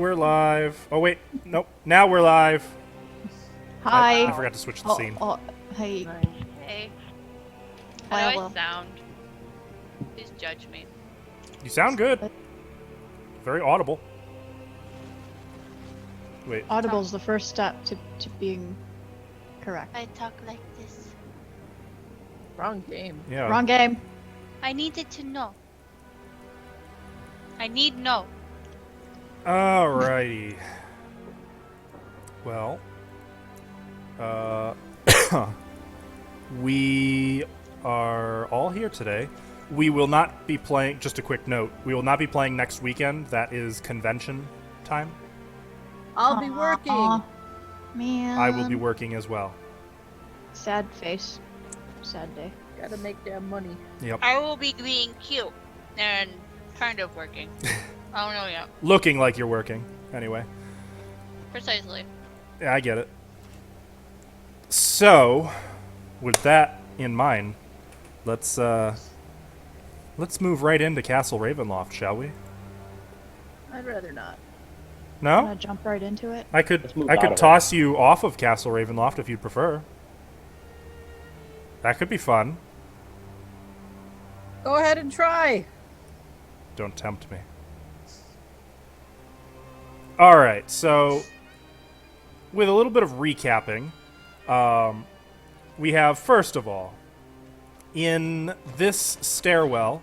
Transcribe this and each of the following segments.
we're live. Oh, wait. Nope. Now we're live. Hi. I forgot to switch the scene. Hey. Hey. Hi, How do Will. I sound? Please judge me. You sound good. Very audible. Wait. Audible's the first step to being correct. I talk like this. Wrong game. Yeah. Wrong game. I needed to know. I need know. Alrighty. Well, we are all here today. We will not be playing, just a quick note, we will not be playing next weekend. That is convention time. I'll be working. Aw, man. I will be working as well. Sad face. Sad day. Gotta make that money. Yep. I will be being cute and kind of working. I don't know yet. Looking like you're working. Anyway. Precisely. Yeah, I get it. So, with that in mind, let's move right into Castle Ravenloft, shall we? I'd rather not. No? Wanna jump right into it? I could toss you off of Castle Ravenloft if you'd prefer. That could be fun. Go ahead and try. Don't tempt me. Alright, so with a little bit of recapping, we have, first of all, in this stairwell,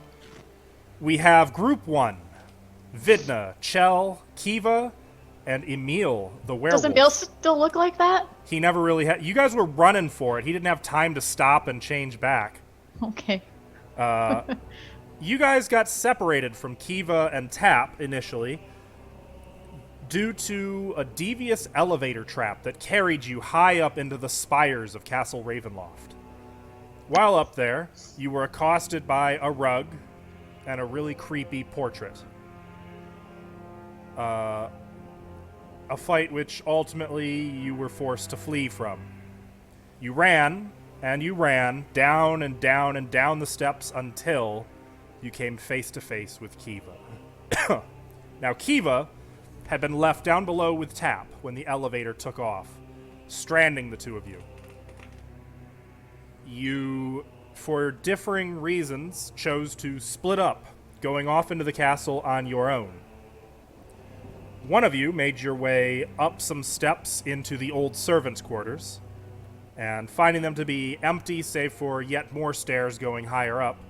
we have Group 1, Vidna, Chell, Kiva, and Emil, the werewolf. Does Emil still look like that? He never really had... You guys were running for it. He didn't have time to stop and change back. Okay. You guys got separated from Kiva and Tap initially due to a devious elevator trap that carried you high up into the spires of Castle Ravenloft. While up there, you were accosted by a rug and a really creepy portrait. A fight which ultimately you were forced to flee from. You ran, and you ran, down and down and down the steps until you came face to face with Kiva. Now, Kiva had been left down below with Tap when the elevator took off, stranding the two of you. You, for differing reasons, chose to split up, going off into the castle on your own. One of you made your way up some steps into the old servants' quarters, and finding them to be empty save for yet more stairs going higher up,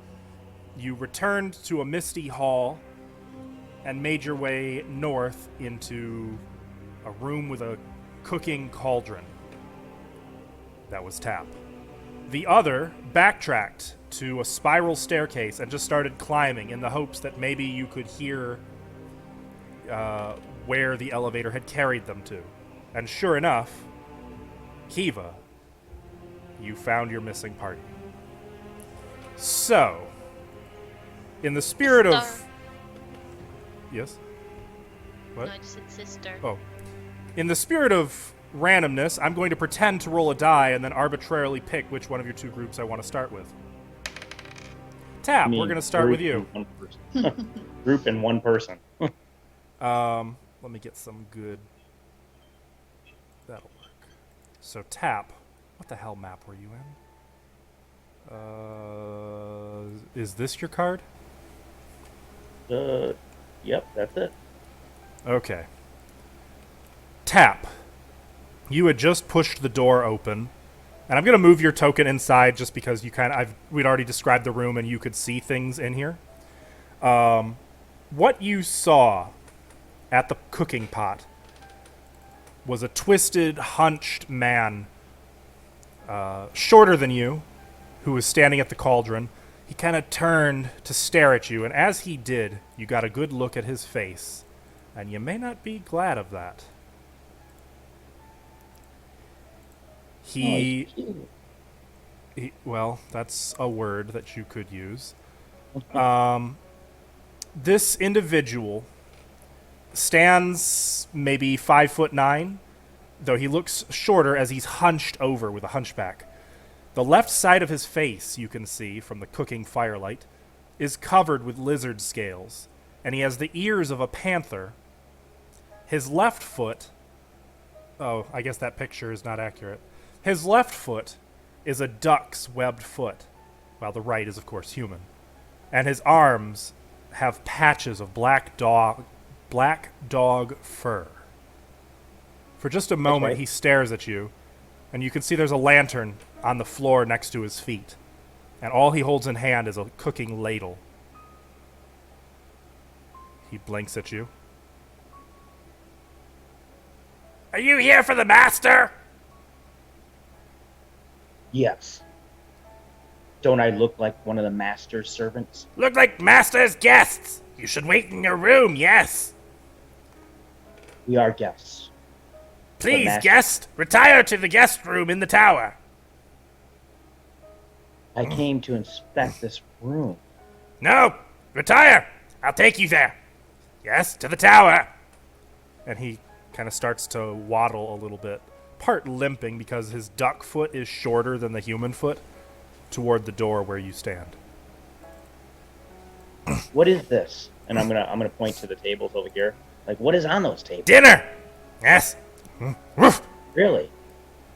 you returned to a misty hall and made your way north into a room with a cooking cauldron. That was Tap. The other backtracked to a spiral staircase and just started climbing in the hopes that maybe you could hear where the elevator had carried them to. And sure enough, Kiva, you found your missing party. So, in the spirit of... Yes? What? No, I just said sister. Oh. In the spirit of randomness, I'm going to pretend to roll a die and then arbitrarily pick which one of your two groups I want to start with. Tap, we're going to start with you. Group and one person. Let me get some good... That'll work. So, Tap, what the hell map were you in? Is this your card? Yep, that's it. Okay. Tap, you had just pushed the door open, and I'm going to move your token inside just because you we'd already described the room and you could see things in here. What you saw at the cooking pot was a twisted, hunched man, shorter than you, who was standing at the cauldron. He kind of turned to stare at you, and as he did, you got a good look at his face, and you may not be glad of that. Well, that's a word that you could use. This individual stands maybe 5'9", though he looks shorter as he's hunched over with a hunchback. The left side of his face, you can see from the cooking firelight, is covered with lizard scales, and he has the ears of a panther, His left foot... Oh, I guess that picture is not accurate. His left foot is a duck's webbed foot, while the right is, of course, human. And his arms have patches of black dog fur. For just a moment, right. he stares at you, and you can see there's a lantern on the floor next to his feet. And all he holds in hand is a cooking ladle. He blinks at you. Are you here for the master? Yes. Don't I look like one of the master's servants? Look like master's guests. You should wait in your room, yes. We are guests. Please, master- guest, retire to the guest room in the tower. I came to inspect this room. No, retire. I'll take you there. Yes, to the tower. And he kind of starts to waddle a little bit, part limping because his duck foot is shorter than the human foot, toward the door where you stand. What is this? And I'm gonna point to the tables over here. Like, what is on those tables? Dinner. Yes. Woof. Really?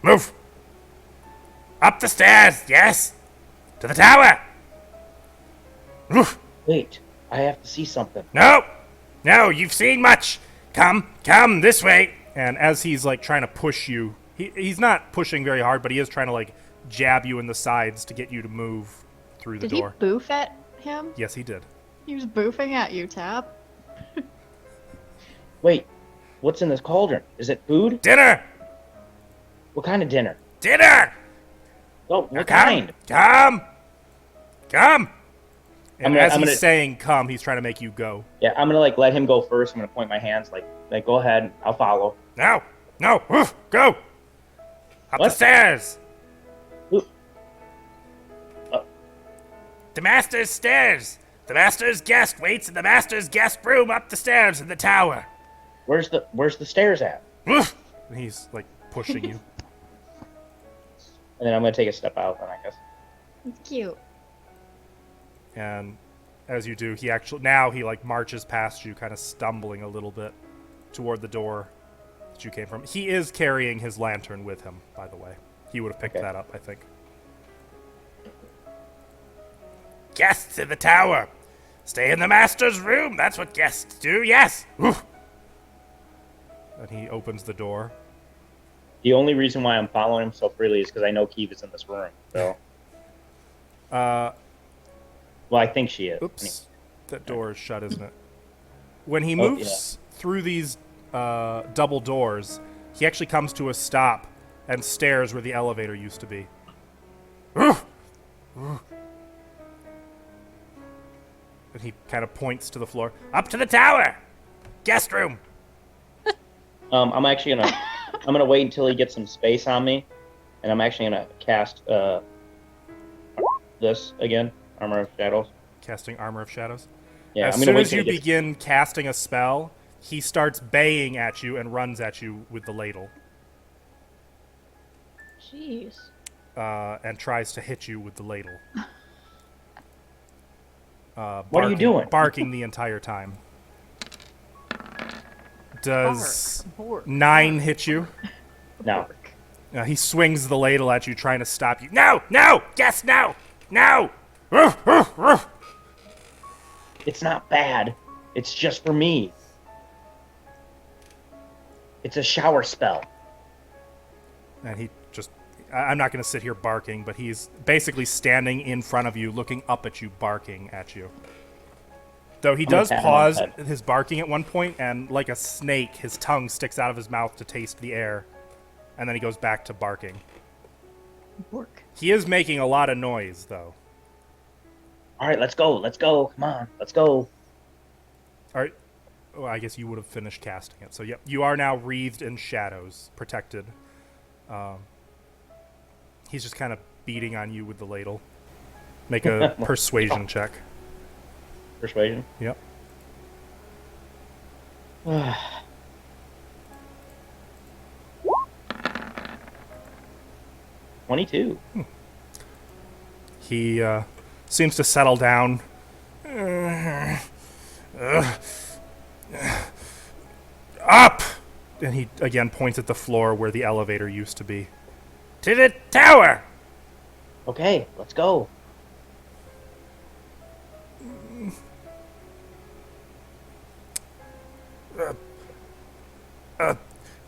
Move. Up the stairs. Yes. To the tower. Woof. Wait, I have to see something. No. No, you've seen much. Come this way. And as he's like trying to push you, he's not pushing very hard, but he is trying to like jab you in the sides to get you to move through the Did he door. boof at him? Yes, he did. He was boofing at you, Tap. Wait, what's in this cauldron? Is it food? Dinner. What kind of dinner? Dinner. Oh, what Come. kind? Come. And I'm gonna- as I'm he's gonna- saying come, he's trying to make you go. Yeah, I'm gonna like let him go first. I'm gonna point my hands like go ahead. I'll follow. No. Woof. Go. Up the What? stairs. Ooh. The master's stairs. The master's guest waits in the master's guest room up the stairs in the tower. Where's the stairs at? Woof. And he's like pushing you. And then I'm gonna take a step out. Then I guess. It's cute. And as you do, he like marches past you, kind of stumbling a little bit toward the door that you came from. He is carrying his lantern with him, by the way. He would have picked Okay. that up, I think. Guests in the tower. Stay in the master's room. That's what guests do, yes. Woof. And he opens the door. The only reason why I'm following him so freely is because I know Keeve is in this room. So, well, I think she is. Oops. That door is shut, isn't it? When he Oh, moves through these double doors, he actually comes to a stop and stares where the elevator used to be. And he kind of points to the floor. Up to the tower! Guest room! I'm actually gonna wait until he gets some space on me, and I'm actually gonna cast this again, Armor of Shadows. Casting Armor of Shadows. Yeah, As I'm gonna soon wait as till you he gets. begin casting a spell, he starts baying at you and runs at you with the ladle. Jeez. And tries to hit you with the ladle. What are you doing? Barking the entire time. Does Bork. 9 hit you? No, He swings the ladle at you, trying to stop you. No! Yes, no! Ruff, ruff, ruff. it's not bad. It's just for me. It's a shower spell. And he just... I'm not going to sit here barking, but he's basically standing in front of you, looking up at you, barking at you. Though he does pat him on pause the head. his barking at one point, and like a snake, his tongue sticks out of his mouth to taste the air. And then he goes back to barking. Bork. He is making a lot of noise, though. All right, let's go. Come on, let's go. All right. Well, I guess you would have finished casting it. So, yep, you are now wreathed in shadows, protected. He's just kind of beating on you with the ladle. Make a persuasion check. Persuasion. Yep. 22. He seems to settle down. Up! And he again points at the floor where the elevator used to be. To the tower! Okay, let's go.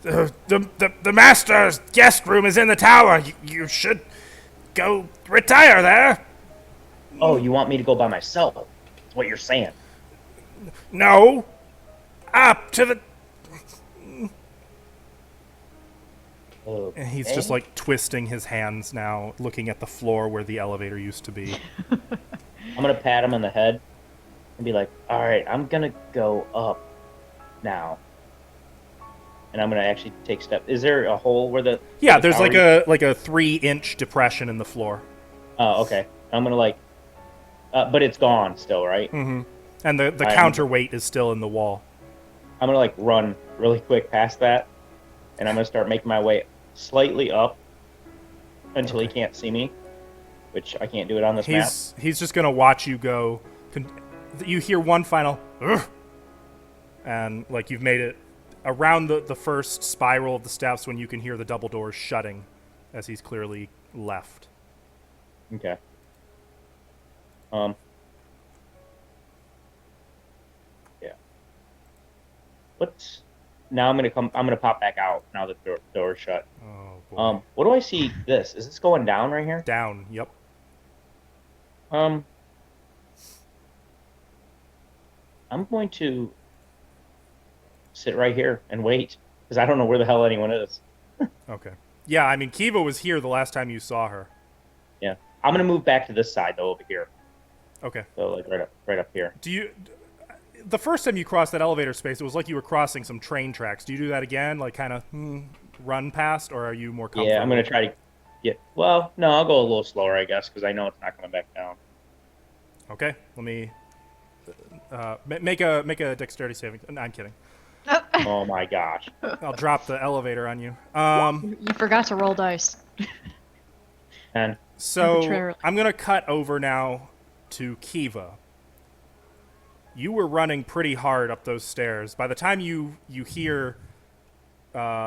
The master's guest room is in the tower. You should go retire there. Oh, you want me to go by myself? That's what you're saying. No. Up to the... Okay. And he's just like twisting his hands now, looking at the floor where the elevator used to be. I'm gonna pat him on the head and be like, all right, I'm gonna go up now. And I'm gonna actually take steps. Is there a hole where the... Yeah, the there's tower like a 3-inch depression in the floor. Oh, okay. I'm gonna like... but it's gone still, right? Mm-hmm. And the I'm- counterweight is still in the wall. I'm gonna like run really quick past that. And I'm gonna start making my way slightly up until he can't see me. Which I can't do it on this map. He's just gonna watch you go. You hear one final, "Ugh," and like you've made it around the first spiral of the steps when you can hear the double doors shutting, as he's clearly left. Okay. Yeah. What's... Now I'm gonna pop back out now that the door's shut. Oh boy. What do I see this? Is this going down right here? Down. Yep. I'm going to sit right here and wait because I don't know where the hell anyone is. Okay. Yeah, I mean Kiva was here the last time you saw her. Yeah. I'm gonna move back to this side though, over here. Okay. So like right up here. Do you? The first time you crossed that elevator space, it was like you were crossing some train tracks. Do you do that again, like kind of run past, or are you more comfortable? Yeah, I'm gonna try to get... Well, no, I'll go a little slower, I guess, because I know it's not coming back down. Okay, let me make a dexterity saving. No, I'm kidding. Oh my gosh. I'll drop the elevator on you. You forgot to roll dice. And So Arbitrarily. I'm gonna cut over now to Kiva. You were running pretty hard up those stairs. By the time you hear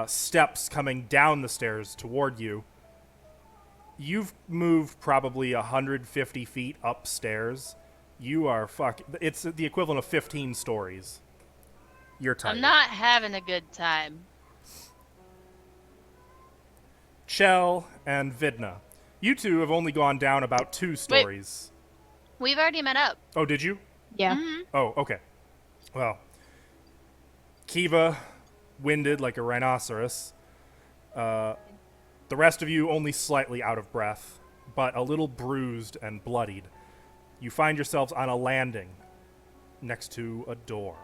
steps coming down the stairs toward you, you've moved probably 150 feet upstairs. You are It's the equivalent of 15 stories. You're tired. I'm not having a good time. Chell and Vidna. You two have only gone down about 2 stories. We've already met up. Oh, did you? Yeah. Mhm. Oh, okay. Well, Kiva, winded like a rhinoceros. The rest of you only slightly out of breath, but a little bruised and bloodied. You find yourselves on a landing next to a door.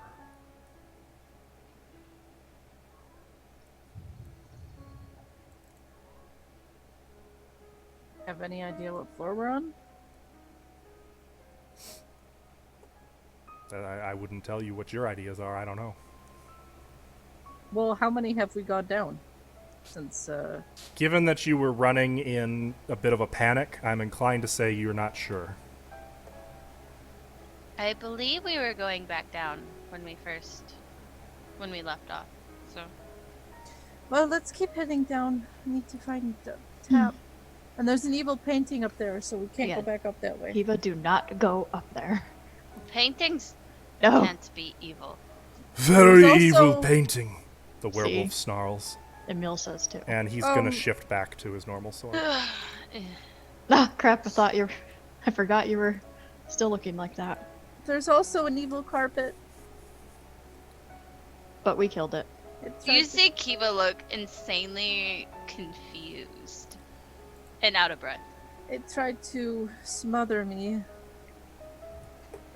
Have any idea what floor we're on? I wouldn't tell you what your ideas are. I don't know. Well, how many have we gone down? Since, Given that you were running in a bit of a panic, I'm inclined to say you're not sure. I believe we were going back down when we left off. So well, let's keep heading down. We need to find the tap. And there's an evil painting up there, so we can't Yeah. go back up that way. Kiva, do not go up there. paintings No. can't be evil. Very There's evil also- painting, the See? werewolf snarls. Emil says too. And he's going to Um, shift back to his normal sword. Ah, crap! I forgot you were still looking like that. There's also an evil carpet. But we killed it. It's You see Kiva look insanely confused and out of breath. It tried to smother me.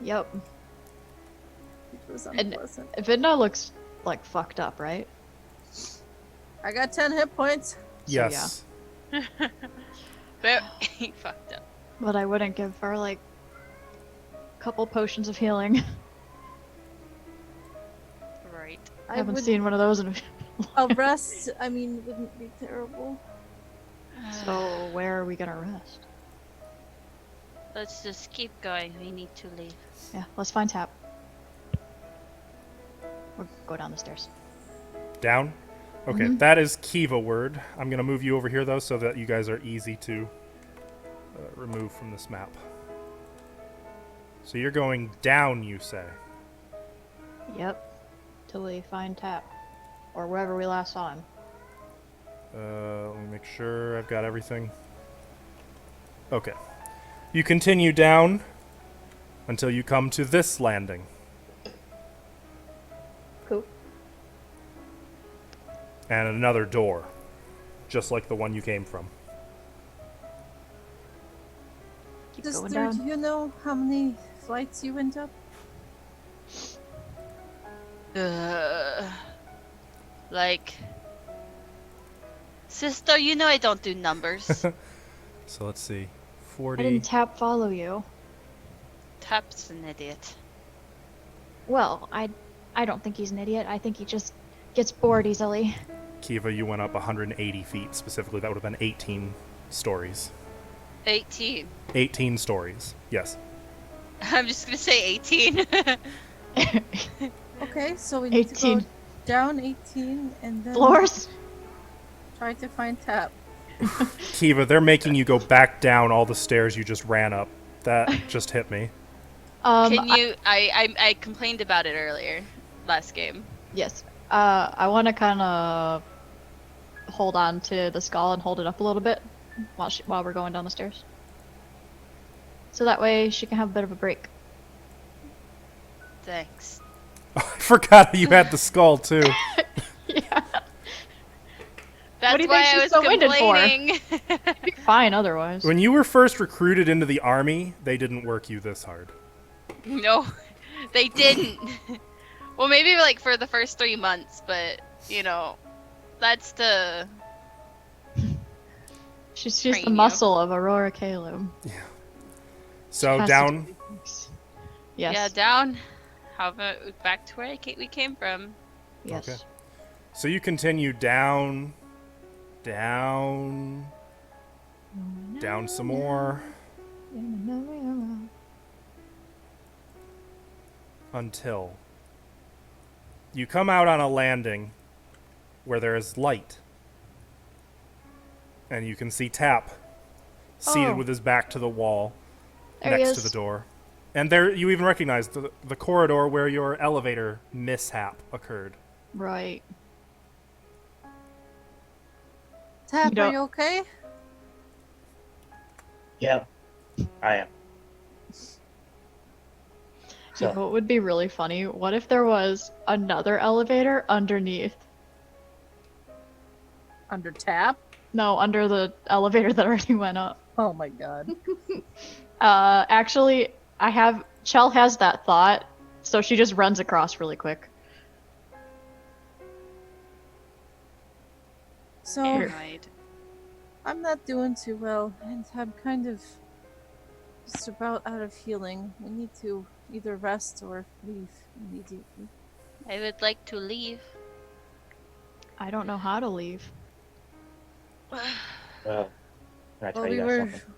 Yep. It was And- unpleasant. Vidna looks like fucked up, right? I got 10 hit points. Yes. But he fucked up. But I wouldn't give her like a couple potions of healing. Right. I haven't would- seen one of those in A rest, I mean, wouldn't be terrible. So where are we gonna rest? Let's just keep going. We need to leave. Yeah, let's find Tap. We'll go down the stairs. Down? Okay, that is Kiva word. I'm going to move you over here, though, so that you guys are easy to remove from this map. So you're going down, you say? Yep. Till we find Tap. Or wherever we last saw him. Let me make sure I've got everything. Okay. You continue down until you come to this landing. Cool. And another door. Just like the one you came from. Keep going Sister, down. do you know how many flights you went up? Like, sister, you know I don't do numbers. So let's see. I 40. didn't Tap follow you. Tap's an idiot. Well, I don't think he's an idiot. I think he just gets bored easily. Kiva, you went up 180 feet. Specifically, that would have been 18 stories. 18. 18 stories. Yes. I'm just gonna say 18. Okay, so we need to go 18 down 18 and then floors. try to find Tap. Kiva, they're making you go back down all the stairs you just ran up. That just hit me. Can you? I complained about it earlier, last game. Yes. I want to kind of hold on to the skull and hold it up a little bit while we're going down the stairs. So that way she can have a bit of a break. Thanks. I forgot you had the skull, too. Yeah. That's do you why think I she's was so winded for? complaining. Be fine otherwise. When you were first recruited into the army, they didn't work you this hard. No, they didn't. Well, maybe like for the first 3 months, but you know, that's the. She's train the you. muscle of Aurora Caleb. So Has to down. do things. Yes. Yeah, down. How about back to where we came from? Yes. Okay. So you continue down, down, down some more, until you come out on a landing where there is light. And you can see Tap seated Oh. with his back to the wall There he next to is. the door. And there you even recognize the corridor where your elevator mishap occurred. Right. Tap, You are don't- you okay? Yeah, I am. You know So, what would be really funny? What if there was another elevator underneath? Under Tap? No, under the elevator that already went up. Oh my god. Actually, Chell has that thought, so she just runs across really quick. So, Paranoid. I'm not doing too well, and I'm kind of just about out of healing. We need to either rest or leave immediately. I would like to leave. I don't know how to leave. well, can I tell Well, you we guys were something?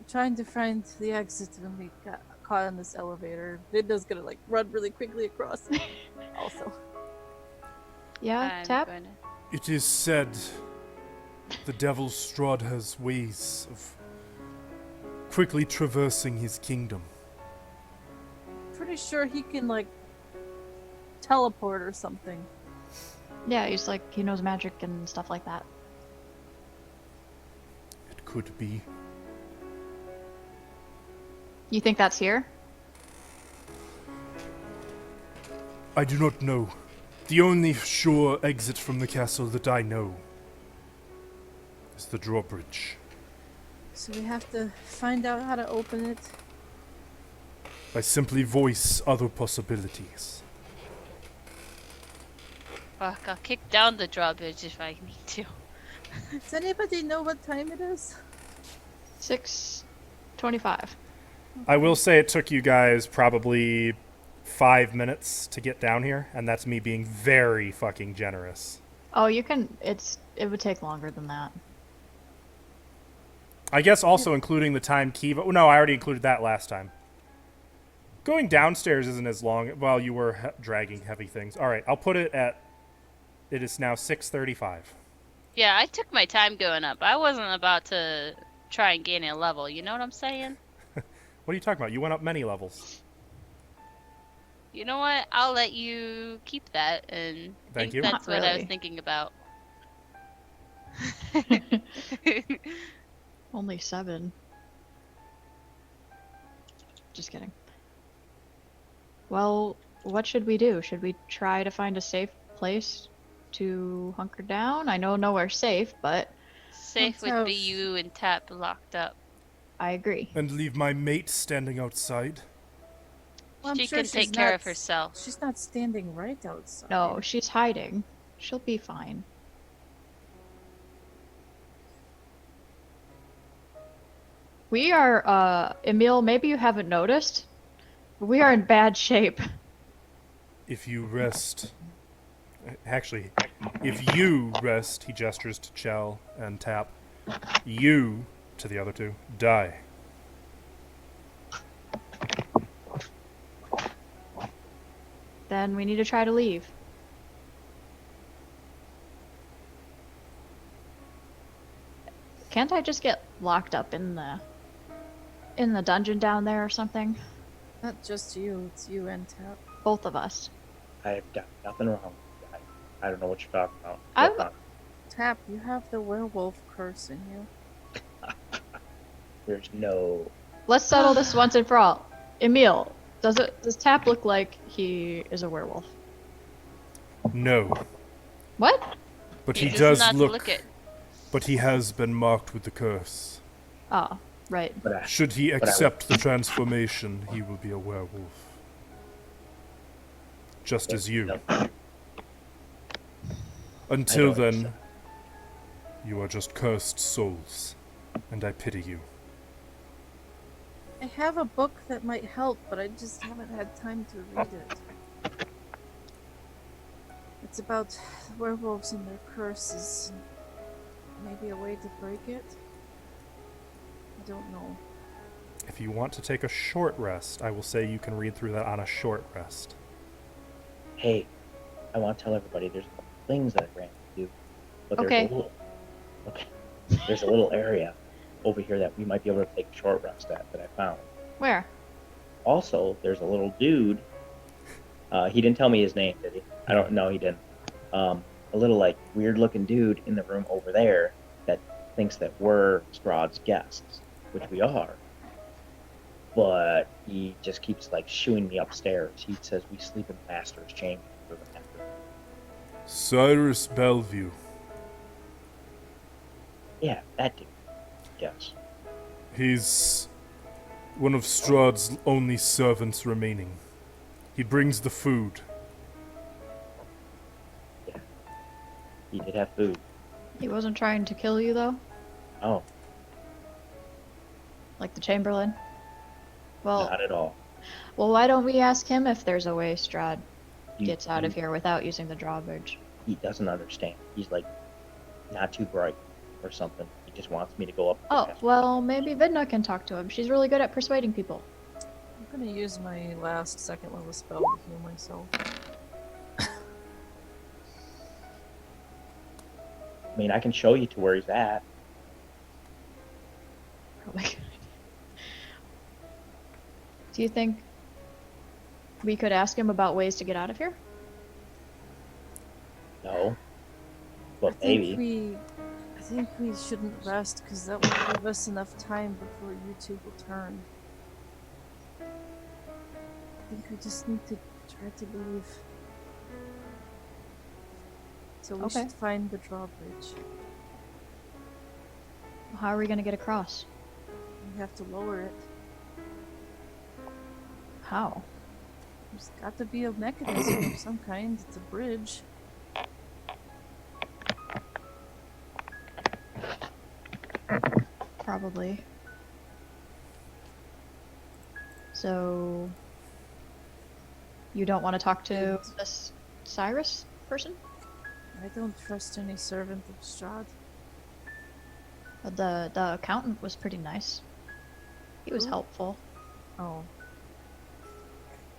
trying to find the exit when we got caught in this elevator. Linda's gonna like run really quickly across it also. Yeah, I'm Tap? gonna- It is said the devil Strahd has ways of quickly traversing his kingdom. Pretty sure he can like teleport or something. Yeah, he's like, he knows magic and stuff like that. It could be. You think that's here? I do not know. The only sure exit from the castle that I know is the drawbridge. So we have to find out how to open it. I simply voice other possibilities. Fuck, I'll kick down the drawbridge if I need to. Does anybody know what time it is? 6:25. I will say it took you guys probably 5 minutes to get down here, and that's me being very fucking generous. Oh, you can. It would take longer than that. I guess also including the time Kiva. Oh, no, I already included that last time. Going downstairs isn't as long while you were dragging heavy things. All right, I'll put it at It is now 6:35. Yeah, I took my time going up. I wasn't about to try and gain a level. You know what I'm saying? What are you talking about? You went up many levels. You know what? I'll let you keep that and Thank think you. that's Not what I was really. thinking about. Only 7. Just kidding. Well, what should we do? Should we try to find a safe place to hunker down? I know nowhere's safe, but Safe Let's would be have- you and Tap locked up. I agree. And leave my mate standing outside? Well, I'm She sure can take she's care not- of herself. She's not standing right outside. No, she's hiding. She'll be fine. We are, Emil, maybe you haven't noticed, but we are in bad shape. If you rest... Actually, if you rest, he gestures to Chell and Tap. You, to the other two, die. Then we need to try to leave. Can't I just get locked up in the dungeon down there or something? Not just you, it's you and Tap. Both of us. I've got nothing wrong. I don't know what you're talking about. I'm- Look, Tap, you have the werewolf curse in you. there's no. Let's settle this once and for all. Emil, does Tap look like he is a werewolf? No. What? But he Just does not to look... it. But he has been marked with the curse. Oh, right. But Should he I- accept the transformation, he will be a werewolf. Just as you. No. Until don't then, accept. you are just cursed souls, and I pity you. I have a book that might help, but I just haven't had time to read it. It's about werewolves and their curses. Maybe a way to break it? I don't know. If you want to take a short rest, I will say you can read through that on a short rest. Hey, I want to tell everybody there's things that I ran into, but there's Okay. a little. Okay. There's a little area over here that we might be able to take a short rest at that I found. Where? Also, there's a little dude. He didn't tell me his name, did he? I don't know. He didn't. A little like weird-looking dude in the room over there that thinks that we're Strahd's guests, which we are. But he just keeps like shooing me upstairs. He says we sleep in Master's chamber for the night. Cyrus Bellevue. Yeah, that dude. Yes. He's one of Strahd's only servants remaining. He brings the food. He did have food. He wasn't trying to kill you, though? Oh, Like the Chamberlain? Well, not at all. why don't we ask him if there's a way Strahd He- gets out of he- here without using the drawbridge? He doesn't understand. He's like not too bright or something. He just wants me to go up. to the Oh, master. well, maybe Vidna can talk to him. She's really good at persuading people. I'm gonna use my last second level spell to heal myself. I mean, I can show you to where he's at. Probably good idea. Do you think we could ask him about ways to get out of here? No, but maybe. I think we shouldn't rest because that will give us enough time before you two will turn. I think we just need to try to leave. So we Okay. should find the drawbridge. How are we gonna get across? We have to lower it. How? There's got to be a mechanism of some kind. It's a bridge. Probably. So, you don't want to talk to this Cyrus person? I don't trust any servant of Strahd. The accountant was pretty nice. He was Who? helpful. Oh,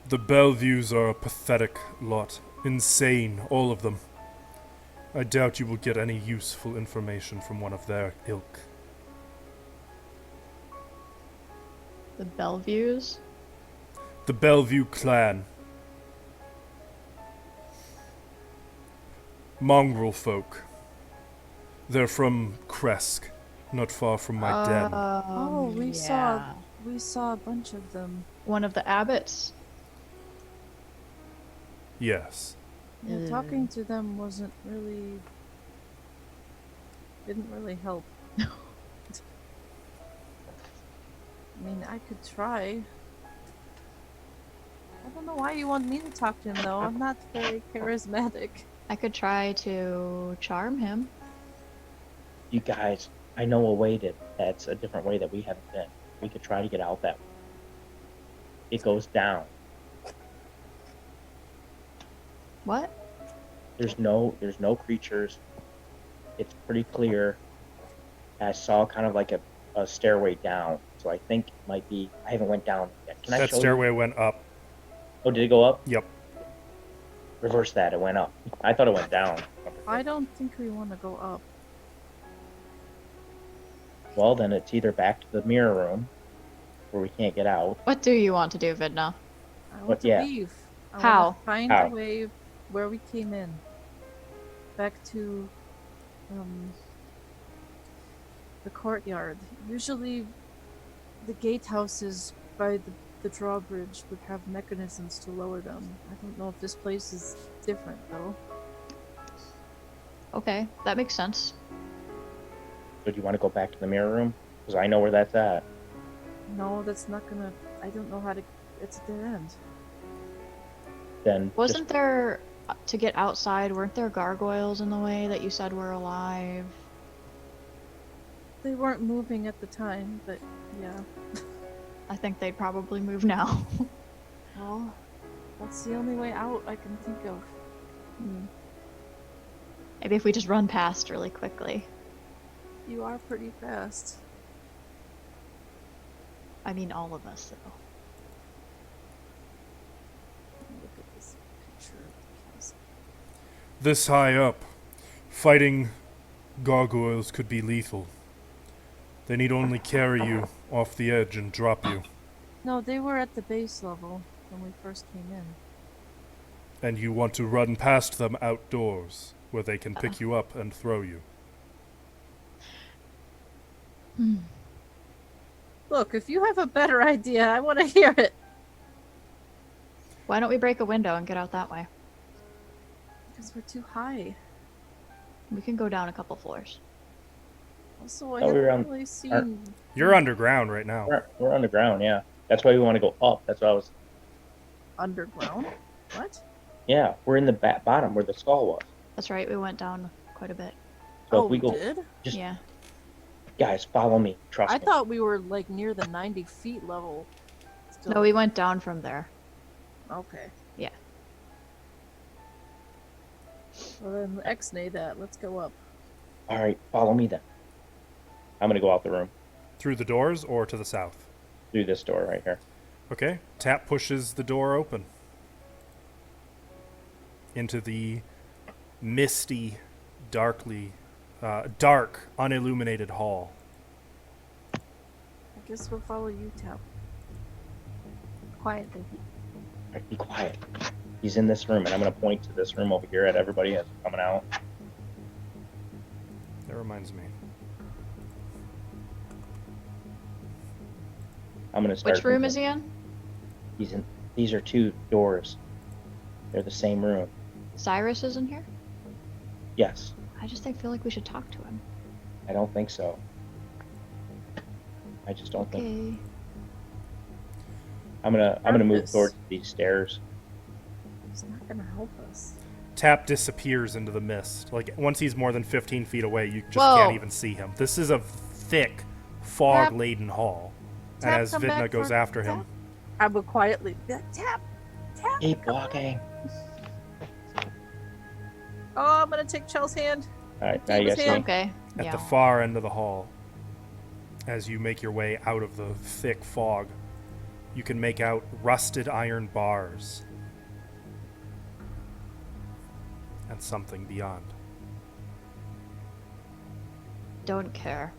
The Bellevues are a pathetic lot. Insane, all of them. I doubt you will get any useful information from one of their ilk. The Bellevues? The Bellevue clan. Mongrel folk. They're from Kresk, not far from my den. Oh, we yeah. saw a bunch of them. One of the abbots? Yes. Yeah, talking to them didn't really help. I mean, I could try. I don't know why you want me to talk to him, though. I'm not very charismatic. I could try to charm him. You guys, I know a way that's a different way that we haven't been. We could try to get out that way. It goes down. What? There's no creatures. It's pretty clear. I saw kind of like a stairway down. So I think it might be. I haven't went down yet. Can I That show stairway you? went up. Oh, did it go up? Yep. Reverse that. It went up. I thought it went down. I don't think we want to go up. Well, then it's either back to the mirror room, where we can't get out. What do you want to do, Vidna? I want to yeah. leave. I How? want to find How? a way where we came in. Back to the courtyard. Usually the gatehouses by the drawbridge would have mechanisms to lower them. I don't know if this place is different though. Okay, that makes sense. So do you want to go back to the mirror room? Because I know where that's at. No, that's not gonna. I don't know how to. It's a dead end. Then Wasn't there, to get outside, weren't there gargoyles in the way that you said were alive? They weren't moving at the time, but yeah. I think they'd probably move now. Well, that's the only way out I can think of. Maybe if we just run past really quickly. You are pretty fast. I mean, all of us, though. Look at this picture of the castle. This high up, fighting gargoyles could be lethal. They need only carry you off the edge and drop you. No, they were at the base level when we first came in. And you want to run past them outdoors, where they can pick you up and throw you. Look, if you have a better idea, I want to hear it. Why don't we break a window and get out that way? Because we're too high. We can go down a couple floors. Also, I Oh, we're haven't on- really seen. You're underground right now. we're underground, yeah. That's why we want to go up. That's what I was. Underground? What? Yeah, we're in the bottom where the skull was. That's right, we went down quite a bit. So Oh, if we go, did? just Yeah. guys, follow me. Trust I me. thought we were like near the 90 feet level. Still. No, we went down from there. Okay. Yeah. Well then, X-nay that. Let's go up. All right, follow me then. I'm gonna go out the room Through the doors or to the south? through this door right here. Okay. Tap pushes the door open. Into the misty, dark, unilluminated hall. I guess we'll follow you, Tap. Quietly. All right, be quiet. He's in this room, and I'm gonna point to this room over here at everybody as they're coming out. That reminds me. I'm gonna start. Which room from- is he in? He's in. These are two doors. They're the same room. Cyrus is in here? Yes. I just feel like we should talk to him. I don't think so. I just don't think. Okay. I'm gonna move Purpose. towards these stairs. He's not gonna help us. Tap disappears into the mist. Like, once he's more than 15 feet away, you just Whoa. can't even see him. This is a thick, fog-laden hall. And Tap, as come Vidna back goes for- after him, Tap. I will quietly. Tap! Tap! Keep walking. Oh, I'm gonna take Chell's hand. All right, now Keep you his guys see. hand. Okay. at Yeah. the far end of the hall, as you make your way out of the thick fog, you can make out rusted iron bars and something beyond. don't care.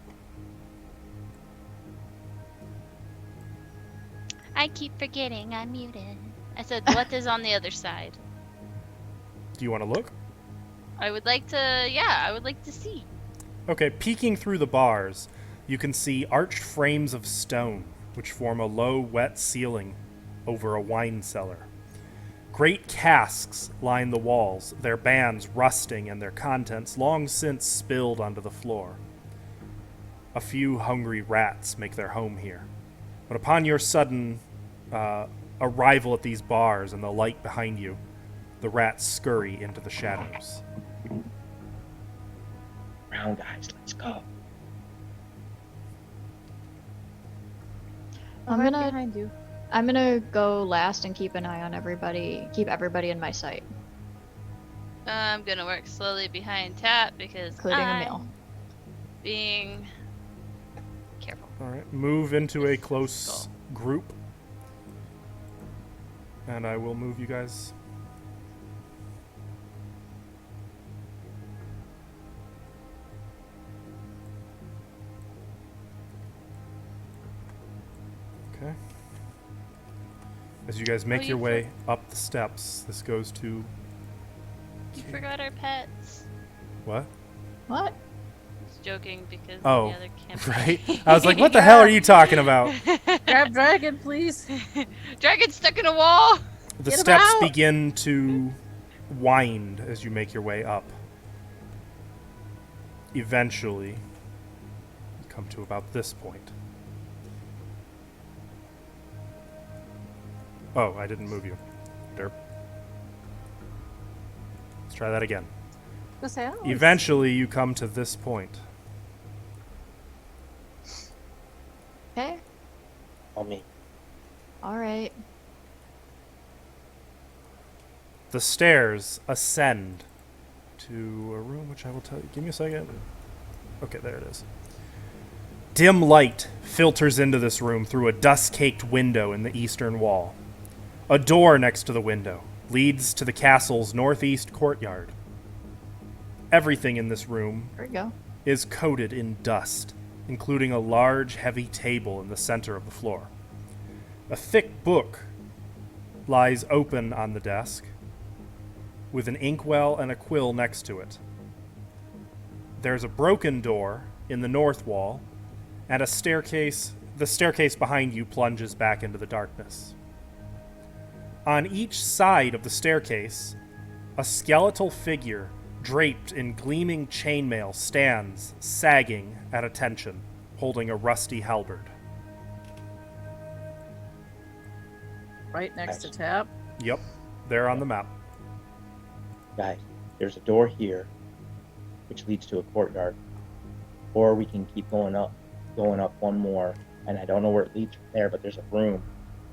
I keep forgetting I'm muted. I said, what is on the other side? Do you want to look? I would like to see. Okay, peeking through the bars, you can see arched frames of stone, which form a low, wet ceiling over a wine cellar. Great casks line the walls, their bands rusting and their contents long since spilled onto the floor. A few hungry rats make their home here. But upon your sudden arrival at these bars and the light behind you, the rats scurry into the shadows. Round guys, let's go. I'm right gonna- behind you. I'm gonna go last and keep an eye on everybody. Keep everybody in my sight, I'm gonna work slowly behind Tap because including I'm Emil. being careful. All right, move into a close group. And I will move you guys. Okay. As you guys make you your way up the steps, this goes to... You forgot our pets. What? What? Just joking because Oh, the other camp. right? I was like, what the hell are you talking about? Grab dragon, please. Dragon stuck in a wall. The Get 'em steps out! begin to wind as you make your way up. Eventually, you come to about this point. Oh, I didn't move you. Derp. Let's try that again. Eventually, you come to this point. Okay. On me. All right. The stairs ascend to a room which I will tell you. Give me a second. Okay, there it is. Dim light filters into this room through a dust-caked window in the eastern wall. A door next to the window leads to the castle's northeast courtyard. Everything in this room There we go. is coated in dust, including a large, heavy table in the center of the floor. A thick book lies open on the desk, with an inkwell and a quill next to it. There's a broken door in the north wall, and a staircase. The staircase behind you plunges back into the darkness. On each side of the staircase, a skeletal figure draped in gleaming chainmail stands, sagging at attention, holding a rusty halberd. Right next to Tap. Yep, they're on the map. Guys, there's a door here, which leads to a courtyard. Or we can keep going up one more, and I don't know where it leads from there, but there's a room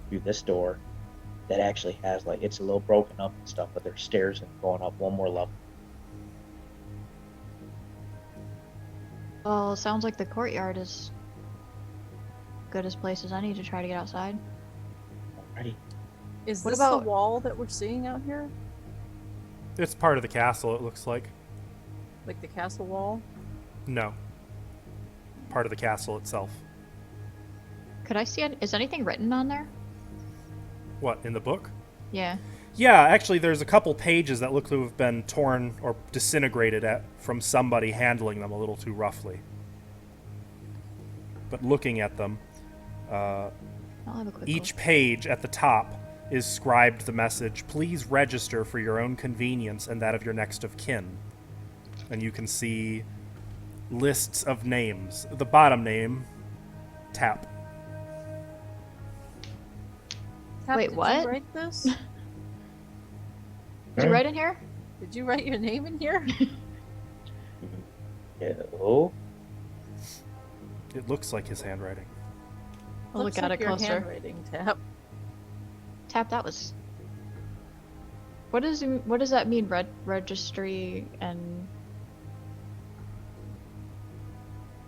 through this door that actually has, like, it's a little broken up and stuff, but there's stairs and going up one more level. Well, it sounds like the courtyard is good as place as any to try to get outside. Alrighty. Is What this about- the wall that we're seeing out here? It's part of the castle, it looks like. Like the castle wall? No. Part of the castle itself. Could I see it? Is anything written on there? What, in the book? Yeah. Yeah, actually, there's a couple pages that look to have been torn or disintegrated from somebody handling them a little too roughly. But looking at them, I'll have a quick each look. page at the top is scribed the message, "Please register for your own convenience and that of your next of kin." And you can see lists of names. The bottom name, Tap. Tap, Wait, did what? you write this? Did you write in here? Did you write your name in here? Oh, It looks like his handwriting. I'll Looks look at like it your closer. handwriting, Tap. Tap, that was. What does that mean? Registry and.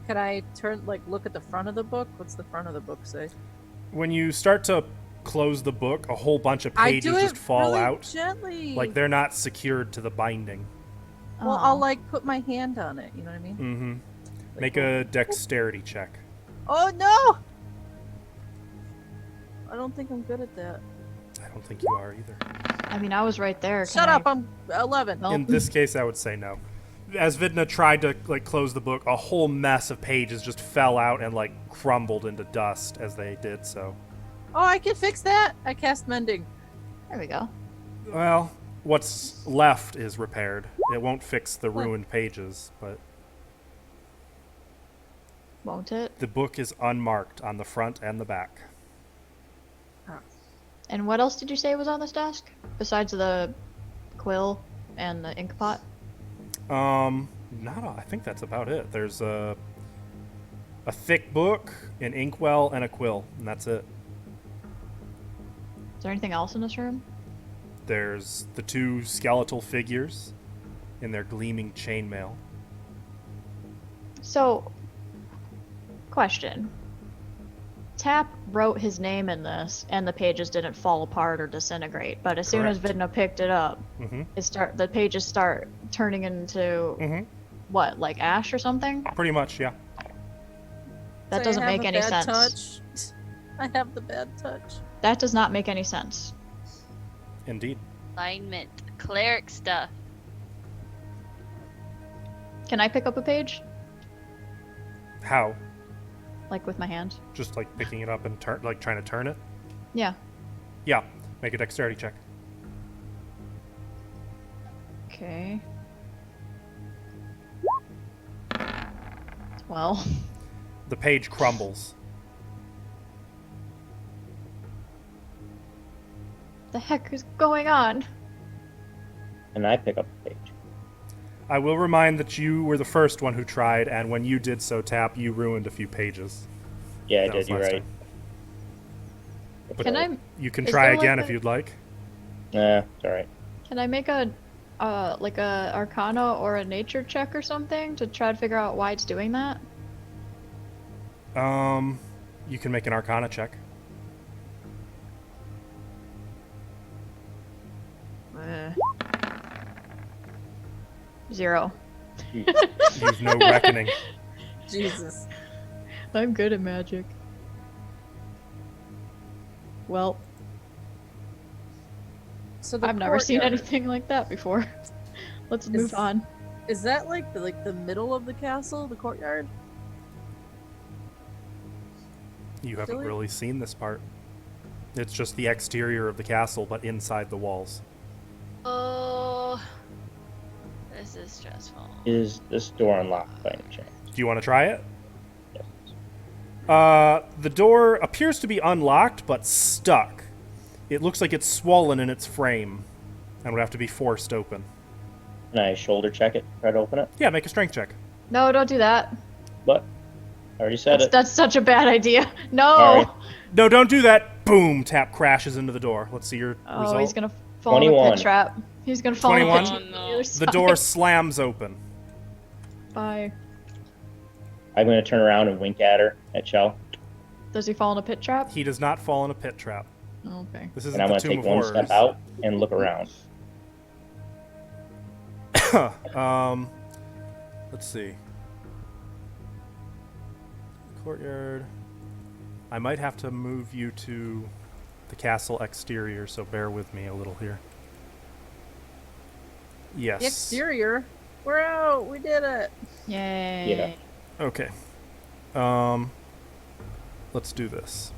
Can I look at the front of the book? What's the front of the book say? When you start to close the book, a whole bunch of I pages do it just fall really out. gently. Like they're not secured to the binding. Well, Oh. I'll put my hand on it. You know what I mean? Mm-hmm. Make a dexterity check. Oh no! I don't think I'm good at that. I don't think you are either. I mean, I was right there. Shut up! I'm 11. No. In this case, I would say no. As Vidna tried to close the book, a whole mess of pages just fell out and crumbled into dust as they did so. Oh, I can fix that. I cast mending. There we go. Well, what's left is repaired. It won't fix the ruined pages, but Won't it? the book is unmarked on the front and the back. And what else did you say was on this desk? Besides the quill and the ink pot? I think that's about it. There's a thick book, an inkwell, and a quill, and that's it. Is there anything else in this room? There's the 2 skeletal figures in their gleaming chainmail. So, question. Tap wrote his name in this, and the pages didn't fall apart or disintegrate. But as soon as Correct. Vidna picked it up, Mm-hmm. the pages start turning into Mm-hmm. what, like ash or something? Pretty much, yeah. That So I doesn't have make a any bad sense. Touch. I have the bad touch. That does not make any sense. Indeed. Alignment. Cleric stuff. Can I pick up a page? How? Like with my hand? Just picking it up and trying to turn it? Yeah. Yeah. Make a dexterity check. Okay. Well, The page crumbles. the heck is going on? And I pick up the page. I will remind that you were the first one who tried, and when you did so, Tap, you ruined a few pages. Yeah, I That was did. You're last right. But Can I You can Is try there, like, again a- if you'd like. Nah, it's all right. can I make a Arcana or a Nature check or something to try to figure out why it's doing that? You can make an Arcana check. Uh, 0. You've no reckoning. Jesus. I'm good at magic. Well, So the I've never seen courtyard, anything like that before. Let's move on. Is that like the middle of the castle, the courtyard? You haven't Really? really seen this part. It's just the exterior of the castle, but inside the walls. Oh. This is stressful. Is this door unlocked by any chance? Do you want to try it? Yes. The door appears to be unlocked, but stuck. It looks like it's swollen in its frame and would have to be forced open. Can I shoulder check it? Try to open it? Yeah, make a strength check. No, don't do that. But I already said it. That's such a bad idea. No. All right. No, don't do that. Boom! Tap crashes into the door. Let's see your Oh, result. he's gonna fall in a 21. pit trap. He's gonna fall in a 21? pit Oh, trap. on no. the other The side. door slams open. Bye. I'm going to turn around and wink at her, at Shell. Does he fall in a pit trap? He does not fall in a pit trap. Oh, okay. This isn't And I'm the going to Tomb take of one Horrors. step out and look around. Let's see. Courtyard. I might have to move you to the castle exterior, so bear with me a little here. Yes. The exterior. We're out. We did it. Yay. Yeah. Okay. Let's do this.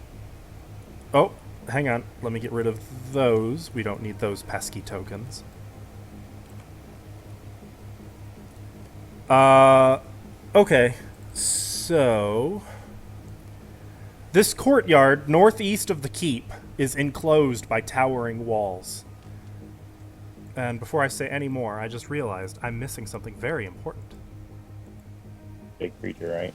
Oh, hang on. Let me get rid of those. We don't need those pesky tokens. Okay. So, this courtyard northeast of the keep is enclosed by towering walls. And before I say any more, I just realized I'm missing something very important. Big creature, right?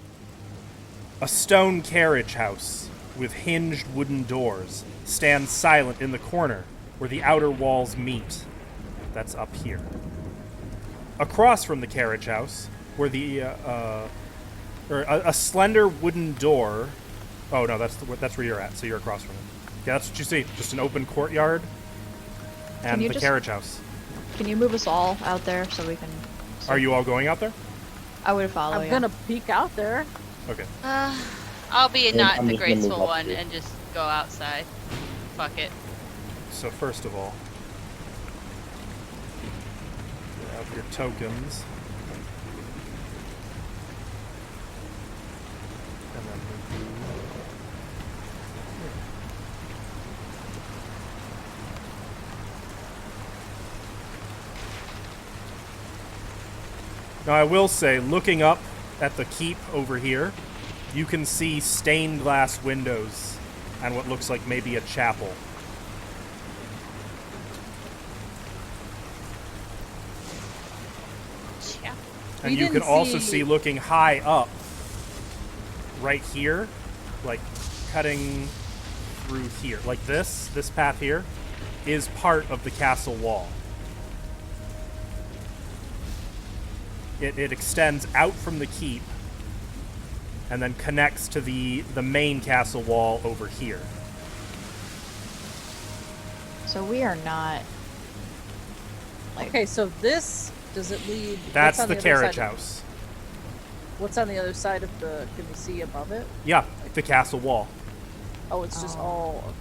A stone carriage house with hinged wooden doors stands silent in the corner where the outer walls meet. That's up here. Across from the carriage house, where a slender wooden door. Oh no, that's where you're at. So you're across from it. Yeah, that's what you see. Just an open courtyard and you the just- carriage house. Can you move us all out there so we can... Are you all going out there? I would follow. I'm gonna peek out there. Okay. I'll be I'm not just the gonna move graceful up one here. and just go outside. Fuck it. So first of all, grab your tokens. And then move you here. Now I will say, looking up at the keep over here, you can see stained glass windows and what looks like maybe a chapel. Yeah. And We you can didn't also see- see looking high up, right here, like cutting through here, like this path here, is part of the castle wall. It extends out from the keep and then connects to the main castle wall over here. So we are not. Like, Okay, so this does it lead? That's what's on the other carriage side of- house. What's on the other side of the? Can we see above it? Yeah, the castle wall. Oh, it's just Oh. all okay.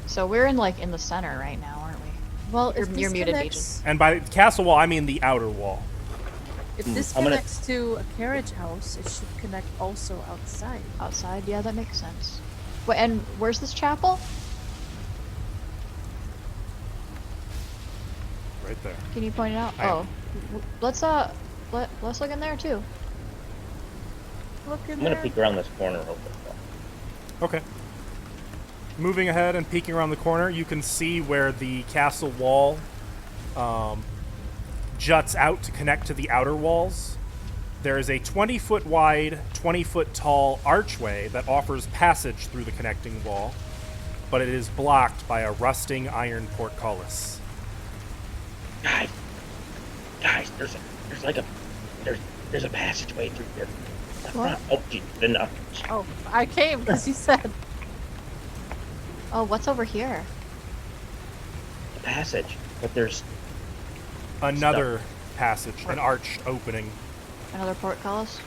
So we're in like in the center right now, aren't we? Well, You're- if this you're muted, connects, And by castle wall, I mean the outer wall. if this I'm gonna- connects to a carriage house, it should connect also outside. Outside, yeah, that makes sense. Wait, and where's this chapel? Right there. Can you point it out? I am. Oh, let's let's look in there too. Look in I'm gonna there. peek around this corner real quick. though. Okay. Moving ahead and peeking around the corner, you can see where the castle wall juts out to connect to the outer walls. There is a 20-foot wide, 20-foot tall archway that offers passage through the connecting wall, but it is blocked by a rusting iron portcullis. Guys, there's a passageway through here. The What? front. Oh, gee, enough. Oh, I came because you said. Oh, what's over here? The passage, but there's Another passage, an arch opening. Another portcullis?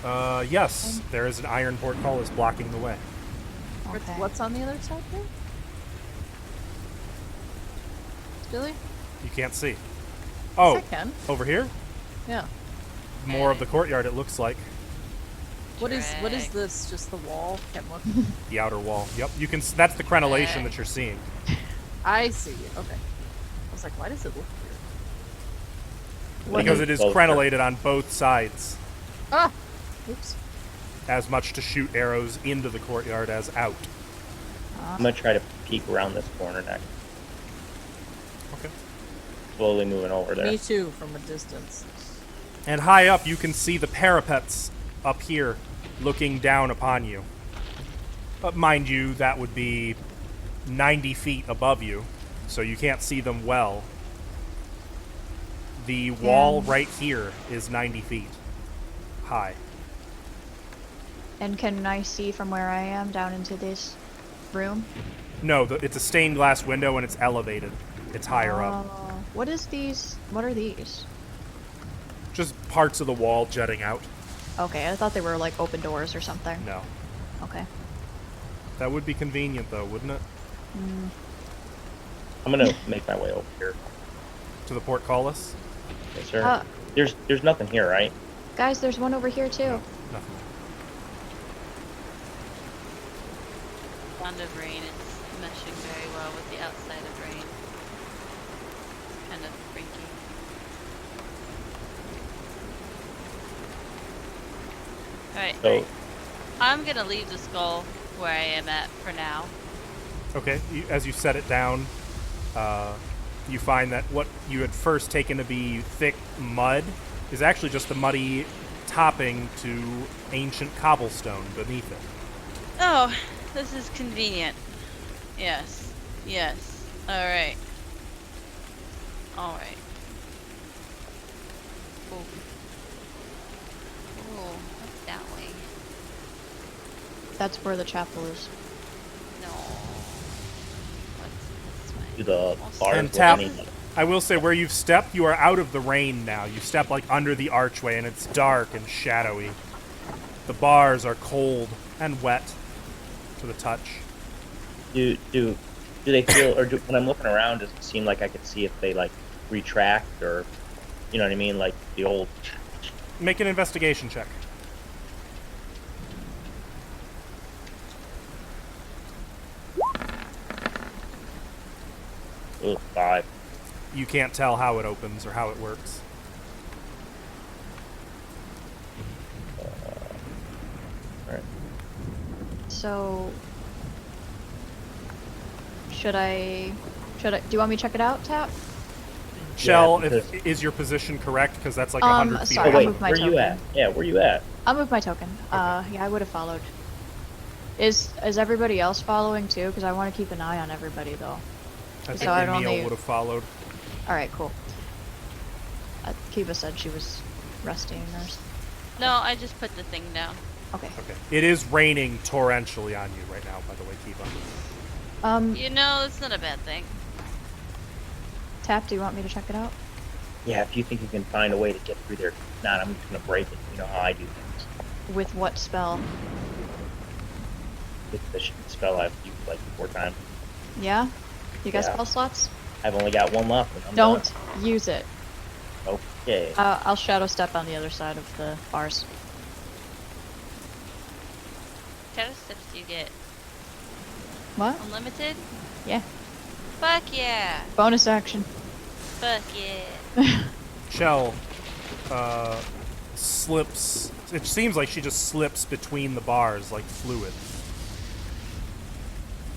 Yes, there is an iron portcullis blocking the way. Okay. What's on the other side there? Billy? You can't see. Yes, Oh, I can. over here? Yeah. More of the courtyard, it looks like. What is Drag. this? Just the wall? Can't look. The outer wall. Yep, you can. That's the crenellation that you're seeing. I see. Okay. I was like, why does it look weird? Because it is Both. crenellated on both sides, Ah! Oops. as much to shoot arrows into the courtyard as out. I'm gonna try to peek around this corner next. Okay. Slowly moving over there. Me too, from a distance. And high up, you can see the parapets up here, looking down upon you. But mind you, that would be 90 feet above you, so you can't see them well. The wall right here is 90 feet high. And can I see from where I am down into this room? No, it's a stained glass window and it's elevated. It's higher up. What is these? What are these? Just parts of the wall jutting out. Okay, I thought they were like open doors or something. No. Okay. That would be convenient, though, wouldn't it? I'm gonna make my way over here. To the portcullis? Yes, sir. There's nothing here, right? Guys, there's one over here too. Nothing. Sound of rain is meshing very well with the outside of rain. Kind of freaky. Alright, So I'm gonna leave the skull where I am at for now. Okay, as you set it down, you find that what you had first taken to be thick mud is actually just the muddy topping to ancient cobblestone beneath it. Oh, this is convenient. Yes. Yes. Alright. Alright. Oh. Oh, what's that way? That's where the chapel is. No. What's this way? to the Almost bars And with tap. any I will say, where you've stepped, you are out of the rain now. You step like under the archway, and it's dark and shadowy. The bars are cold and wet to the touch. Do they feel, or when I'm looking around, does it seem like I could see if they like retract, or you know what I mean, like the old? Make an investigation check. Ugh, 5. You can't tell how it opens or how it works. Alright. So, should I? Do you want me to check it out, Tap? Shell, because- is your position correct? Because that's like 100 feet sorry, Oh away. I'll wait, move my where you token. at? Yeah, where you at? I'll move my token. Yeah, I would have followed. Is everybody else following too? Because I want to keep an eye on everybody though. I think So I'd Emil only- would have followed. All right, cool. Kiva said she was resting or. No, I just put the thing down. Okay. Okay. It is raining torrentially on you right now, by the way, Kiva. You know, it's not a bad thing. Tap, do you want me to check it out? Yeah, if you think you can find a way to get through there, if not, I'm just gonna break it. You know how I do things. With what spell? It's the spell I've used like 4 times. Yeah? You got Yeah. spell slots? I've only got 1 left. And I'm Don't use it. done. Okay. I'll shadow step on the other side of the bars. Shadow steps do you get? What? Unlimited? Yeah. Fuck yeah! Bonus action. Fuck yeah! Shell slips. It seems like she just slips between the bars like fluid.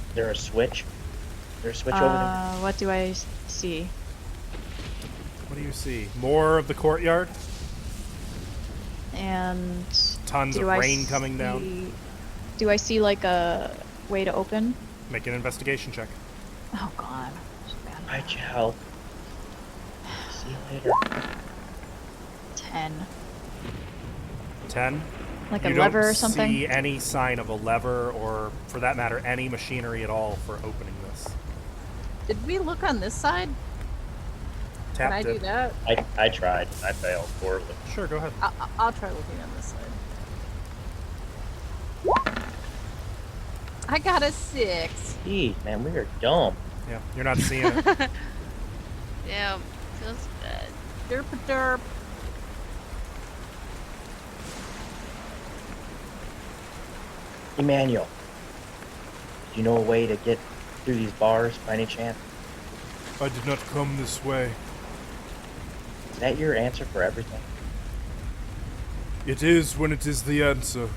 Is there a switch? Is there a switch over there? What do I see? What do you see? More of the courtyard? And Tons of do I rain coming down. see- Do I see like a way to open? Make an investigation check. Oh god. So bad. Hi, Chell. See you later. 10. 10. Like You a don't lever or something? see any sign of a lever or, for that matter, any machinery at all for opening this. Did we look on this side? Can I Tapped do it. that? I tried. I failed horribly. Sure, go ahead. I'll try looking on this side. I got a 6. Jeez, man, we are dumb. Yeah, you're not seeing it. Yeah, feels bad. Derp derp. Emmanuel, do you know a way to get through these bars by any chance? I did not come this way. Is that your answer for everything? It is when it is the answer.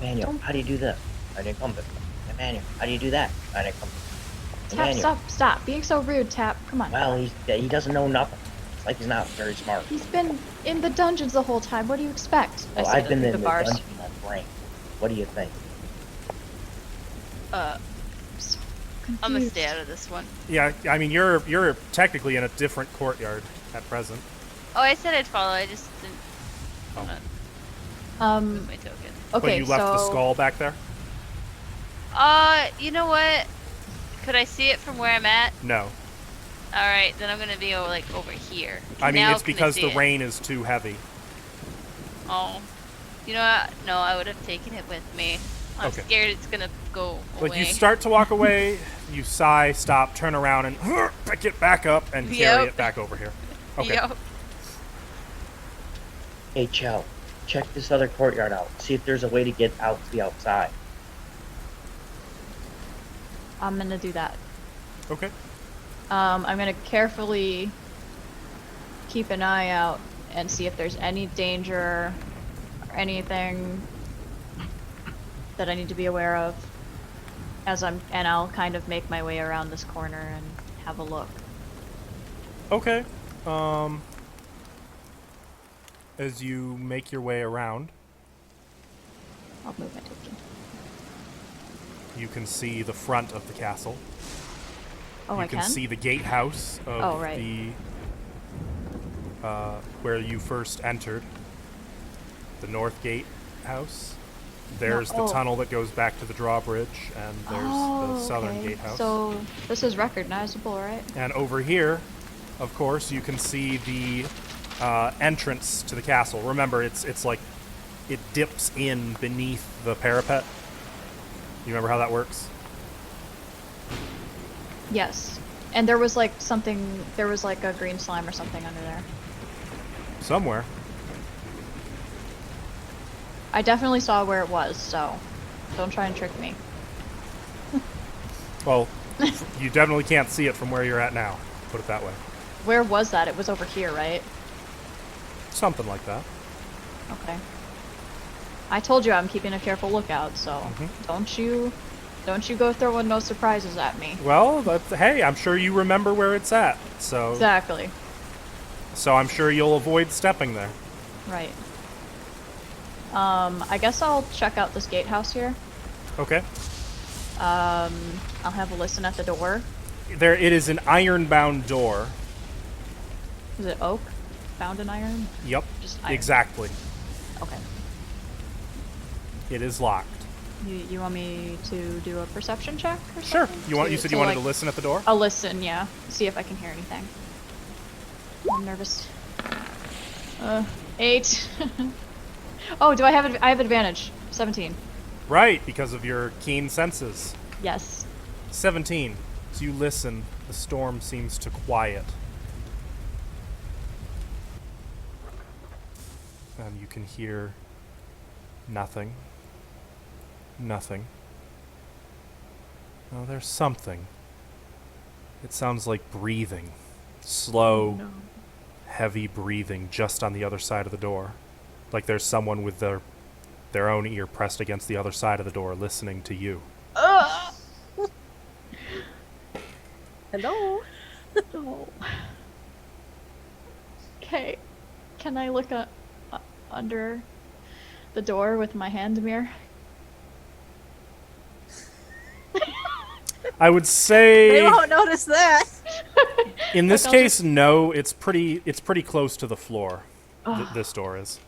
Emmanuel, how do you do this? I didn't come this way. Emmanuel, how do you do that? I didn't come this way. Tap, Emmanuel, stop being so rude, Tap. Come on. well, he doesn't know nothing. It's like he's not very smart. He's been in the dungeons the whole time. What do you expect? Well, I say I've been through in the bars. dungeon on brain. What do you think? So I'm gonna confused. stay out of this one. Yeah, I mean, you're technically in a different courtyard at present. Oh, I said I'd follow. I just didn't Oh. move my token. But Okay, you left so the skull back there? You know what? Could I see it from where I'm at? No. All right, then I'm gonna be like over here. I mean, Now it's can I because see the it? rain is too heavy. Oh, you know what? No, I would have taken it with me. I'm Okay. scared it's gonna go away. Like, you start to walk away, you sigh, stop, turn around, and pick it back up and carry Yep. it back over here. Okay. Yup. Hey, Chell, check this other courtyard out. See if there's a way to get out to the outside. I'm gonna do that. Okay. I'm gonna carefully keep an eye out and see if there's any danger or anything that I need to be aware of. And I'll kind of make my way around this corner and have a look. Okay. As you make your way around, I'll move my token. you can see the front of the castle. Oh, You I can can? see the gatehouse of Oh, right. the where you first entered, the north gate house. There's No, the tunnel that goes back to the drawbridge, and there's the southern okay. gatehouse. So this is recognizable, right? And over here, of course, you can see the entrance to the castle. Remember, it's like it dips in beneath the parapet. You remember how that works? Yes. And there was like something. There was like a green slime or something under there. Somewhere. I definitely saw where it was, so don't try and trick me. Well, you definitely can't see it from where you're at now. Put it that way. Where was that? It was over here, right? Something like that. Okay. I told you I'm keeping a careful lookout, so Mhm. don't you go throwing no surprises at me. Well, hey, I'm sure you remember where it's at. So Exactly. I'm sure you'll avoid stepping there. Right. I guess I'll check out this gatehouse here. Okay. I'll have a listen at the door. There, it is an iron-bound door. Is it oak? Bound in iron? Yep. Just iron. Exactly. Okay. It is locked. You want me to do a perception check or Sure. something? You said you wanted like, to listen at the door? I'll listen, yeah. See if I can hear anything. I'm nervous. 8. Oh, I have advantage. 17. Right, because of your keen senses. Yes. 17. As you listen, the storm seems to quiet. And you can hear nothing. Nothing. Oh, there's something. It sounds like breathing. Slow, No. heavy breathing just on the other side of the door. Like there's someone with their own ear pressed against the other side of the door listening to you. Hello? Oh. Okay. Can I look under the door with my hand mirror? I would They say won't notice that. in this Like, I'll case, no. It's pretty close to the floor. Ugh. This door is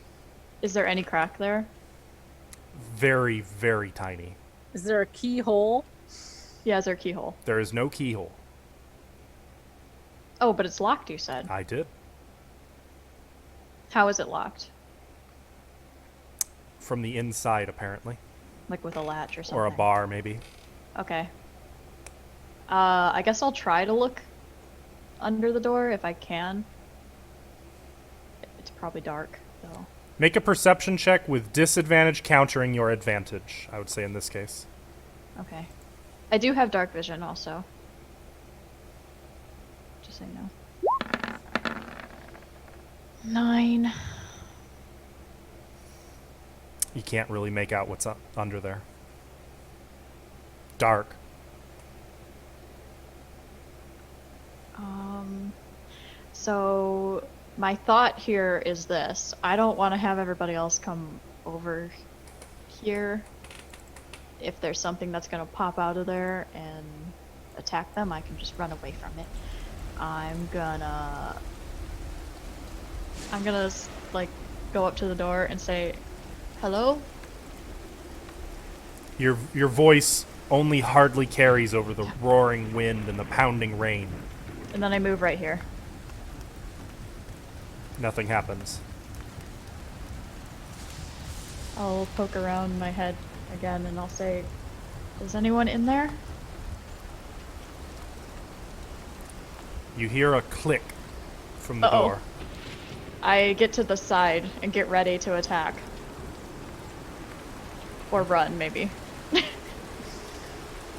Is there any crack there? very, very tiny. Is there a keyhole? Yeah, is there a keyhole? There is no keyhole. Oh, but it's locked, you said. I did. How is it locked? From the inside, apparently. Like with a latch or something? Or a bar, maybe. Okay. I guess I'll try to look under the door if I can. It's probably dark, though. Make a perception check with disadvantage countering your advantage, I would say in this case. Okay. I do have dark vision also. Just so you know. 9. You can't really make out what's under there. Dark. So my thought here is this. I don't want to have everybody else come over here. If there's something that's going to pop out of there and attack them, I can just run away from it. I'm gonna like go up to the door and say, "Hello?" Your voice only hardly carries over the roaring wind and the pounding rain. And then I move right here. Nothing happens. I'll poke around my head again and I'll say, "Is anyone in there?" You hear a click from the Uh-oh. door. I get to the side and get ready to attack. Or run, maybe.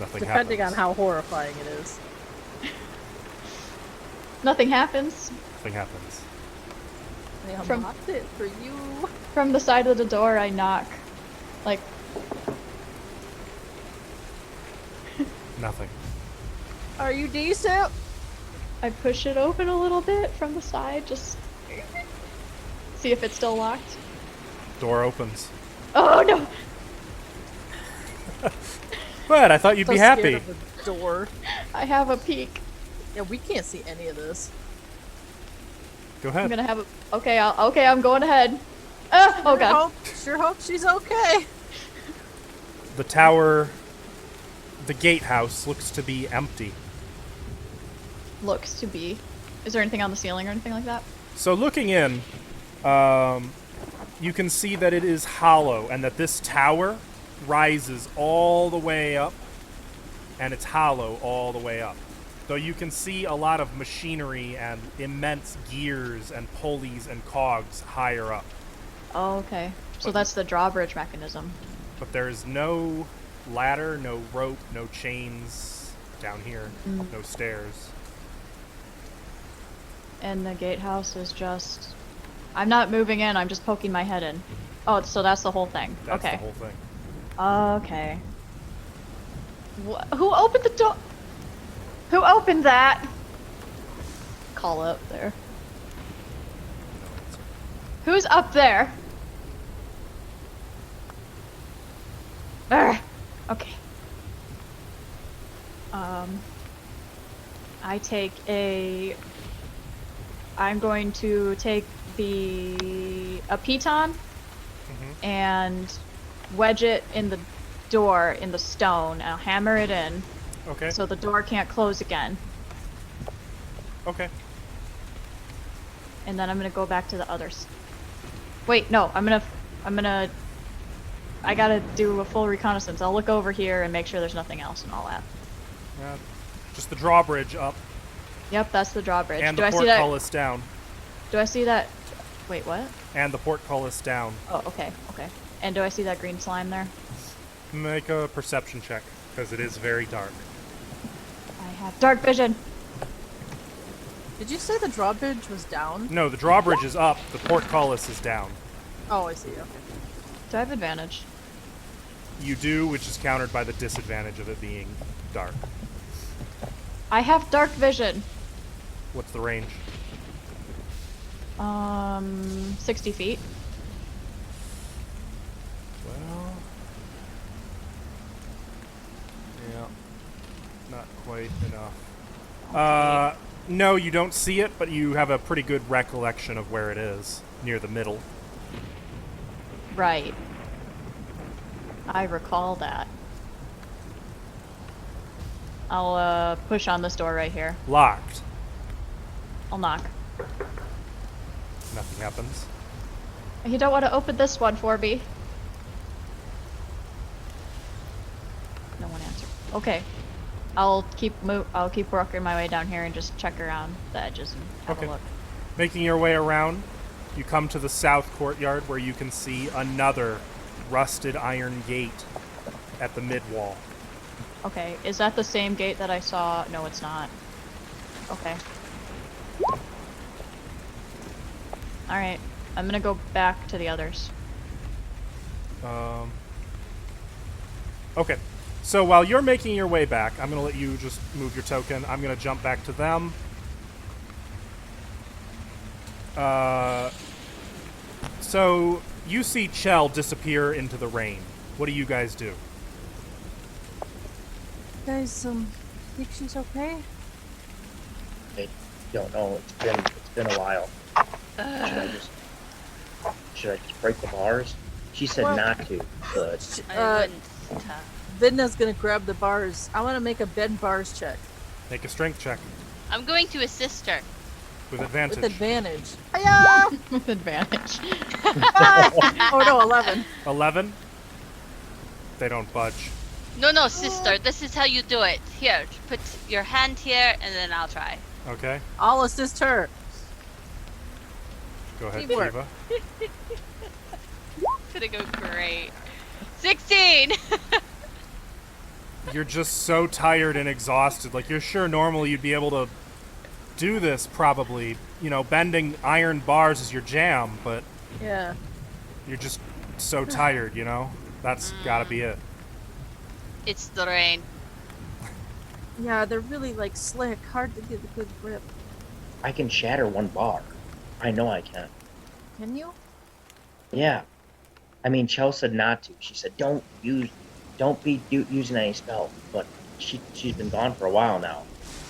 Nothing Depending on happens. how horrifying it is. Nothing happens. Nothing happens. They From- unlocked it for you. From the side of the door, I knock. Like, Nothing. Are you decent? I push it open a little bit from the side, just see if it's still locked. Door opens. Oh no! But I thought you'd So be scared happy. of the door. I have a peek. Yeah, we can't see any of this. Go I'm ahead. gonna have a. Okay, I'm going ahead. Oh god. Sure hope she's okay. the tower, the gatehouse, looks to be empty. Looks to be. Is there anything on the ceiling or anything like that? So looking in, you can see that it is hollow and that this tower rises all the way up, and it's hollow all the way up. Though you can see a lot of machinery and immense gears and pulleys and cogs higher up. Oh, okay. So that's the drawbridge mechanism. But there is no ladder, no rope, no chains down here, no stairs. And the gatehouse is just... I'm not moving in, I'm just poking my head in. Oh, so that's the whole thing. That's okay. the whole thing. Okay. Who opened the door? Who opened that? Call up there. Who's up there? Urgh. Okay. I'm going to take a piton and wedge it in the door in the stone. I'll hammer it in Okay. so the door can't close again. Okay. And then I'm gonna go back to the others. Wait, no, I gotta do a full reconnaissance. I'll look over here and make sure there's nothing else and all that. Just the drawbridge up Yep, that's the drawbridge. and Do the I see that? portcullis down. Do I see that? Wait, what? And the portcullis down. Oh, okay, okay. And do I see that green slime there? Make a perception check, because it is very dark. I have dark vision. Did you say the drawbridge was down? No, the drawbridge is up, the portcullis is down. Oh, I see. Okay. Do I have advantage? You do, which is countered by the disadvantage of it being dark. I have dark vision. What's the range? 60 feet. Well... yeah. Not quite enough. No, you don't see it, but you have a pretty good recollection of where it is. Near the middle. Right. I recall that. I'll push on this door right here. Locked. I'll knock. Nothing happens. You don't want to open this one for me. No one answered. Okay. I'll keep working my way down here and just check around the edges and have Okay. a look. Making your way around, you come to the south courtyard where you can see another rusted iron gate at the mid-wall. Okay, is that the same gate that I saw? No, it's not. Okay. Alright, I'm gonna go back to the others. Okay. So while you're making your way back, I'm going to let you just move your token. I'm going to jump back to them. So you see Chell disappear into the rain. What do you guys do? Guys, think she's okay? I don't know. It's been a while. Should I just break the bars? She said Well- not to, but I wouldn't. Vidna's gonna grab the bars. I want to make a bend bars check Make a strength check I'm going to assist her. with advantage. with advantage. Hiya! With advantage. Oh no, 11. 11? They don't budge. No, sister, this is how you do it. Here, put your hand here, and then I'll try. Okay. I'll assist her. Go ahead, Teamwork. Shiva. It's gonna go great. 16! You're just so tired and exhausted. Like, you're sure normally you'd be able to do this, probably. You know, bending iron bars is your jam, but Yeah. you're just so tired, you know? That's gotta be it. It's the rain. Yeah, they're really like slick, hard to get a good grip. I can shatter one bar. I know I can. Can you? Yeah. I mean, Chell said not to. She said don't be using any spell. But she's been gone for a while now.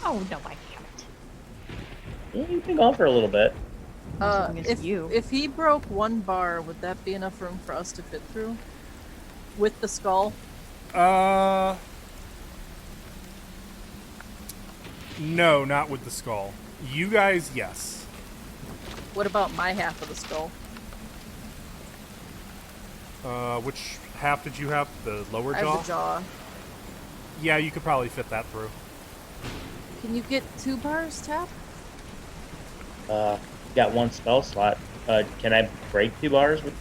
Oh no, I haven't. Yeah, you've been gone for a little bit. As long as If you. if he broke one bar, would that be enough room for us to fit through? With the skull? No, not with the skull. You guys, yes. What about my half of the skull? Which half did you have? The lower I jaw? have the jaw. Yeah, you could probably fit that through. Can you get 2 bars, Tap? Got 1 spell slot. Can I break 2 bars with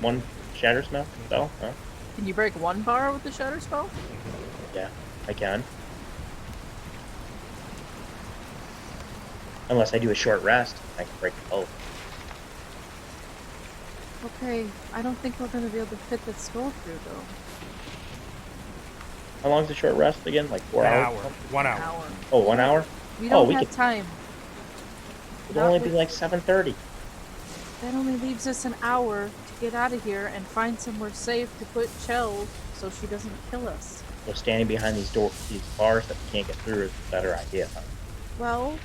1 shatter spell? Huh? Can you break 1 bar with the shatter spell? Yeah, I can. Unless I do a short rest, I can break both. Okay, I don't think we're gonna be able to fit that skull through though. How long's the short rest again? Like 4 An hours? hour. 1 An hour. hour. Oh, 1 hour? We don't we have could- time. It'll Not only be with- like 7:30. That only leaves us an hour to get out of here and find somewhere safe to put Chell so she doesn't kill us. So standing behind these bars that we can't get through is a better idea, huh? Well,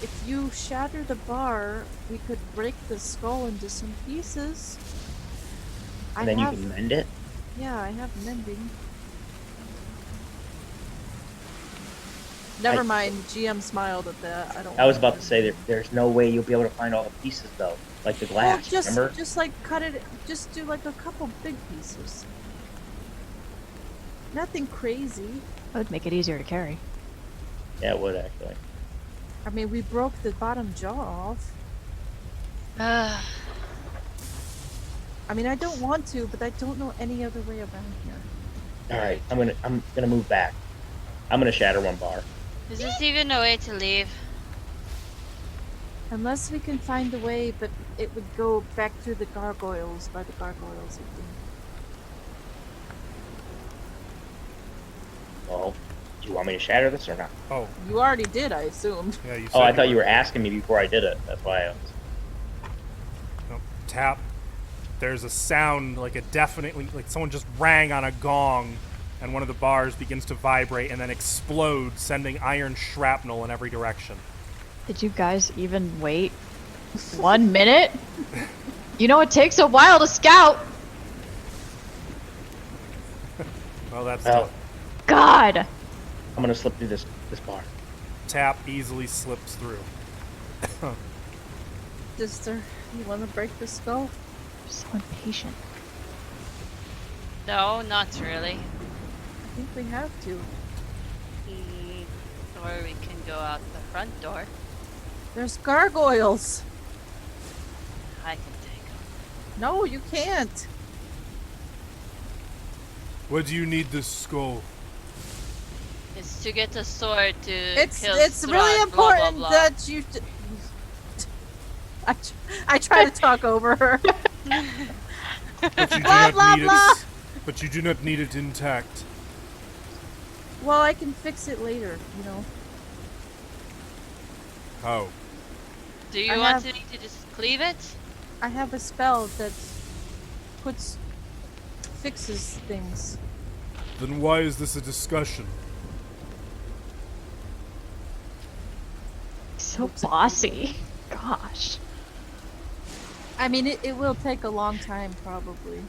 if you shatter the bar, we could break the skull into some pieces. And then you can mend it? Yeah, I have mending. Never mind, GM smiled at that. I don't. I was want about to say that there's no way you'll be able to find all the pieces though, like the Well, glass. just remember? like cut it. Just do like a couple big pieces. Nothing crazy. That would make it easier to carry. Yeah, it would actually. I mean, we broke the bottom jaw off. Ugh. I mean, I don't want to, but I don't know any other way around here. All right, I'm gonna move back. I'm gonna shatter 1 bar. Is this even a way to leave? Unless we can find a way, but it would go back through the gargoyles, by the gargoyles, I think. Well, do you want me to shatter this or not? Oh, You already did, I assumed. yeah, you said Oh, I thought you were were. asking me before I did it. That's why I was. No, tap. There's a sound like like someone just rang on a gong, and one of the bars begins to vibrate and then explodes, sending iron shrapnel in every direction. Did you guys even wait 1 minute? You know it takes a while to scout. Well, that's Well, God. I'm gonna slip through this bar. Tap easily slips through. Sister, you want to break the skull? I'm so impatient. No, not really. I think we have to. Or we can go out the front door. There's gargoyles. I can take them. No, you can't. What do you need this skull? It's to get a sword to It's kill really Strahd, blah, important blah, blah. that you. I try to talk over her. But you do Blah, not blah, need blah. it. But you do not need it intact. Well, I can fix it later, you know. Oh, Do you I want have- me to just cleave it? I have a spell that fixes things. then why is this a discussion? So bossy. Gosh. I mean, it will take a long time, probably.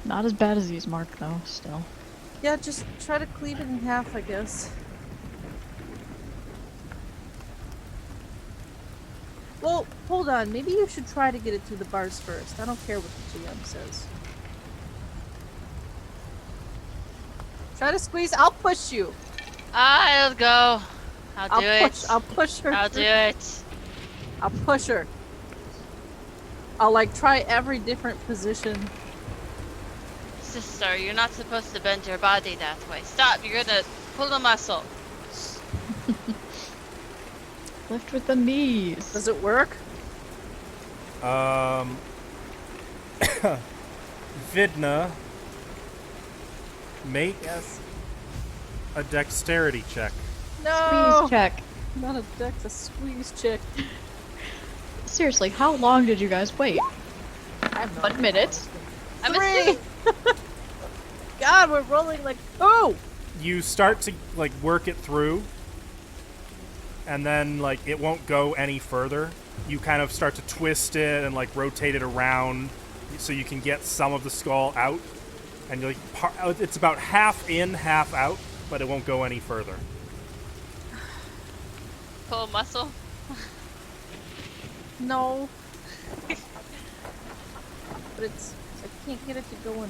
Not as bad as these Mark though, still. Yeah, just try to cleave it in half, I guess. Well, hold on. Maybe you should try to get it through the bars first. I don't care what the GM says. Try to squeeze. I'll push you. I'll go. I'll do it. I'll push her. I'll through. do it. I'll push her. I'll like try every different position. Sister, you're not supposed to bend your body that way. Stop, you're gonna pull a muscle. Lift with the knees. Does it work? Vidna, make Yes. a dexterity check. No. Squeeze check. Not a dex, a squeeze check. Seriously, how long did you guys wait? I have no 1 idea. minute. I'm 3. assuming- God, we're rolling like 2. You start to like work it through, and then like it won't go any further. You kind of start to twist it and like rotate it around, so you can get some of the skull out. And you're like, it's about half in, half out, but it won't go any further. Pull muscle. No. But it's... I can't get it to go anymore.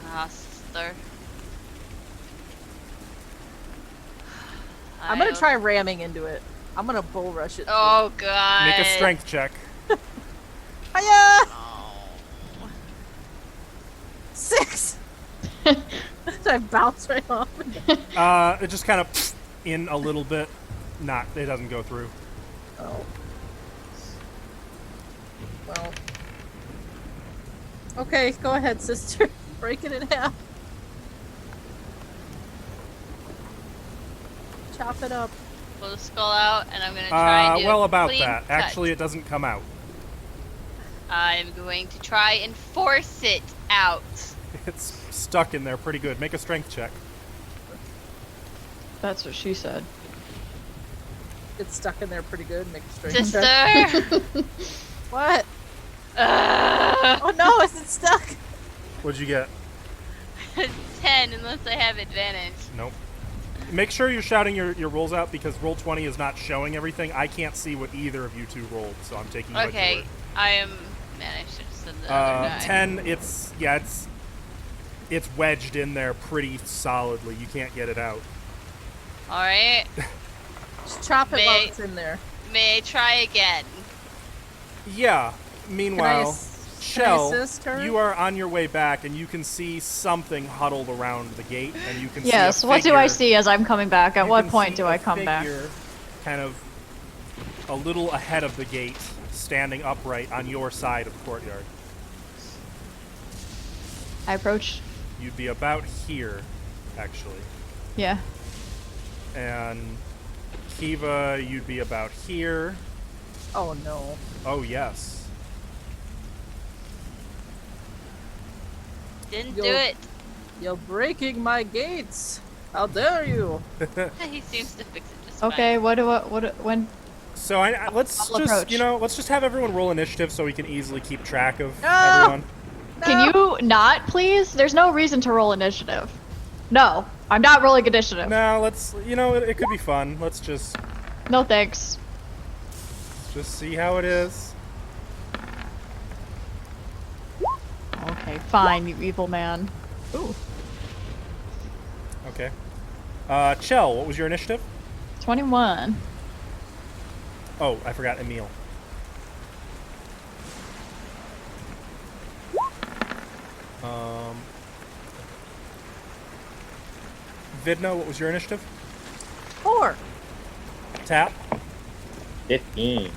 Ah, sister. I'm gonna try ramming into it. I'm gonna bull rush it. Oh god. Make a strength check. Hiya! Oh. 6! I bounce right off. It just kind of in a little bit. It doesn't go through. Oh. Well. Okay, go ahead, sister. Break it in half. Chop it up. Pull the skull out, and I'm gonna try and do well, a about clean that. cut. Actually, it doesn't come out. I'm going to try and force it out. It's stuck in there pretty good. Make a strength check. That's what she said. It's stuck in there pretty good. Make a straight check. Sister! What? Oh no, is it stuck? What'd you get? 10, unless I have advantage. Nope. Make sure you're shouting your rolls out because roll 20 is not showing everything. I can't see what either of you two rolled, so I'm taking you Okay, at I am... Man, I should have said the your other word. guy. 10, it's wedged in there pretty solidly. You can't get it out. Alright, Just chop it while May- it's in there. may I try again? Yeah. Meanwhile, can I Shell, assist her? you are on your way back, and you can see something huddled around the gate, and you can Yes, see a what do I figure- see as I'm coming back? At you what can point see do a I come back? figure kind of a little ahead of the gate, standing upright on your side of the courtyard. I approach. You'd be about here, actually. Yeah. And Kiva, you'd be about here. Oh no. Oh, yes. Didn't Yo. do it. You're breaking my gates. How dare you? He seems to fix it just Okay, fine. when? So let's I'll just, approach. let's just have everyone roll initiative so we can easily keep track of No! everyone. Can you not, please? There's no reason to roll initiative. No, I'm not rolling initiative. No, let's, it could be fun. Let's just No thanks. see how it is. Okay, fine, you evil man. Ooh, Okay. Chell, what was your initiative? 21. Oh, I forgot Emil. Vidno, what was your initiative? 4. Tap 15.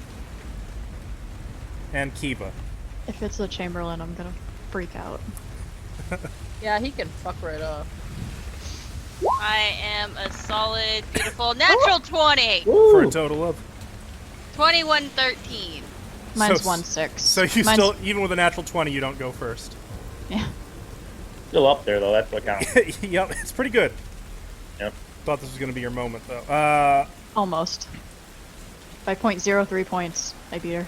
and Kiva. If it's the Chamberlain, I'm gonna freak out. Yeah, he can fuck right off. I am a solid, beautiful, natural 20! For a total of. 21, 13. Mine's So- 1-6. So you Mine's- still, even with a natural 20, you don't go first. Yeah. Still up there, though. That's what counts. Yep, it's pretty good. Yep. Thought this was going to be your moment, though. Almost. By 0.03 points, I beat her.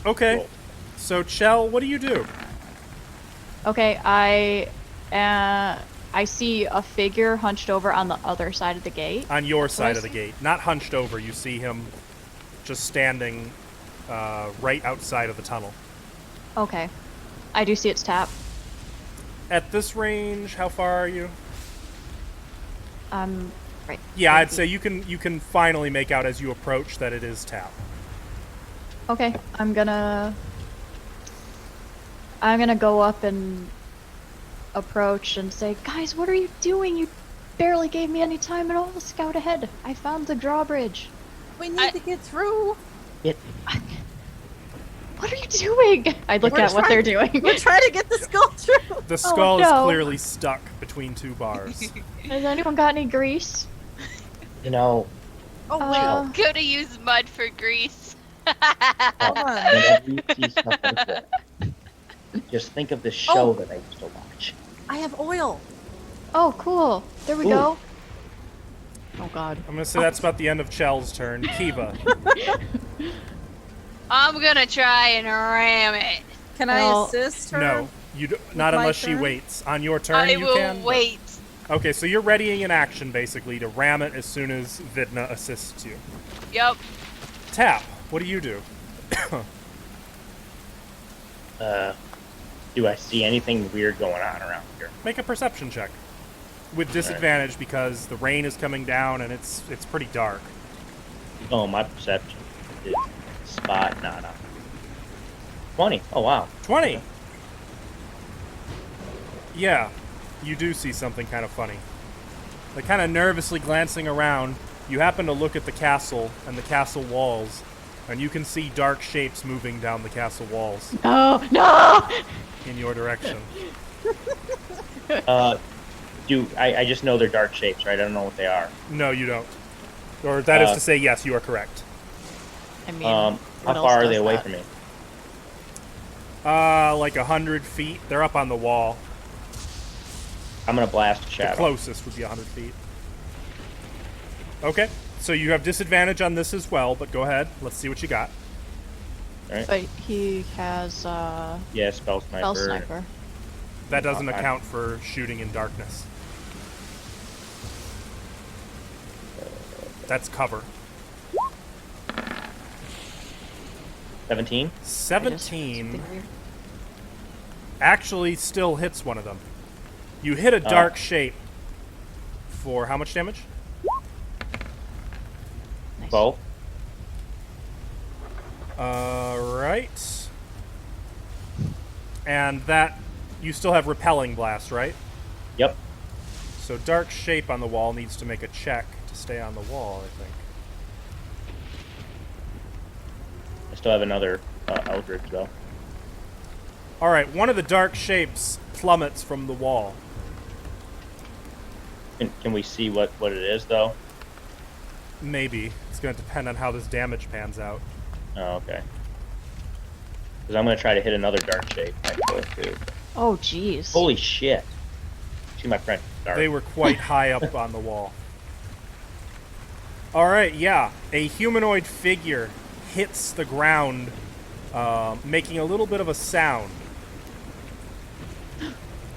Okay. Cool. So, Chell, what do you do? Okay, I see a figure hunched over on the other side of the gate. On your side I of the see? gate. Not hunched over. You see him just standing right outside of the tunnel. Okay. I do see its tap. At this range, how far are you? Right. Yeah, I'd say you can finally make out as you approach that it is tap. Okay, I'm gonna go up and approach and say, guys, what are you doing? You barely gave me any time at all to scout ahead. I found the drawbridge. We need to get through. What are you doing? I look We're at what they're doing. We're trying to get the skull through. The skull is no. clearly stuck between two bars. Has anyone got any grease? You know, Oh wait. Uh, Could have used mud for grease. Hold on. whenever you see stuff like that, just think of the show that I used to watch. I have oil. Oh, cool. There we Ooh. go. Oh god. I'm going to say that's about the end of Chell's turn. Kiva. I'm gonna try and ram it. Can Well, I assist her? No, not my unless she turn? waits. On your turn, I you will can. but- wait. Okay, so you're readying an action basically to ram it as soon as Vidna assists you. Yep. Tap. What do you do? Do I see anything weird going on around here? Make a perception check with disadvantage because the rain is coming down and it's pretty dark. Oh, my perception is spot nada. 20. Oh, wow. 20. Yeah, you do see something kind of funny. Like kind of nervously glancing around, you happen to look at the castle and the castle walls, and you can see dark shapes moving down the castle walls No, no! in your direction. I just know they're dark shapes, right? I don't know what they are. No, you don't. Or that is to say, yes, you are correct. I mean, How what else far are does they away that? from me? Like 100 feet. They're up on the wall. I'm gonna blast a The shadow. closest would be 100 feet. Okay, so you have disadvantage on this as well, but go ahead. Let's see what you got. But he has Yeah, spell sniper. spell sniper. That doesn't Okay. account for shooting in darkness. That's cover. 17. I just- 17 something weird. actually still hits one of them. You hit a dark shape for how much damage? Nice. 12. Right. And that, you still have repelling blast, right? Yep. So dark shape on the wall needs to make a check to stay on the wall, I think. I still have another Eldritch though. All right, one of the dark shapes plummets from the wall. Can we see what it is though? Maybe. It's going to depend on how this damage pans out. Oh, okay. Because I'm gonna try to hit another dark shape actually too. Oh, jeez. Holy shit! See my friend. Dark. They were quite high up on the wall. All right, yeah. A humanoid figure hits the ground, making a little bit of a sound.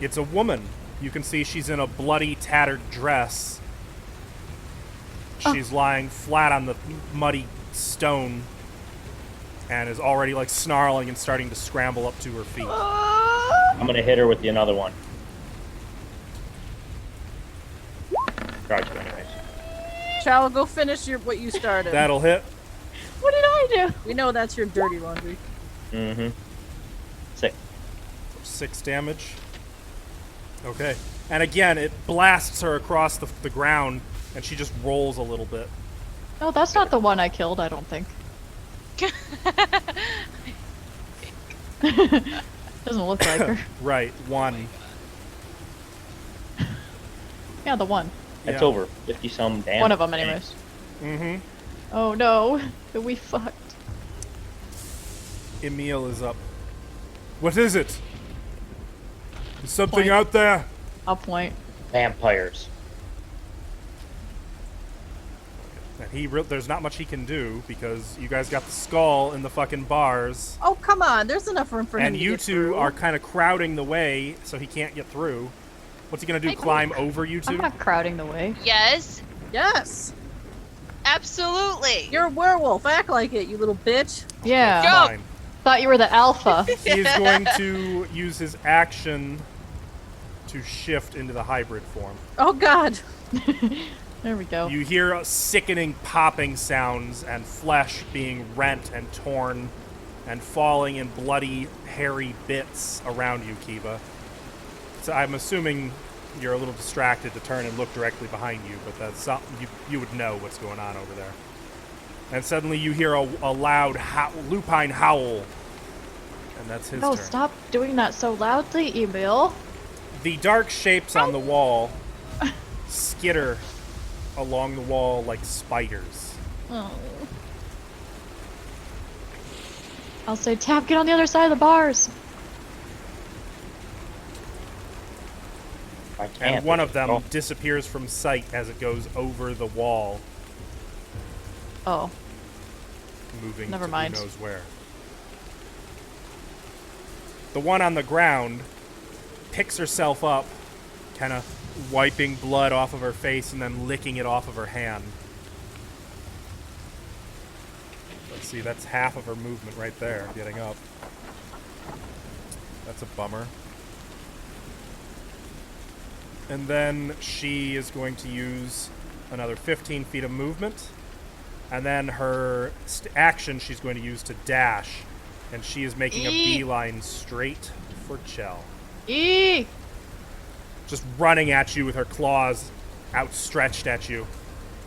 It's a woman. You can see she's in a bloody, tattered dress. She's lying flat on the muddy stone and is already like snarling and starting to scramble up to her feet. I'm gonna hit her with another one. Charge you anyways. Chow, go finish what you started. That'll hit. What did I do? We know that's your dirty laundry. Mm-hmm. 6. 6 damage. Okay. And again, it blasts her across the ground, and she just rolls a little bit. No, that's not the one I killed, I don't think. Doesn't look like her. Right, 1. Yeah, the one. That's Yeah. over 50 some damage. One of them, anyways. Mm-hmm. Oh no, we fucked. Emil is up. What is it? Is something Point. out there? I'll point. Vampires. And there's not much he can do because you guys got the skull in the fucking bars, Oh, come on. There's enough room for him and to you get two through. are kind of crowding the way so he can't get through. What's he gonna do? I- Climb over you I'm two? not crowding the way. Yes, Yes. absolutely. You're a werewolf. Act like it, you little bitch. Yeah. Go. Fine. Thought you were the alpha. He is going to use his action to shift into the hybrid form. Oh, God. There we go. You hear sickening popping sounds and flesh being rent and torn and falling in bloody, hairy bits around you, Kiva. So I'm assuming you're a little distracted to turn and look directly behind you, but that's something you would know what's going on over there. And suddenly you hear a loud lupine howl, and that's his No, turn. stop doing that so loudly, Emil. The dark shapes on the wall skitter along the wall like spiders. Oh. I'll say, Tap, get on the other side of the bars. I can't. And one of them Oh, disappears from sight as it goes over the wall, Oh, moving Never to mind. who knows where. The one on the ground picks herself up, kind of wiping blood off of her face and then licking it off of her hand. Let's see, that's half of her movement right there, getting up. That's a bummer. And then she is going to use another 15 feet of movement. And then her action she's going to use to dash. And she is making a beeline straight for Chell. Eee! Just running at you with her claws outstretched at you,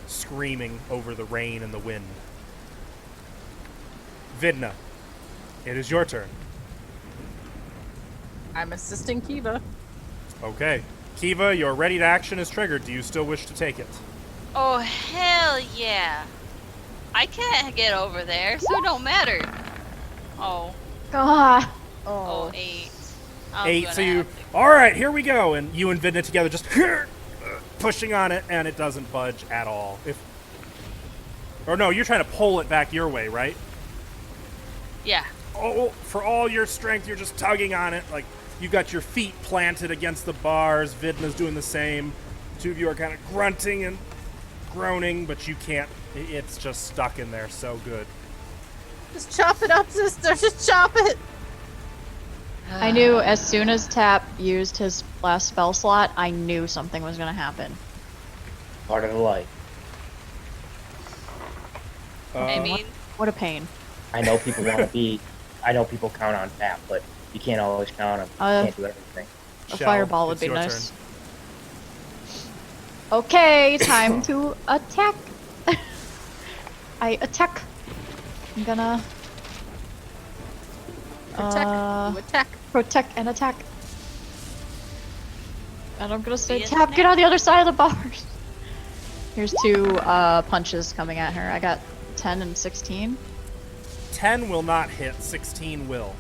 screaming over the rain and the wind. Vidna, it is your turn. I'm assisting Kiva. Okay. Kiva, your ready to action is triggered. Do you still wish to take it? Oh, hell yeah. I can't get over there, so it don't matter. Oh, God. oh, 8. I'm 8, gonna so you... have to- Alright, here we go. And you and Vidna together just pushing on it, and it doesn't budge at all. Or no, you're trying to pull it back your way, right? Yeah. Oh, for all your strength, you're just tugging on it. Like, you got your feet planted against the bars. Vidna's doing the same. The two of you are kind of grunting and groaning, but you can't. It's just stuck in there so good. Just chop it up, sister. Just chop it. I knew as soon as Tap used his last spell slot, I knew something was gonna happen. Part of the life. I mean, What a pain. I know people want to be. I know people count on Tap, but you can't always count on him. You can't do everything. A Shell, fireball would it's be your nice. turn. Okay, time to attack. I attack. I'm gonna Protect. You attack. protect and attack. And I'm gonna say, Be a Tap, snack. get on the other side of the bars. Here's 2 punches coming at her. I got 10 and 16. 10 will not hit. 16 will.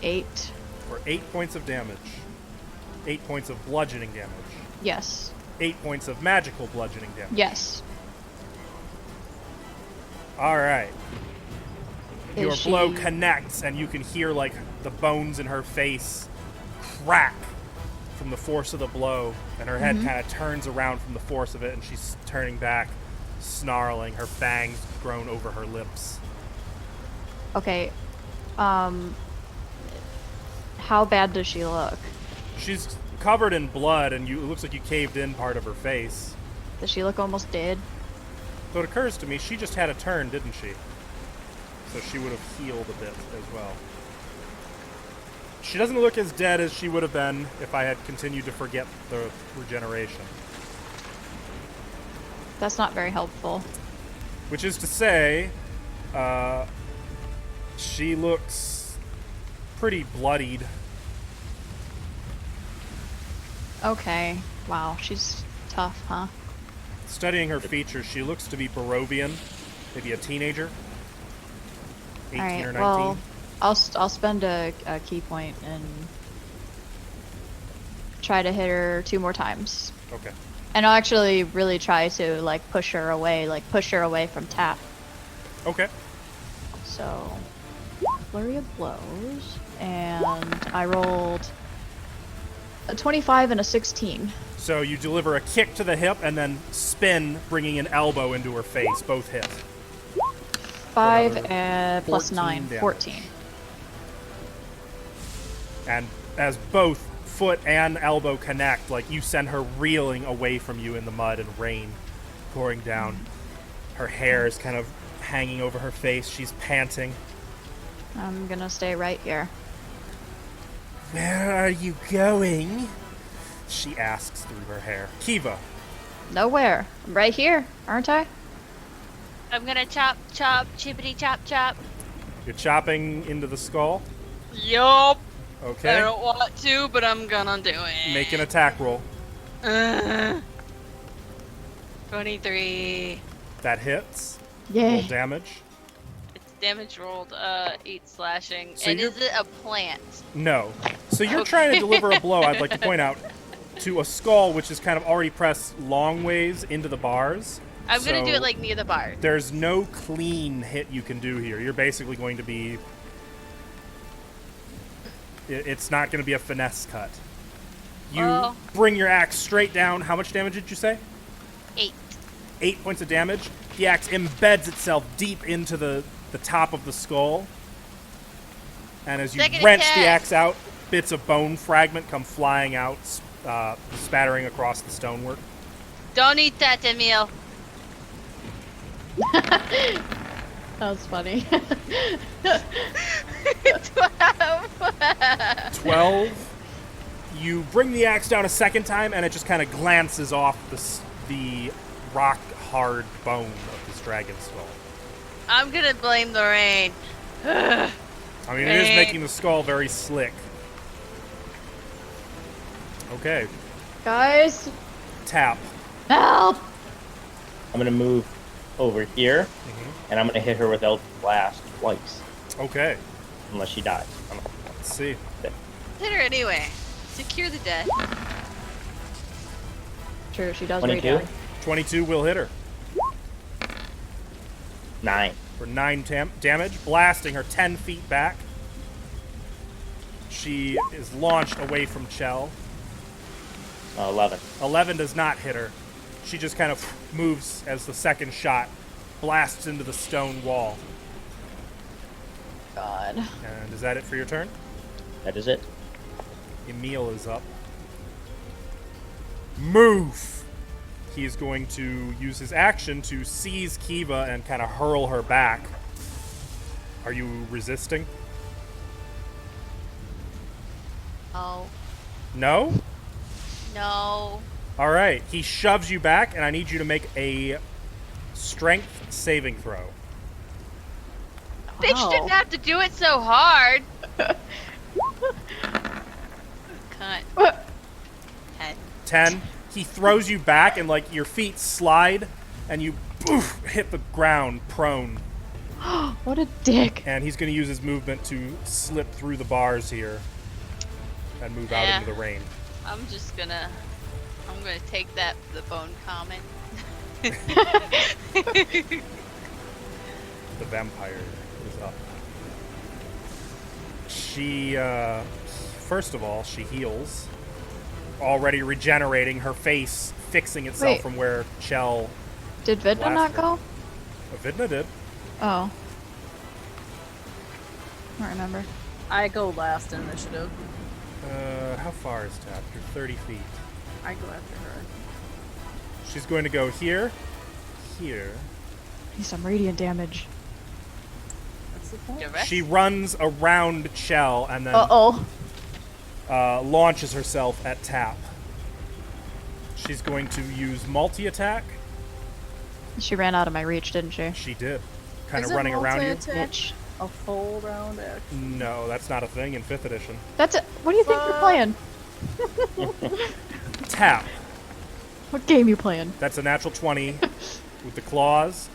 8. For 8 points of damage. 8 points of bludgeoning damage. Yes. 8 points of magical bludgeoning damage. Yes. Alright. Is Your she- blow connects, and you can hear, like, the bones in her face crack from the force of the blow, and her head kind of turns around from the force of it, and she's turning back, snarling, her fangs grown over her lips. Okay. How bad does she look? She's covered in blood, and it looks like you caved in part of her face. Does she look almost dead? So it occurs to me, she just had a turn, didn't she? So she would have healed a bit as well. She doesn't look as dead as she would have been if I had continued to forget the regeneration. That's not very helpful. Which is to say, she looks pretty bloodied. Okay. Wow, she's tough, huh? Studying her features, she looks to be Barovian, maybe a teenager, 18 Alright, or 19. well, I'll spend a key point and try to hit her 2 more times. Okay. And I'll actually really try to, like, push her away from Tap. Okay. So, flurry of blows, and I rolled a 25 and a 16. So you deliver a kick to the hip and then spin, bringing an elbow into her face. Both hit. 5 Another and plus 14 9, damage. 14. And as both foot and elbow connect, like you send her reeling away from you in the mud and rain pouring down. Her hair is kind of hanging over her face. She's panting. I'm gonna stay right here. Where are you going? She asks through her hair. Kiva. Nowhere. I'm right here, aren't I? I'm gonna chop, chop, chippity chop, chop. You're chopping into the skull. Yup. I Okay. don't want to, but I'm gonna do it. Make an attack roll. 23. That hits. Roll Yay. damage. It's damage rolled, 8 slashing. So and you're- is it a plant? No. So you're Okay. trying to deliver a blow, I'd like to point out, to a skull which is kind of already pressed long ways into the bars. I'm gonna do So it like near the bar. There's no clean hit you can do here. You're basically going to be It's not going to be a finesse cut. You Oh. bring your axe straight down. How much damage did you say? 8. 8 points of damage. The axe embeds itself deep into the top of the skull. And as you Second wrench the attack. axe out, bits of bone fragment come flying out, spattering across the stonework. Don't eat that, Emil. That was funny. 12. You bring the axe down a second time, and it just kind of glances off the rock-hard bone of this dragon skull. I'm gonna blame the rain. I mean, it is Right. making the skull very slick. Okay, Guys, tap. help! I'm gonna move over here, and I'm gonna hit her with Eldritch Blast twice, Okay, unless she dies. let's see. Hit her anyway. Secure the death. True, she does 22, radar. 22 will hit her 9. for 9 damage, blasting her 10 feet back. She is launched away from Chell. 11. 11 does not hit her. She just kind of moves as the second shot blasts into the stone wall. God. And is that it for your turn? That is it. Emil is up. Move! He is going to use his action to seize Kiva and kind of hurl her back. Are you resisting? Oh, No? no. All right. He shoves you back, and I need you to make a strength saving throw. Bitch Wow. didn't have to do it so hard. Cunt. 10. 10. He throws you back, and like your feet slide, and you poof, hit the ground prone. What a dick. And he's going to use his movement to slip through the bars here and move out Yeah. into the rain. I'm gonna take that for the bone comment. The vampire is up. She, first of all, she heals. Already regenerating, her face fixing itself Wait. from where Chell. Did Vidna not Blaster. go? Vidna did. Oh. I don't remember. I go last in initiative. How far is Tap? You're 30 feet. I go after her. She's going to go here, here. Need some radiant damage. That's the point. The rest? She runs around Chell and then Uh-oh. launches herself at Tap. She's going to use multi-attack. She ran out of my reach, didn't she? She did. Kind Is of it running around you. multi-attack? Bitch. A full round action. No, that's not a thing in 5th edition. That's it. What do you think you're playing? Tap. What game you playing? That's a natural 20 with the claws.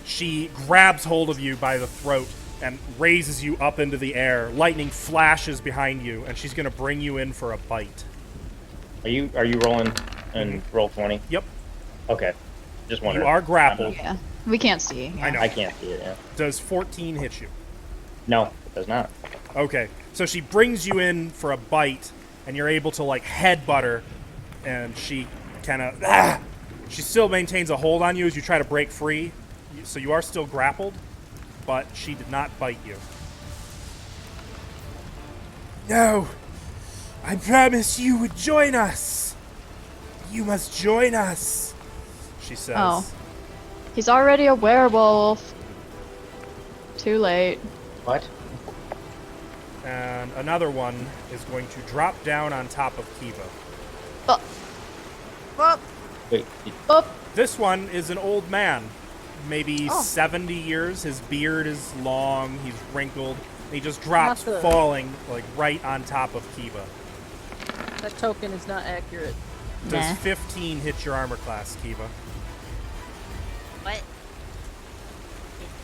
She grabs hold of you by the throat and raises you up into the air. Lightning flashes behind you, and she's going to bring you in for a bite. Are you rolling and roll 20? Yep. Okay. Just wondering. You are grappled. Yeah. We can't see. I know. I can't see it, yeah. Does 14 hit you? No, it does not. Okay. So she brings you in for a bite, and you're able to, like, headbutt her, and she kind of... She still maintains a hold on you as you try to break free, so you are still grappled, but she did not bite you. No! I promised you would join us! You must join us! She says. Oh. He's already a werewolf. Too late. What? And another one is going to drop down on top of Kiva. Oh. Wait, Oh. This one is an old man, maybe 70 years. His beard is long, he's wrinkled. And he just drops, Not the- falling like right on top of Kiva. That token is not accurate. Does Nah. 15 hit your armor class, Kiva? What? It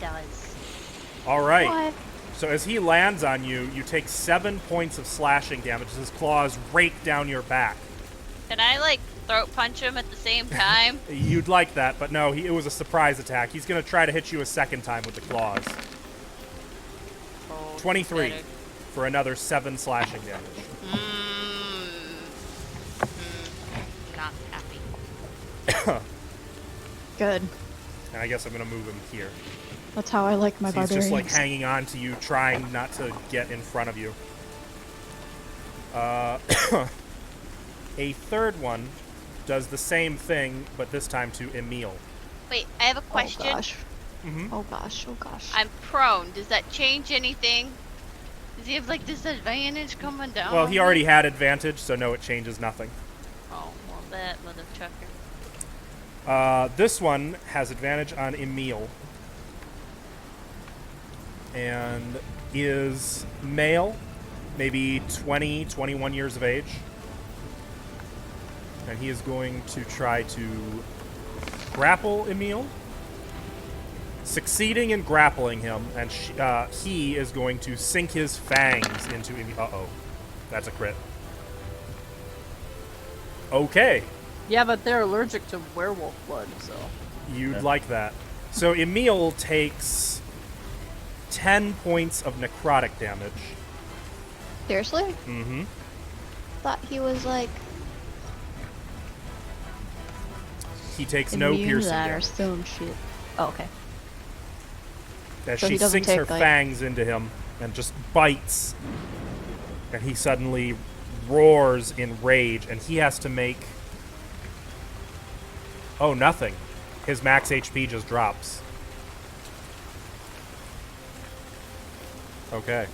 does. All right. What? So as he lands on you, you take 7 points of slashing damage as his claws rake down your back. Can I like throat punch him at the same time? You'd like that, but no, it was a surprise attack. He's going to try to hit you a second time with the claws. Oh, 23 better. for another 7 slashing damage. Not happy. Good. And I guess I'm going to move him here. That's how I like my So he's barbarians. just like hanging on to you, trying not to get in front of you. A third one does the same thing, but this time to Emil. Wait, I have a question. Oh gosh. Mm-hmm. Oh gosh. Oh gosh. I'm prone. Does that change anything? Does he have like disadvantage coming down? Well, he already had advantage, so no, it changes nothing. Oh, well, that motherfucker. This one has advantage on Emil. And is male, maybe 20, 21 years of age. And he is going to try to grapple Emil. Succeeding in grappling him, and he is going to sink his fangs into Emil. Uh-oh. That's a crit. Okay. Yeah, but they're allergic to werewolf blood, so. You'd like that. So Emil takes 10 points of necrotic damage. Seriously? Mm-hmm. Thought he was like He takes no immune to piercing that or damage. some shit. Oh, okay. As So she he doesn't sinks her take, like- fangs into him and just bites. And he suddenly roars in rage, and he has to make... Oh, nothing. His max HP just drops. Okay.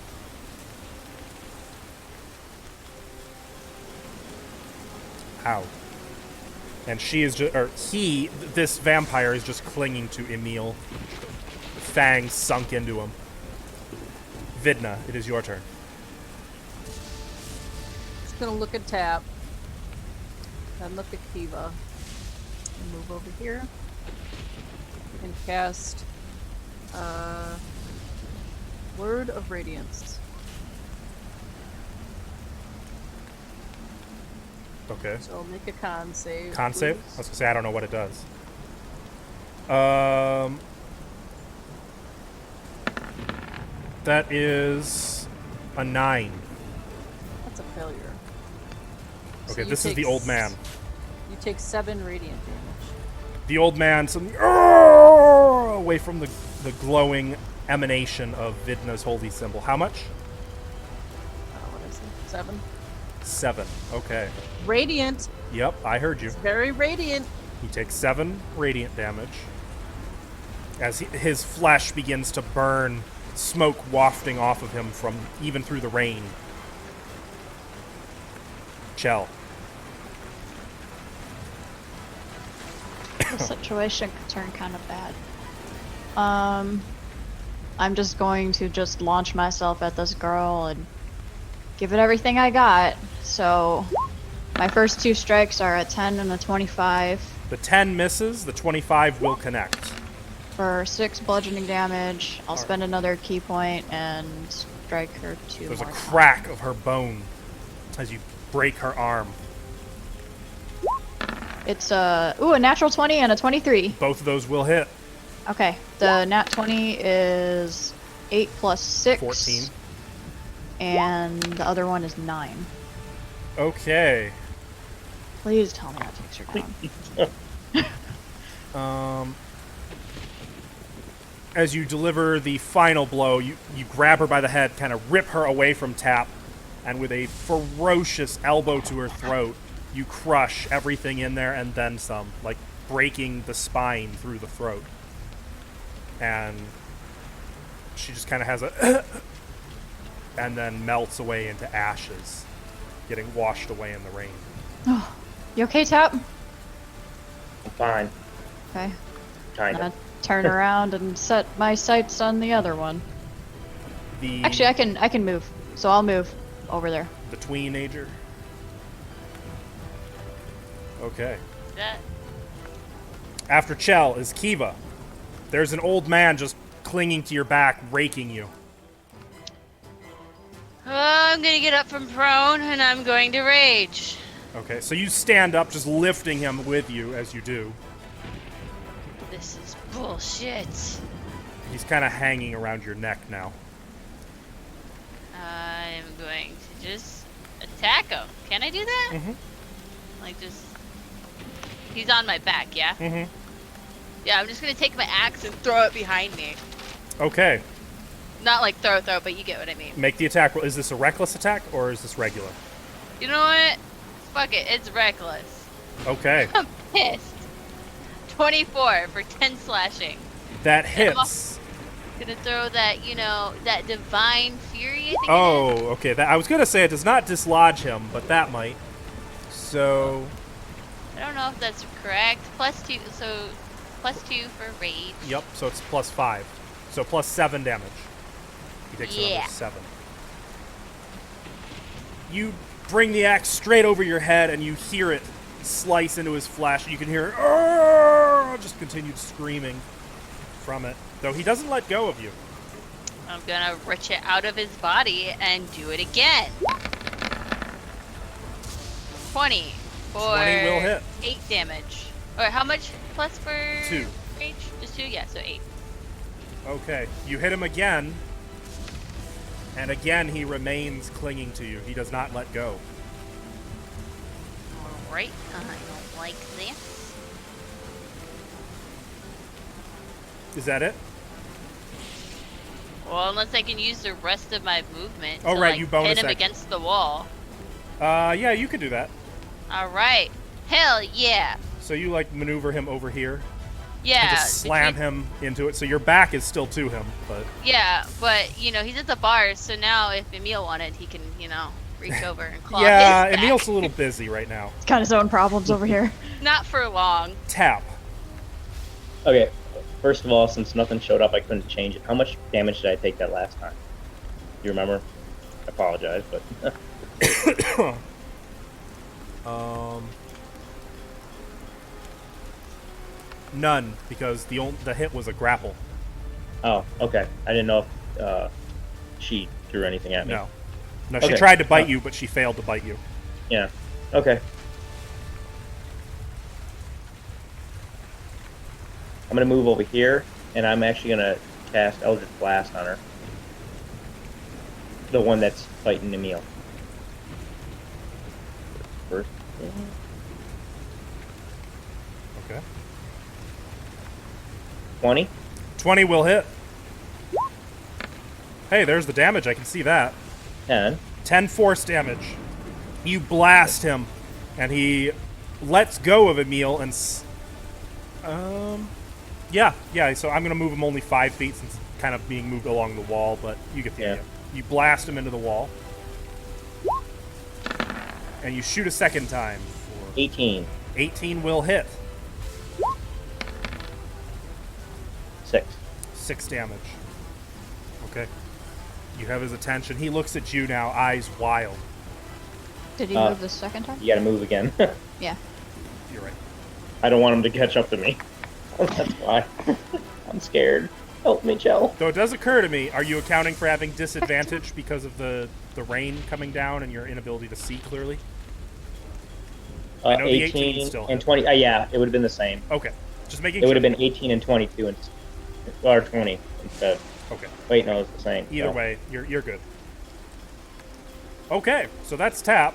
Ow. And she is just... Or he, this vampire, is just clinging to Emil. Fangs sunk into him. Vidna, it is your turn. Just gonna look at Tap. Then look at Kiva. And move over here. And cast Word of Radiance. Okay. So I'll make a con save. Con save? I please. was gonna say I don't know what it does. That is a 9. That's a failure. So Okay, you this is take the old man. You take 7 radiant damage. The old man suddenly away from the glowing emanation of Vidna's holy symbol. How much? What is it? 7? 7. Okay. Radiant. Yep, I heard you. It's very radiant. He takes 7 radiant damage. As his flesh begins to burn, smoke wafting off of him from even through the rain. Chell. The situation could turn kind of bad. I'm just going to just launch myself at this girl and give it everything I got. So, my first 2 strikes are a 10 and a 25 The 10 misses, the 25 will connect. for 6 bludgeoning damage. I'll spend another key point and strike her 2 There's a more times. crack of her bone as you break her arm. It's a natural 20 and a 23. Both of those will hit. Okay, the nat 20 is 8 plus 6. 14. And the other one is 9. Okay. Please tell me that takes her down. As you deliver the final blow, you grab her by the head, kind of rip her away from Tap, and with a ferocious elbow to her throat, you crush everything in there and then some, like breaking the spine through the throat. And she just kind of has a and then melts away into ashes, getting washed away in the rain. Oh, you okay, Tap? I'm fine. Okay. Kind I'm of. gonna turn around and set my sights on the other one. The Actually, I can move, so I'll move over there. the tweenager. Okay. That After Chell is Kiva. There's an old man just clinging to your back, raking you. I'm gonna get up from prone and I'm going to rage. Okay, so you stand up, just lifting him with you as you do. This is bullshit. He's kind of hanging around your neck now. I'm going to just attack him. Can I do that? Mm-hmm. Like, just... He's on my back, yeah? Mm-hmm. Yeah, I'm just gonna take my axe and throw it behind me. Okay. Not like throw, but you get what I mean. Make the attack roll. Is this a reckless attack or is this regular? You know what? Fuck it, it's reckless. Okay. I'm pissed. 24 for 10 slashing. That hits. Gonna throw that, you know, that divine fury, I think Oh, it is. okay. That, I was going to say it does not dislodge him, but that might. So, I don't know if that's correct. +2, so +2 for rage. yep. So it's +5. So +7 damage. He takes Yeah. another 7. You bring the axe straight over your head, and you hear it slice into his flesh. You can hear just continued screaming from it, though he doesn't let go of you. I'm gonna wrench it out of his body and do it again. 20 for 20 will hit. 8 damage. Or how much plus for 2. rage? Just 2? Yeah, so 8. Okay, you hit him again, and again he remains clinging to you. He does not let go. Alright, I don't like this. Is that it? Well, unless I can use the rest of my movement Oh, to, right, like, you bonus hit him action. against the wall. Yeah, you could do that. Alright. Hell yeah. So you like maneuver him over here Yeah. and just slam between- him into it. So your back is still to him, but Yeah, but, you know, he's at the bars, so now if Emil wanted, he can, you know, reach over and claw yeah, his back. Emil's a little busy right now. It's got his own problems over here. Not for long. Tap. Okay, first of all, since nothing showed up, I couldn't change it. How much damage did I take that last time? Do you remember? I apologize, but None, because the hit was a grapple. oh, okay. I didn't know if she threw anything at me. No. No, she Okay. tried to bite you, but she failed to bite you. Yeah. Okay. I'm gonna move over here, and I'm actually gonna cast Eldritch Blast on her. The one that's fighting Emil. First. Okay. 20. 20 will hit. Hey, there's the damage. I can see that. 10. 10 force damage. You blast him, and he lets go of Emil and... Yeah, so I'm going to move him only 5 feet since it's kind of being moved along the wall, but you get the Yeah. idea. You blast him into the wall. And you shoot a second time. For 18. 18 will hit. 6. 6 damage. Okay. You have his attention. He looks at you now, eyes wild. Did he move the second time? You gotta move again. Yeah. You're right. I don't want him to catch up to me. That's why. I'm scared. Help me, Joe. Though it does occur to me, are you accounting for having disadvantage because of the rain coming down and your inability to see clearly? I know the 18 still and hit. 20. Yeah, it would have been the same. Okay. Just making It would sure. have been 18 and 22, or 20 instead. Okay. Wait, no, it's the same. Either No. way, you're good. Okay, so that's tap.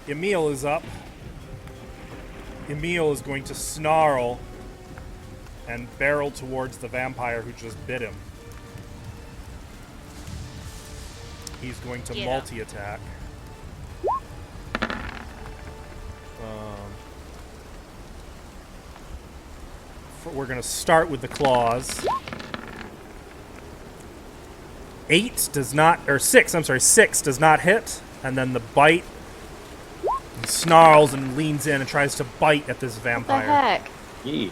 Emil is up. Emil is going to snarl and barrel towards the vampire who just bit him. He's going to Yeah. multi-attack. We're going to start with the claws. 8 does not, or 6, I'm sorry, 6 does not hit. And then the bite, he snarls and leans in and tries to bite at this What the vampire. heck? Yee.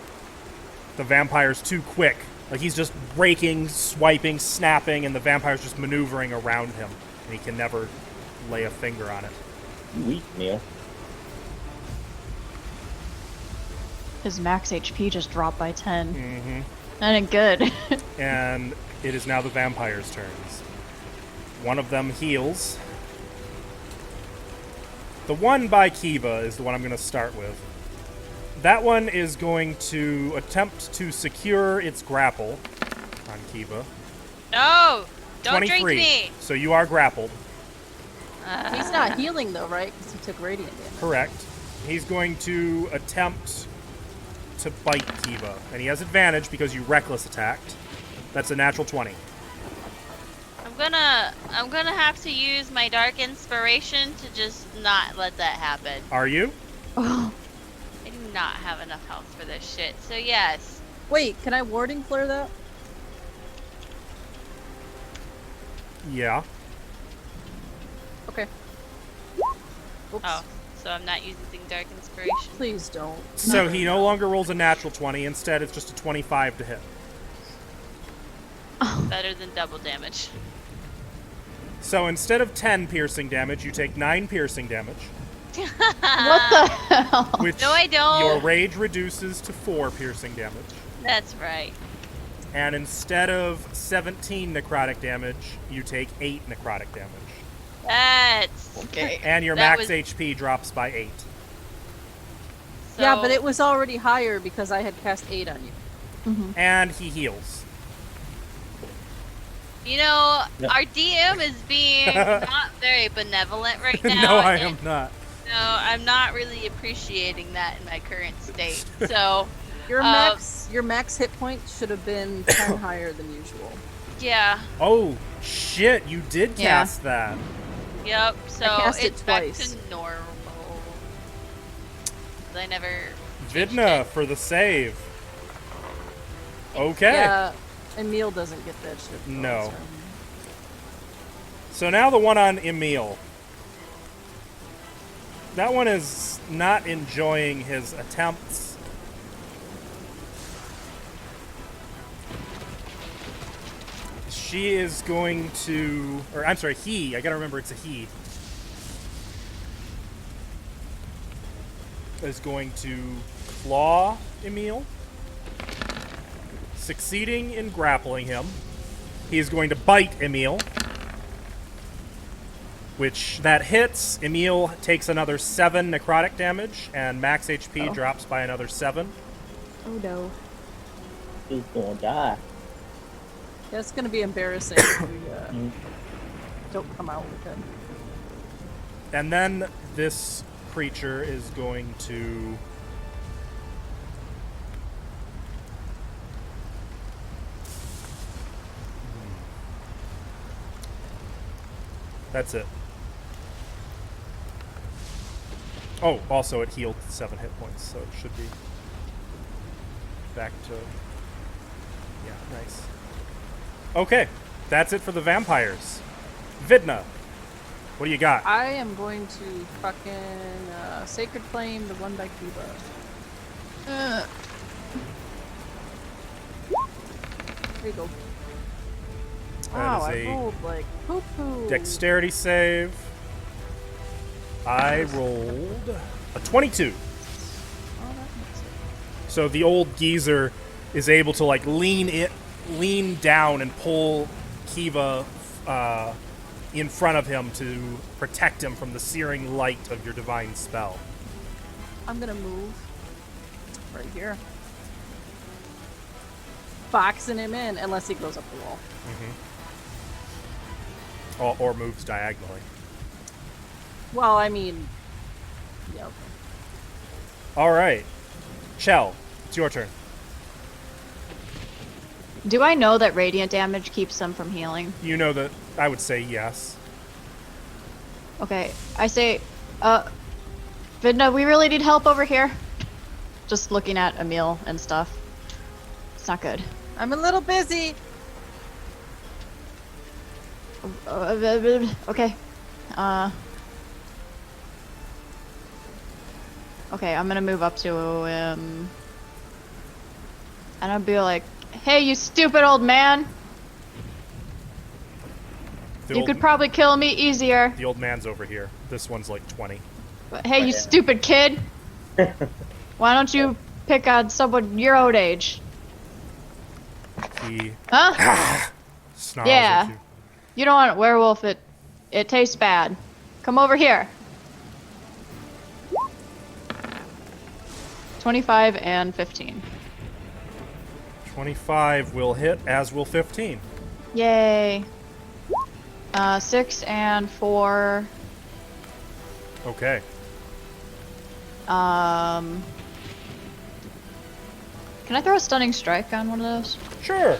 The vampire's too quick. Like, he's just raking, swiping, snapping, and the vampire's just maneuvering around him. And he can never lay a finger on it. You weak, Neil. His max HP just dropped by 10. Mm-hmm. That ain't good. And it is now the vampire's turns. One of them heals. The one by Kiva is the one I'm going to start with. That one is going to attempt to secure its grapple on Kiva. No! Don't drink 23. me. So you are grappled. He's not healing though, right? Because he took radiant damage. Correct. He's going to attempt to bite Kiva. And he has advantage because you reckless attacked. That's a natural 20. I'm gonna have to use my dark inspiration to just not let that happen. Are you? Oh, I do not have enough health for this shit. So yes. Wait, can I warding flare that? Yeah. Okay. Oops. Oh, so I'm not using dark inspiration. Please don't. So he no longer rolls a natural 20. Instead, it's just a 25 to hit. Better than double damage. So instead of 10 piercing damage, you take 9 piercing damage. what the hell? Which No, I don't. your rage reduces to 4 piercing damage. That's right. And instead of 17 necrotic damage, you take 8 necrotic damage. That's Okay. And your That max was- HP drops by 8. so, Yeah, but it was already higher because I had cast 8 on you. And he heals. You know, No. our DM is being not very benevolent right now. No, I and am not. No, I'm not really appreciating that in my current state. So, Your max hit point should have been 10 higher than usual. yeah. Oh, shit, you did Yeah. cast that. Yep. So cast it it's back twice. to normal. I never. Vidna for the save. Okay. Yeah, Emil doesn't get that shit. though, No. so- So now the one on Emil. That one is not enjoying his attempts. She is going to, or I'm sorry, he. I gotta remember it's a he. Is going to claw Emil, succeeding in grappling him. He is going to bite Emil, which that hits. Emil takes another 7 necrotic damage, and max HP drops by another 7. Oh no. He's gonna die. That's gonna be embarrassing if we don't come out with him. And then this creature is going to That's it. Oh, also it healed 7 hit points, so it should be back to... Yeah, nice. Okay, that's it for the vampires. Vidna, what do you got? I am going to fucking Sacred Flame the one by Cuba. There you go. Wow, is I a rolled like poo-poo. Dexterity save. I rolled a 22. Oh, that makes it. So the old geezer is able to like lean down and pull Kiva in front of him to protect him from the searing light of your divine spell. I'm gonna move right here. Boxing him in unless he goes up the wall. Or moves diagonally. Well, I mean, yeah. Okay. All right. Chell, it's your turn. Do I know that radiant damage keeps them from healing? You know that I would say yes. Okay, I say, Vidna, we really need help over here. Just looking at Emil and stuff. It's not good. I'm a little busy. Okay. Okay, I'm gonna move up to him. And I'll be like, hey, you stupid old man! The You old, could probably kill me easier. the old man's over here. This one's like 20. But hey, you yeah. stupid kid! Why don't you pick on someone your own age? He Huh? snarls Yeah. at you. You don't want a werewolf, it tastes bad. Come over here. 25 and 15. 25 will hit, as will 15. Yay. 6 and 4. Okay. Can I throw a stunning strike on one of those? Sure.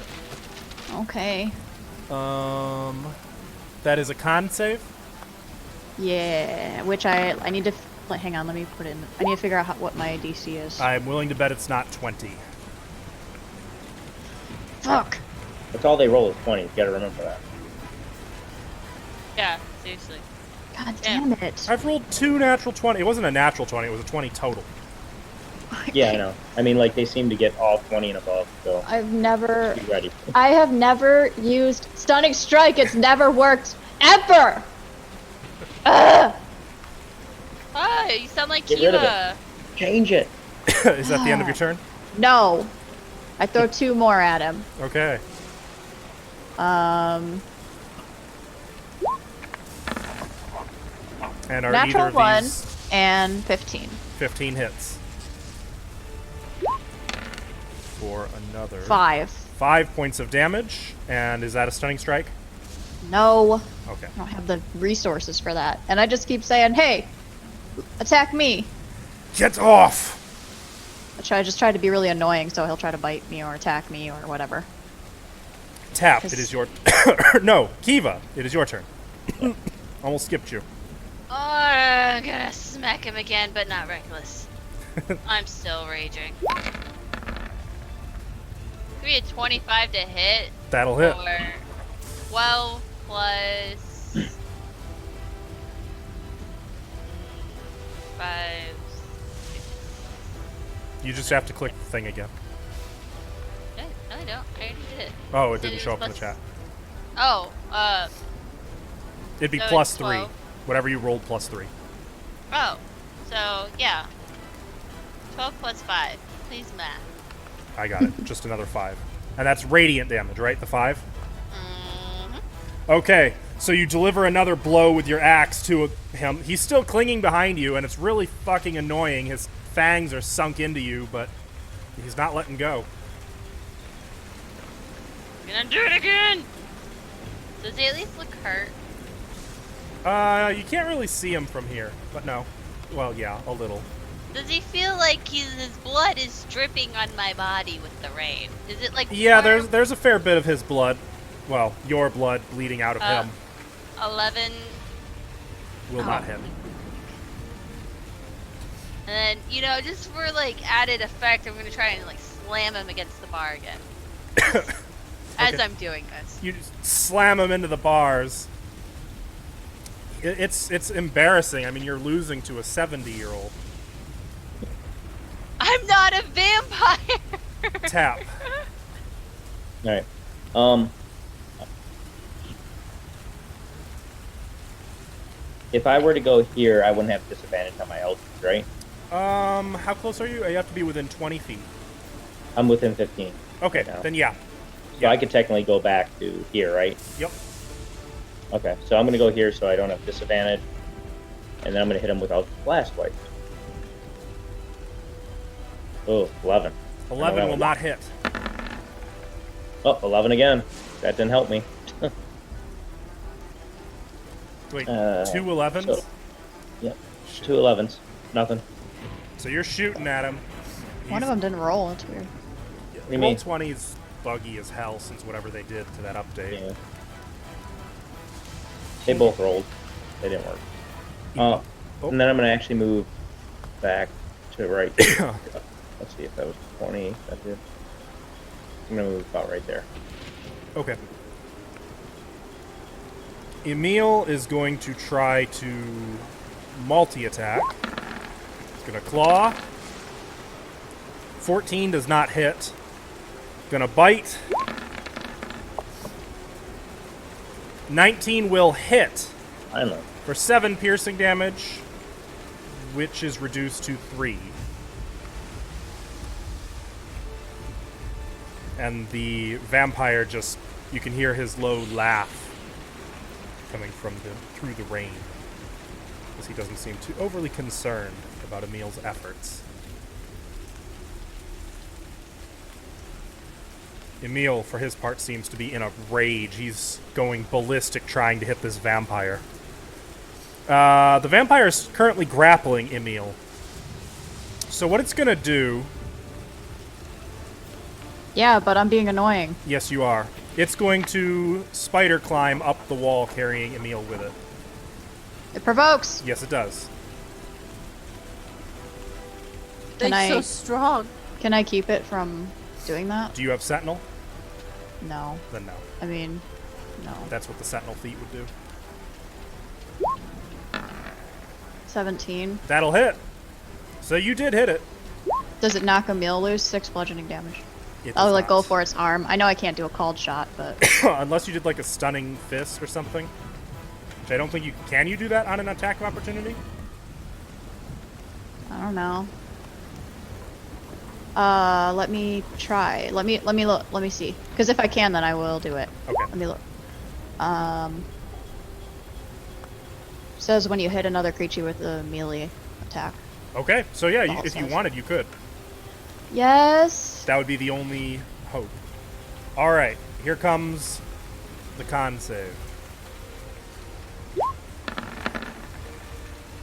Okay. That is a con save. Yeah, which I need to hang on. Let me put in. I need to figure out what my DC is. I'm willing to bet it's not 20. Fuck. That's all they roll is 20. You gotta remember that. Yeah, seriously. God damn it. I've rolled 2 natural 20. It wasn't a natural 20. It was a 20 total. Yeah, I know. I mean, like, they seem to get all 20 and above, so I've never. be ready. I have never used stunning strike. It's never worked ever. Ugh. Oh, you sound like Get rid of Kiva. Change it. Is that the end of your turn? No. I throw 2 more at him. Okay. And are Natural either of 1 these and 15. 15 hits? For another 5. 5 points of damage. And is that a stunning strike? No. Okay. I don't have the resources for that. And I just keep saying, hey, attack me. Get off! I just try to be really annoying, so he'll try to bite me or attack me or whatever. Tap, it is your... No, Kiva, it is your turn. Almost skipped you. Oh, I'm gonna smack him again, but not reckless. I'm still raging. Could be a 25 to hit. That'll hit. Or 12 plus 5. You just have to click the thing again. No, I don't. I already did it. Oh, it So didn't it's show up in the plus- chat. Oh, It'd be so plus it's 3. 12. Whatever you rolled plus 3. Oh. So, yeah. 12 plus 5. Please math. I got it. Just another 5. And that's radiant damage, right? The 5? Mm-hmm. Okay, so you deliver another blow with your axe to him. He's still clinging behind you, and it's really fucking annoying. His fangs are sunk into you, but he's not letting go. Gonna do it again! Does he at least look hurt? You can't really see him from here, but no. Well, yeah, a little. Does he feel like his blood is dripping on my body with the rain? Is it like Yeah, warm? there's a fair bit of his blood. Well, your blood bleeding out of him 11, will not hit. and then, just for like added effect, I'm gonna try and like slam him against the bar again. As Okay. I'm doing this. You just slam him into the bars. It's embarrassing. I mean, you're losing to a 70-year-old. I'm not a vampire! Tap. Alright. If I were to go here, I wouldn't have disadvantage on my altitude, right? How close are you? You have to be within 20 feet. I'm within 15. Okay, right now. then yeah. So I could technically go back to here, right? Yep. Okay, so I'm going to go here so I don't have disadvantage. And then I'm going to hit him with Eldritch Blast twice. Oh, 11. 11 will not hit. Oh, 11 again. That didn't help me. Wait, 2 Uh, 11s? so- Yep. 2 11s. Nothing. So you're shooting at him. One of them didn't roll. That's weird. do you Roll mean? 20 is buggy as hell since whatever they did to that update. Yeah. They both rolled. They didn't work. Oh. And then I'm going to actually move back to right. Let's see if that was 20. That did. I'm going to move about right there. Okay. Emil is going to try to multi-attack. He's gonna claw. 14 does not hit. Gonna bite. 19 will hit Finally. for 7 piercing damage, which is reduced to 3. And the vampire just, you can hear his low laugh coming from through the rain, as he doesn't seem too overly concerned about Emil's efforts. Emil, for his part, seems to be in a rage. He's going ballistic trying to hit this vampire. The vampire is currently grappling Emil. So what it's going to do... Yeah, but I'm being annoying. Yes, you are. It's going to spider climb up the wall carrying Emil with it. It provokes. Yes, it does. Can They're I- so strong. Can I keep it from doing that? Do you have Sentinel? No. Then no. I mean, no. That's what the Sentinel feat would do. 17. That'll hit. So you did hit it. Does it knock Emil loose? 6 bludgeoning damage. It I'll does like go not. for its arm. I know I can't do a called shot, but Unless you did like a stunning fist or something. Which I don't think you can. You do that on an attack of opportunity? I don't know. Let me try. Let me look. Let me see. Because if I can, then I will do it. Okay. Let me look. Says when you hit another creature with a melee attack. Okay. So yeah, you, All if you says. wanted, you could. Yes. That would be the only hope. All right. Here comes the con save.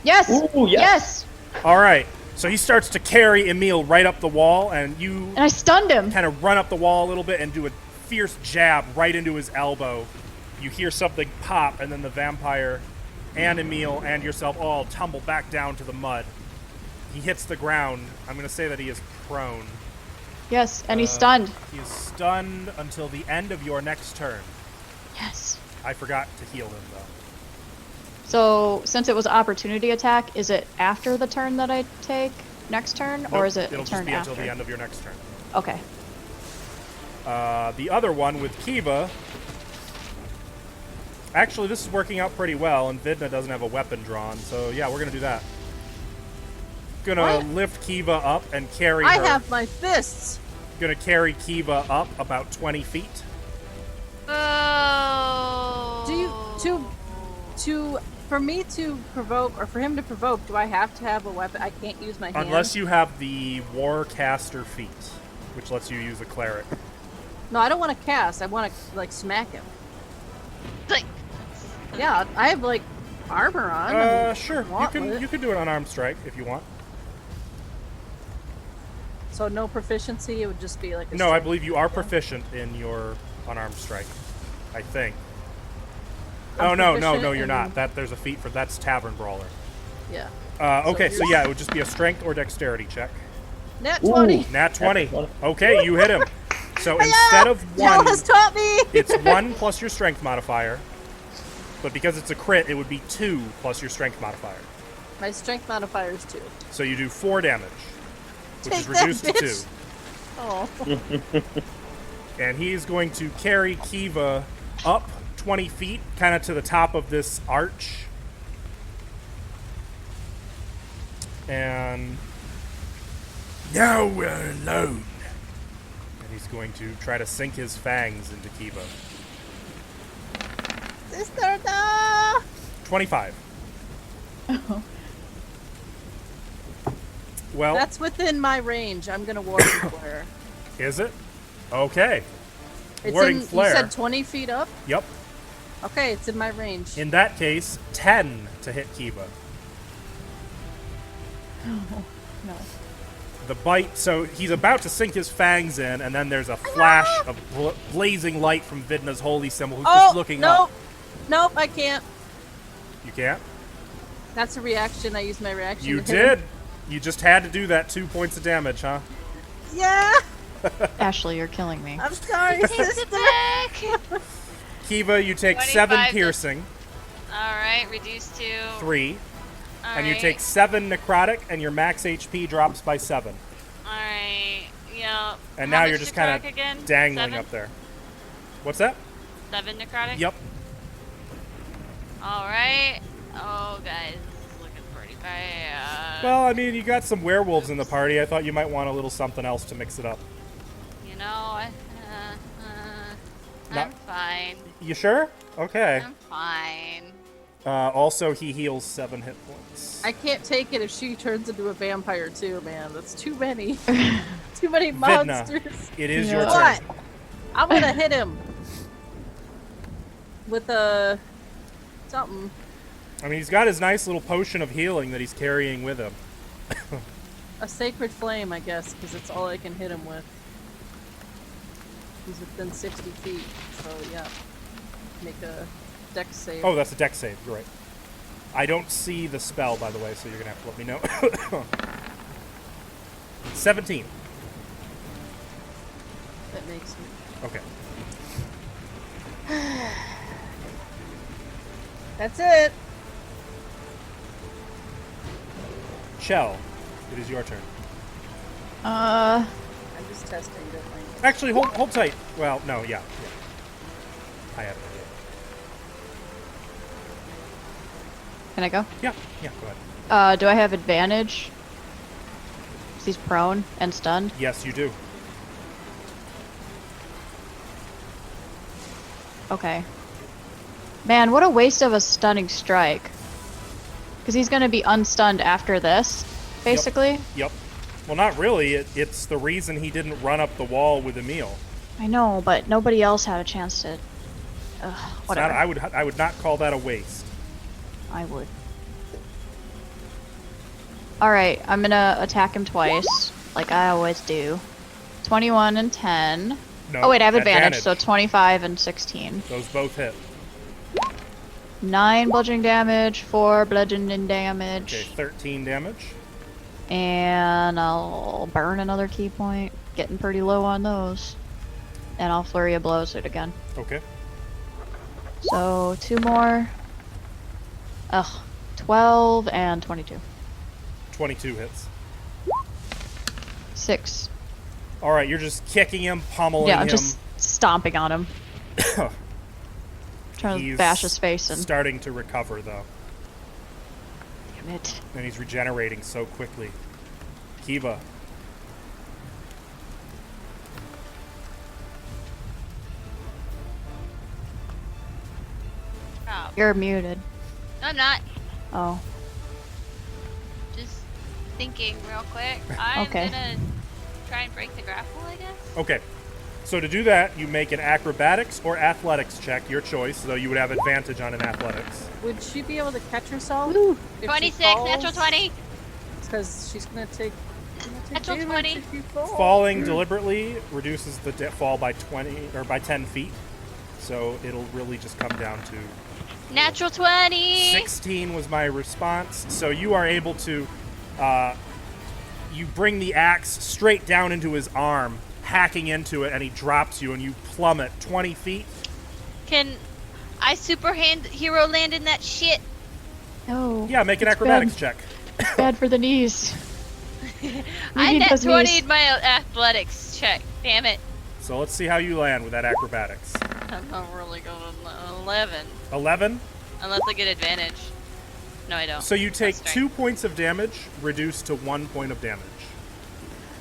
Yes. Ooh, yes. Yes. All right. So he starts to carry Emil right up the wall, and you And I stunned him. kind of run up the wall a little bit and do a fierce jab right into his elbow. You hear something pop, and then the vampire and Emil and yourself all tumble back down to the mud. He hits the ground. I'm going to say that he is prone. Yes, and he's stunned. He is stunned until the end of your next turn. Yes. I forgot to heal him, though. So since it was opportunity attack, is it after the turn that I take next turn, or Nope, is it it'll a turn just be after? until the end of your next turn. Okay. The other one with Kiva... Actually, this is working out pretty well, and Vidna doesn't have a weapon drawn, so yeah, we're going to do that. Gonna What? lift Kiva up and carry I her. have my fists. Gonna carry Kiva up about 20 feet. Oh. Do you for me to provoke or for him to provoke? Do I have to have a weapon? I can't use my hand. Unless you have the Warcaster feat, which lets you use a cleric. No, I don't want to cast. I want to like smack him. Like, Yeah, I have like armor on. I mean, Sure. gauntlet. You can do an unarmed strike if you want. So no proficiency. It would just be like. A No, I strength. believe you are proficient in your unarmed strike. I think. I'm No, proficient you're in- not. That's a feat for that's Tavern Brawler. Yeah. Okay, so you're- yeah, it would just be a strength or dexterity check. Nat Ooh. 20. Nat 20. 20. Okay, you hit him. So instead of Jell one, has taught me. it's 1 plus your strength modifier. But because it's a crit, it would be 2 plus your strength modifier. My strength modifier is 2. So you do 4 damage, which Take is that, reduced to 2. bitch. Oh. And he's going to carry Kiva up 20 feet, kind of to the top of this arch. And now we're alone. And he's going to try to sink his fangs into Kiva. Sister, no! 25. Well, That's within my range. I'm gonna ward and flare. is it? Okay. It's Warding in. flare. You said 20 feet up. Yep. Okay, it's in my range. In that case, 10 to hit Kiva. No. The bite, so he's about to sink his fangs in, and then there's a flash of blazing light from Vidna's holy symbol, who's Oh just looking nope, up. nope, I can't. You can't? That's a reaction. I used my reaction. You to hit him. did. You just had to do that 2 points of damage, huh? Yeah. Ashley, you're killing me. I'm sorry, sister. back. Kiva, you take 7 25 to- piercing, All right, reduced to. 3, All and you right. take 7 necrotic, and your max HP drops by 7. All right. Yeah. And How now much you're just kind necrotic of again? dangling 7? up there. What's that? 7 necrotic. Yep. All right. Oh, guys, this is looking pretty bad. Well, I mean, you got some werewolves in the party. I thought you might want a little something else to mix it up. You know, I'm Not- fine. You sure? Okay. I'm fine. Also, he heals 7 hit points. I can't take it if she turns into a vampire too, man. That's too many. Too many Vidna, monsters. it is your Yeah. turn. What? I'm gonna hit him with a something. I mean, he's got his nice little potion of healing that he's carrying with him. A sacred flame, I guess, because it's all I can hit him with. He's within 60 feet, so yeah. Make a dex save. Oh, that's a dex save. You're right. I don't see the spell, by the way, so you're gonna have to let me know. 17. That makes me. Okay. That's it. Chell, it is your turn. I'm just testing, don't mind. Actually, hold tight. Well, no, yeah. I have it. Can I go? Yeah, go ahead. Do I have advantage? 'Cause he's prone and stunned. Yes, you do. Okay. Man, what a waste of a stunning strike. Because he's going to be unstunned after this, basically. Yep. Well, not really. It's the reason he didn't run up the wall with Emil. I know, but nobody else had a chance to. Whatever. I would not call that a waste. I would. Alright, I'm gonna attack him twice, like I always do. 21 and 10. No. Oh wait, I have advantage, so 25 and 16. Those both hit. 9 bludgeoning damage, 4 bludgeoning damage. Okay, 13 damage. And I'll burn another key point. Getting pretty low on those. And I'll flurry of blows it again. Okay. So 2 more. 12 and 22. 22 hits. 6. All right, you're just kicking him, pummeling Yeah, I'm him. just stomping on him. Trying to He's bash his face in. starting to recover, though. Damn it. And he's regenerating so quickly. Kiva. Oh, You're muted. no, I'm not. Oh. Just thinking real quick. I'm Okay. gonna try and break the grapple, I guess. Okay. So to do that, you make an acrobatics or athletics check, your choice, though you would have advantage on an athletics. Would she be able to catch herself? Woo. 26, natural 20. Because she's gonna take. Natural damage 20. if you fall. Falling deliberately reduces the fall by 20 or by 10 feet. So it'll really just come down to Natural 20. 16 was my response. So you are able to you bring the axe straight down into his arm, hacking into it, and he drops you and you plummet 20 feet. Can I super hero land in that shit? No. Yeah, make an It's acrobatics bad. check. It's bad for the knees. I need net those 20 knees. in my athletics check. Damn it. So let's see how you land with that acrobatics. I'm not really going to 11. 11. Unless I get advantage. No, I don't. So you take That's 2 points of damage, reduced to 1 point of damage.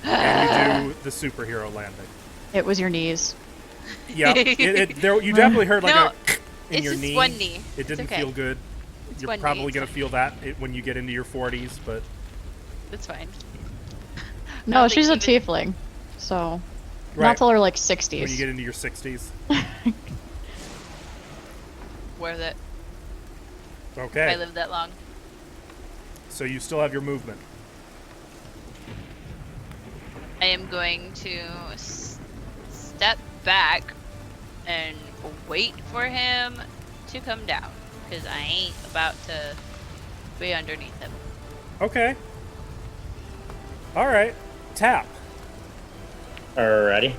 And you do the superhero landing. It was your knees. Yeah, you definitely heard like No, a in it's your just knee. one knee. It It's didn't okay. feel good. It's You're one knee, probably it's going to fine. feel that when you get into your 40s, but That's fine. No, don't she's a think tiefling. So, Right. not till her like when 60s. you get into your 60s. Worth it. If I Okay, live that long. so you still have your movement. I am going to step back and wait for him to come down. Because I ain't about to be underneath him. Okay. All right. Tap. Alrighty.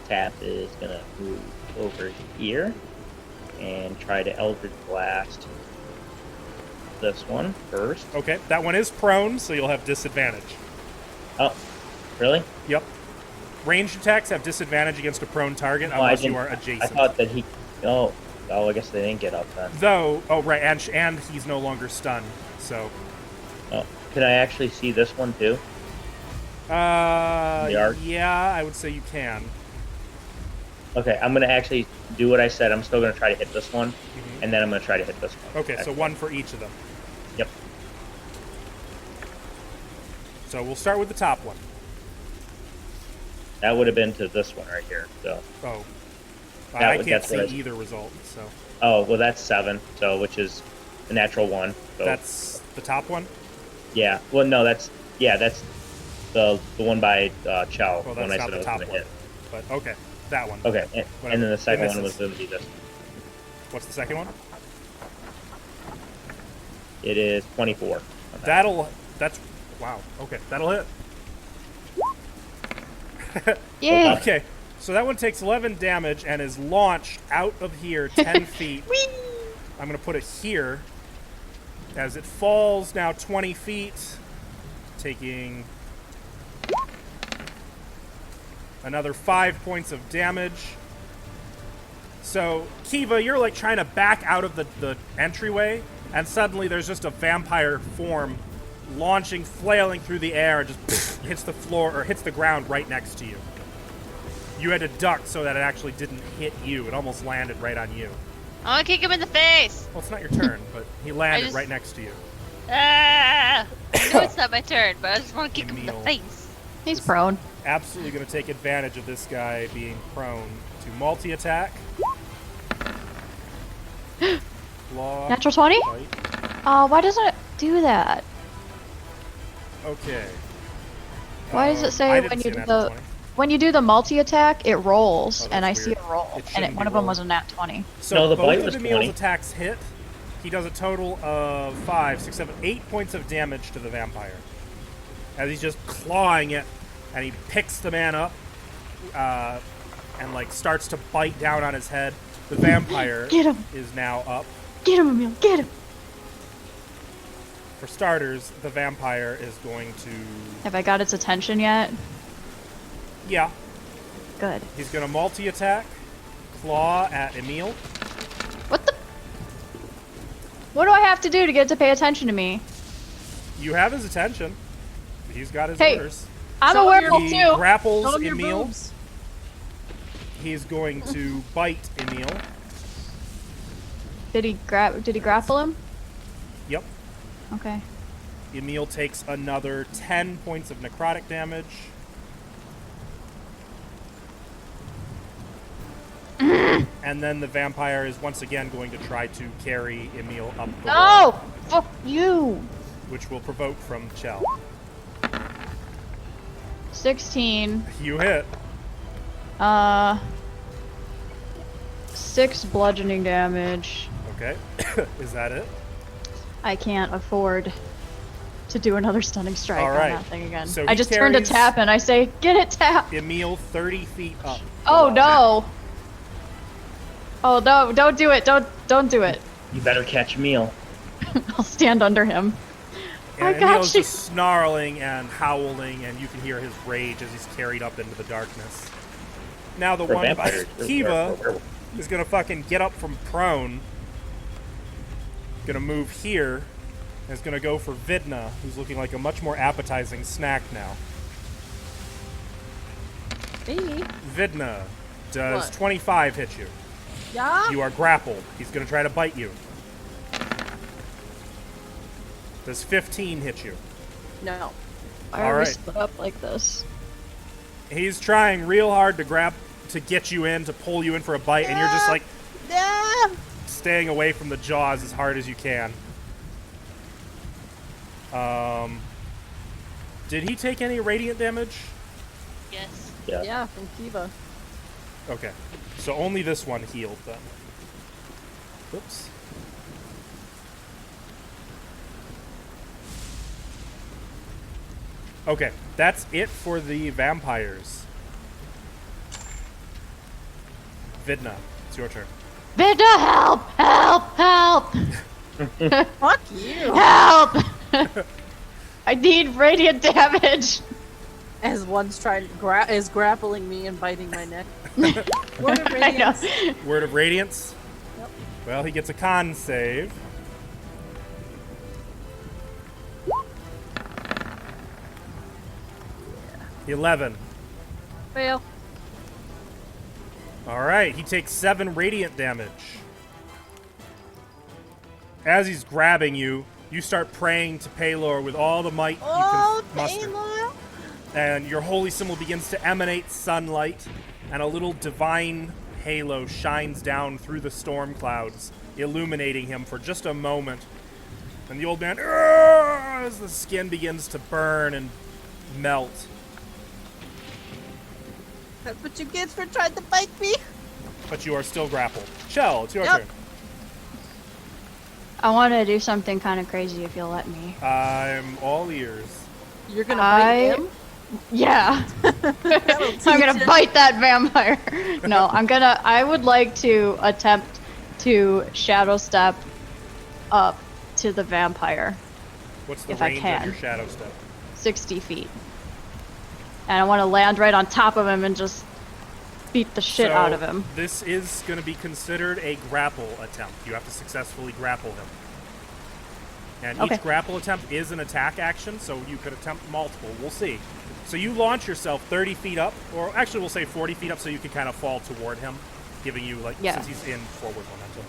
Tap is gonna move over here and try to Eldritch Blast this one first. Okay, that one is prone, so you'll have disadvantage. Oh, really? Yep. Ranged attacks have disadvantage against a prone target Oh, I unless you didn't- are I adjacent. thought that he. Oh, I guess they didn't get up then. Though, oh right, and he's no longer stunned, so. Oh, can I actually see this one too? The arc? Yeah, I would say you can. Okay, I'm gonna actually do what I said. I'm still gonna try to hit this one, and then I'm gonna try to hit this one. Okay, so one for each of them. Yep. So we'll start with the top one. That would have been to this one right here. So. Oh. That I would- can't that's what see I- either result, so. Oh well, that's 7. So which is the natural 1. So, That's the top one? yeah. Well, no, that's the one by Chow. Well, the one that's I not said I the was top gonna one. hit. But, okay. That one. Okay, and then the second It one was misses. going to be this. What's the second one? It is 24. That's, wow. Okay, that'll hit. Yeah. Okay, so that one takes 11 damage and is launched out of here 10 feet. I'm going to put it here as it falls now 20 feet, taking another 5 points of damage. So, Kiva, you're like trying to back out of the entryway, and suddenly there's just a vampire form launching, flailing through the air, and just hits the floor, or hits the ground right next to you. You had to duck so that it actually didn't hit you. It almost landed right on you. I want to kick him in the face. Well, it's not your turn, but he landed just- right next to you. Ah! I know it's not my turn, but I just want to kick him in the Emil. face. He's prone. Absolutely going to take advantage of this guy being prone to multi-attack. Claw. Natural 20? Bite. Oh, why doesn't it do that? Okay. Why does it say I didn't when see you a do natural the 20. when you do the multi-attack, it rolls, Oh, and I that's see weird. a roll, It and shouldn't one be of them was a rolling. nat 20. So No, the bite both was of Emil's 20. attacks hit. He does a total of 5, 6, 7, 8 points of damage to the vampire. As he's just clawing it, and he picks the man up, and like starts to bite down on his head. The vampire Get him! is now up. Get him, Emil! Get him! For starters, the vampire is going to... Have I got its attention yet? Yeah, Good. he's going to multi-attack, claw at Emil. What the? What do I have to do to get it to pay attention to me? You have his attention. He's got his Hey, orders. I'm Show a him your- werewolf He too. grapples Show him your Emil. boobs. He's going to bite Emil. Did he grapple him? Yep. Okay. Emil takes another 10 points of necrotic damage. And then the vampire is once again going to try to carry Emil up the wall, No! Fuck you! which will provoke from Chell. 16. You hit. 6 bludgeoning damage. Okay. Is that it? I can't afford to do another stunning strike All on right. that thing again. So I he just turned to carries- tap and I say, get it, tap! Emil 30 feet up. Oh no! Oh no, don't do it, don't do it. You better catch Emil. I'll stand under him. I And got Emil's you. just snarling and howling, and you can hear his rage as he's carried up into the darkness. Now the For one by vampires. Kiva is gonna fucking get up from prone. Gonna move here. And is gonna go for Vidna, who's looking like a much more appetizing snack now. Hey. Vidna, does What? 25 hit you? Yeah? You are grappled. He's gonna try to bite you. Does 15 hit you? No. Why All are we right. split up like this? He's trying real hard to get you in, to pull you in for a bite, and you're just like Yeah. staying away from the jaws as hard as you can. Did he take any radiant damage? Yes. Yeah. Yeah, from Kiva. Okay. So only this one healed then. Oops. Okay, that's it for the vampires. Vidna, it's your turn. Vida, help! Help! Help! Fuck you. Help! I need radiant damage! As one's trying is grappling me and biting my neck. Word of I know. radiance. Word of Radiance? Yep. Well, he gets a con save. Yeah. 11. Fail. Alright, he takes 7 radiant damage. As he's grabbing you, you start praying to Paylor with all the might Oh, you can muster. Taylor. and your holy symbol begins to emanate sunlight, and a little divine halo shines down through the storm clouds, illuminating him for just a moment. And the old man, as the skin begins to burn and melt. That's what you get for trying to bite me. But you are still grappled. Shell, it's your Yep. turn. I want to do something kind of crazy if you'll let me. I'm all ears. You're gonna bite him? Yeah. That'll I'm gonna teach ya. bite that vampire. No, I would like to attempt to shadow step up to the vampire, What's the If I range of can. your shadow step? 60 feet. And I want to land right on top of him and just beat the shit out of him. This is going to be considered a grapple attempt. You have to successfully grapple him. And Okay. each grapple attempt is an attack action, so you could attempt multiple. We'll see. So you launch yourself 30 feet up, or actually we'll say 40 feet up so you can kind of fall toward him, giving you, like, Yeah. since he's in forward momentum.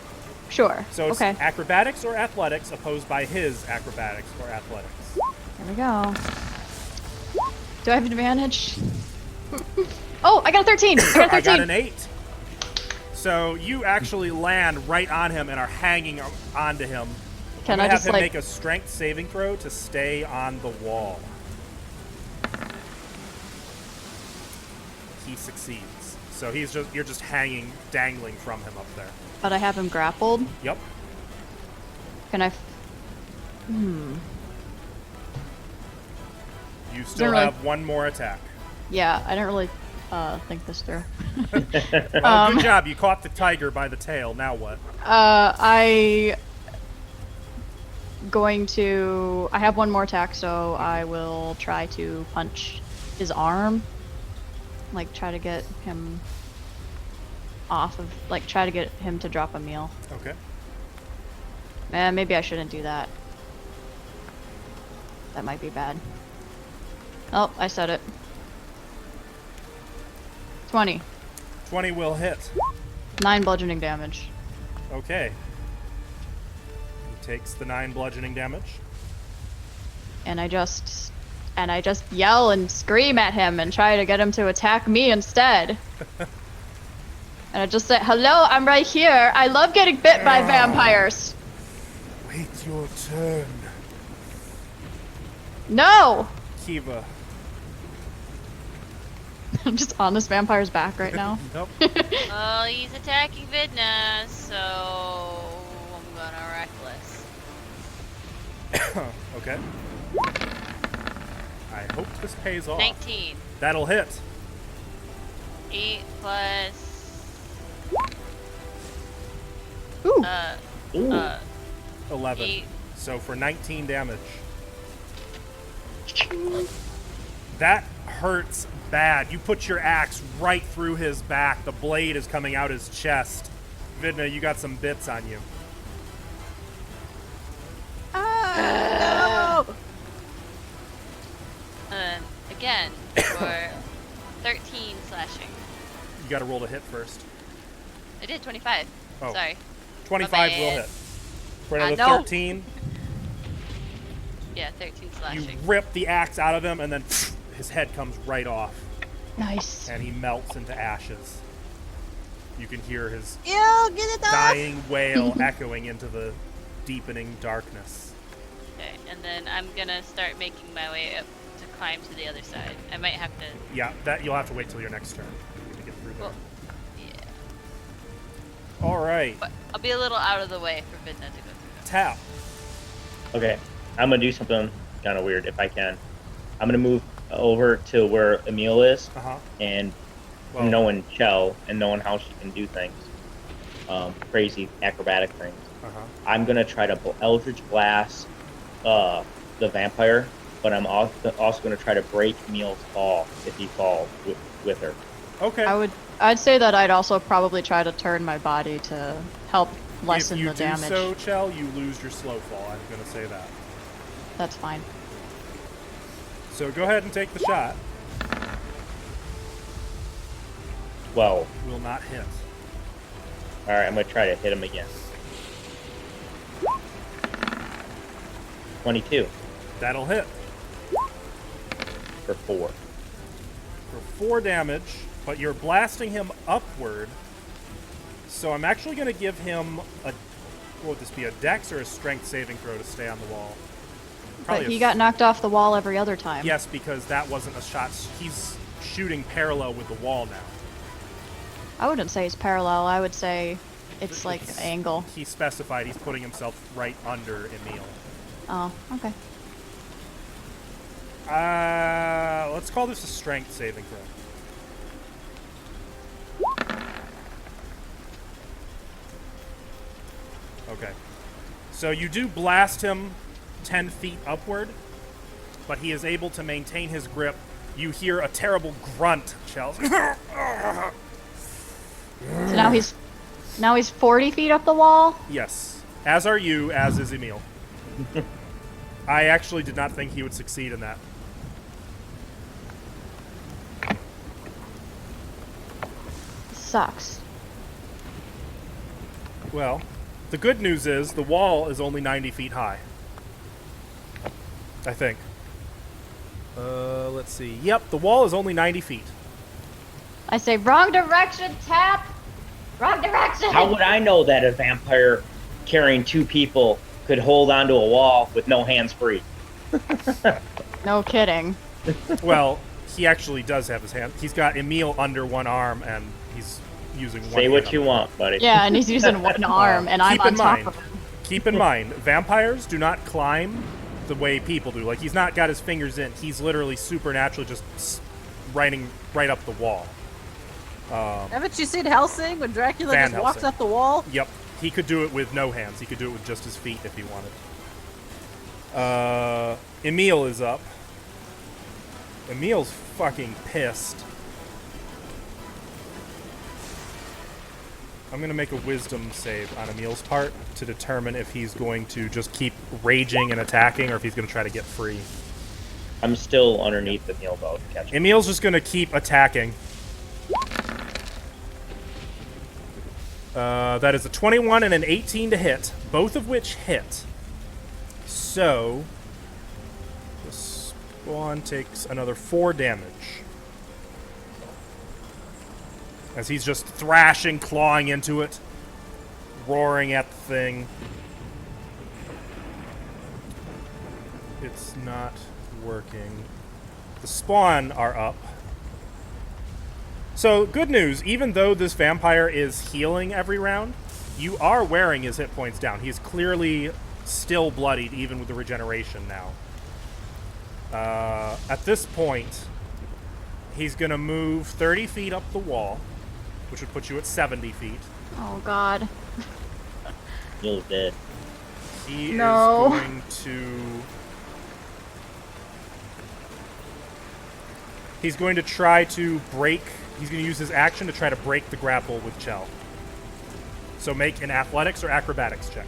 Sure. So it's okay. acrobatics or athletics opposed by his acrobatics or athletics. Here we go. Do I have advantage? Oh, I got a 13! I got a 13! I got an 8. So you actually land right on him and are hanging onto him. Can I'm I gonna just, have him like... make a strength saving throw to stay on the wall. He succeeds. So you're just hanging, dangling from him up there. But I have him grappled. Yep. Can I... You still really- have one more attack. Yeah, I didn't really think this through. Well, good job. You caught the tiger by the tail. Now what? I have one more attack, so I will try to punch his arm. Like, try to get him off of, like, try to get him to drop Emil. Okay. Maybe I shouldn't do that. That might be bad. Oh, I said it. 20. 20 will hit. 9 bludgeoning damage. Okay. He takes the 9 bludgeoning damage. And I just yell and scream at him and try to get him to attack me instead. And I just say, "Hello, I'm right here. I love getting bit by vampires." Wait your turn. No! Kiva. I'm just on this vampire's back right now. Nope. Well, he's attacking Vidna, so I'm gonna reckless. Okay. I hope this pays off. 19. That'll hit. 8 plus Ooh. Ooh. 11. 8. So for 19 damage. That hurts bad. You put your axe right through his back. The blade is coming out his chest. Vidna, you got some bits on you. No! Again, for 13 slashing. You got to roll to hit first. I did 25. Oh. Sorry. 25 will bad. hit. For another no. 13, Yeah, 13 you slashing. rip the axe out of him, and then his head comes right off, Nice. and he melts into ashes. You can hear his Ew, get it off! dying wail echoing into the deepening darkness. Okay, and then I'm gonna start making my way up to climb to the other side. I might have to. Yeah, that you'll have to wait till your next turn to get through there. Well, yeah. All right, But I'll be a little out of the way for Vidna to go through. tap. Okay, I'm gonna do something kind of weird if I can. I'm gonna move over to where Emil is, Uh huh. and Well, knowing Chell and knowing how she can do things, crazy acrobatic things. Uh huh. I'm gonna try to Eldritch Blast the vampire, but I'm also gonna try to break Emil's fall if he falls with her. Okay. I'd say that I'd also probably try to turn my body to help lessen if you the damage. do so, Chell, you lose your slow fall. I'm gonna say that. That's fine. So go ahead and take the shot. 12. Will not hit. All right, I'm gonna try to hit him again. 22 That'll hit. for 4. 4 damage, but you're blasting him upward. So I'm actually going to give him a... What would this be, a dex or a strength saving throw to stay on the wall? Probably But he got knocked off the wall every other time. Yes, because that wasn't a shot. He's shooting parallel with the wall now. I wouldn't say it's parallel. I would say it's like It's- angle. He specified he's putting himself right under Emil. Oh, okay. Let's call this a strength saving throw. Okay. So you do blast him 10 feet upward, but he is able to maintain his grip. You hear a terrible grunt, Chels. So now he's 40 feet up the wall. Yes. As are you, as is Emil. I actually did not think he would succeed in that. Sucks. Well, the good news is the wall is only 90 feet high. I think. Let's see. Yep, the wall is only 90 feet. I say wrong direction, tap. Wrong direction. How would I know that a vampire carrying 2 people could hold onto a wall with no hands free? No kidding. Well, he actually does have his hand. He's got Emil under one arm, and he's using one Say hand what you on it. want, buddy. Yeah, and he's using one arm, and I'm Keep on in top mind, of him. keep in mind, vampires do not climb the way people do. Like, he's not got his fingers in. He's literally supernaturally just riding right up the wall. Haven't you seen Helsing when Dracula Van just walks Helsing. up the wall? Yep. He could do it with no hands. He could do it with just his feet if he wanted. Emil is up. Emil's fucking pissed. I'm going to make a wisdom save on Emil's part to determine if he's going to just keep raging and attacking or if he's going to try to get free. I'm still underneath the meal boat. Catch me. Emil's just going to keep attacking. That is a 21 and an 18 to hit, both of which hit. So, the spawn takes another 4 damage. As he's just thrashing, clawing into it, roaring at the thing. It's not working. The spawn are up. So, good news, even though this vampire is healing every round, you are wearing his hit points down. He's clearly still bloodied, even with the regeneration now. At this point, he's going to move 30 feet up the wall, which would put you at 70 feet. Oh God. Meal's dead. He No. is going to... He's going to try to break... He's going to use his action to try to break the grapple with Chell. So make an athletics or acrobatics check.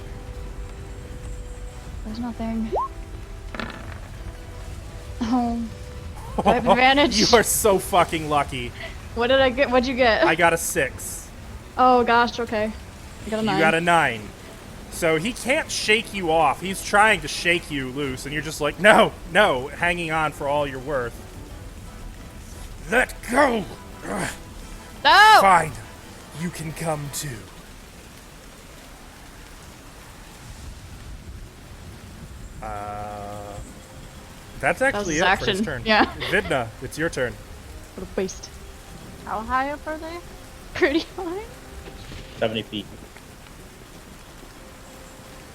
There's nothing. Oh. Do I have advantage? You are so fucking lucky. What did I get? What'd you get? I got a 6. Oh gosh, okay. I got a 9. You got a 9. So he can't shake you off. He's trying to shake you loose, and you're just like, no, no, hanging on for all you're worth. Let go! Ugh. No! Fine. You can come too. That's actually his it for action. his turn. Yeah. Vidna, it's your turn. What a waste. How high up are they? Pretty high. 70 feet.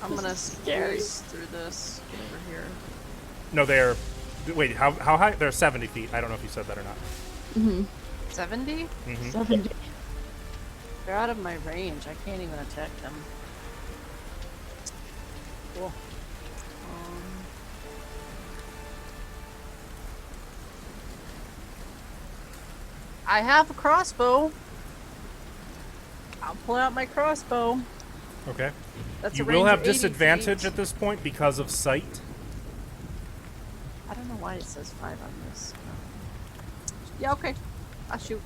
I'm This gonna is scary. squeeze through this. Get over here. No, they're... Wait, how high? They're 70 feet. I don't know if you said that or not. 70? Mhm. 70. They're out of my range. I can't even attack them. Cool. I have a crossbow. I'll pull out my crossbow. Okay. That's You a will range have of 80 disadvantage feet. at this point because of sight. I don't know why it says 5 on this. Yeah, okay. I'll shoot.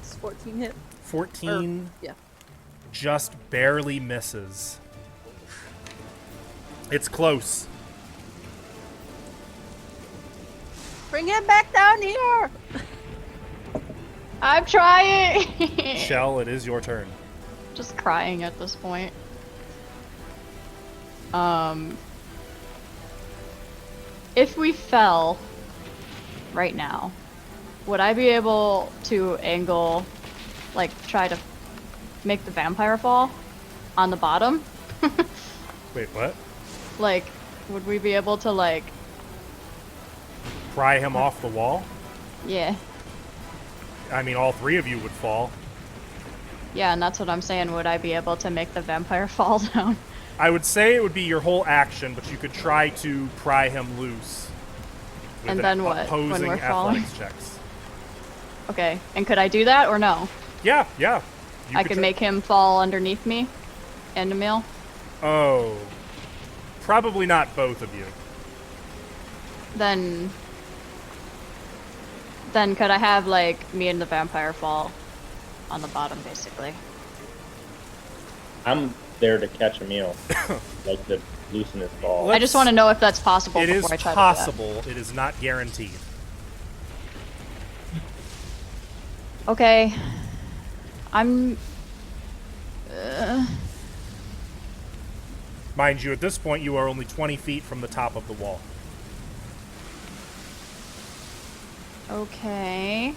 It's 14 hit. 14 Yeah. just barely misses. It's close. Bring him back down here! I'm trying. Shell, it is your turn. Just crying at this point. If we fell right now, would I be able to angle, like, try to make the vampire fall on the bottom? Wait, what? Like, would we be able to, like, Pry him off the wall? yeah. I mean, all three of you would fall. Yeah, and that's what I'm saying. Would I be able to make the vampire fall down? I would say it would be your whole action, but you could try to pry him loose. With And then what, when opposing we're falling? athletics checks. Okay, and could I do that or no? Yeah. You I could make him fall underneath me and Emil? Oh. Probably not both of you. Then could I have, like, me and the vampire fall on the bottom, basically? I'm there to catch Emil, like to loosen his ball. I just want to know if that's possible It is before I try possible. It is not guaranteed. to do that. Okay. I'm... Mind you, at this point, you are only 20 feet from the top of the wall. Okay.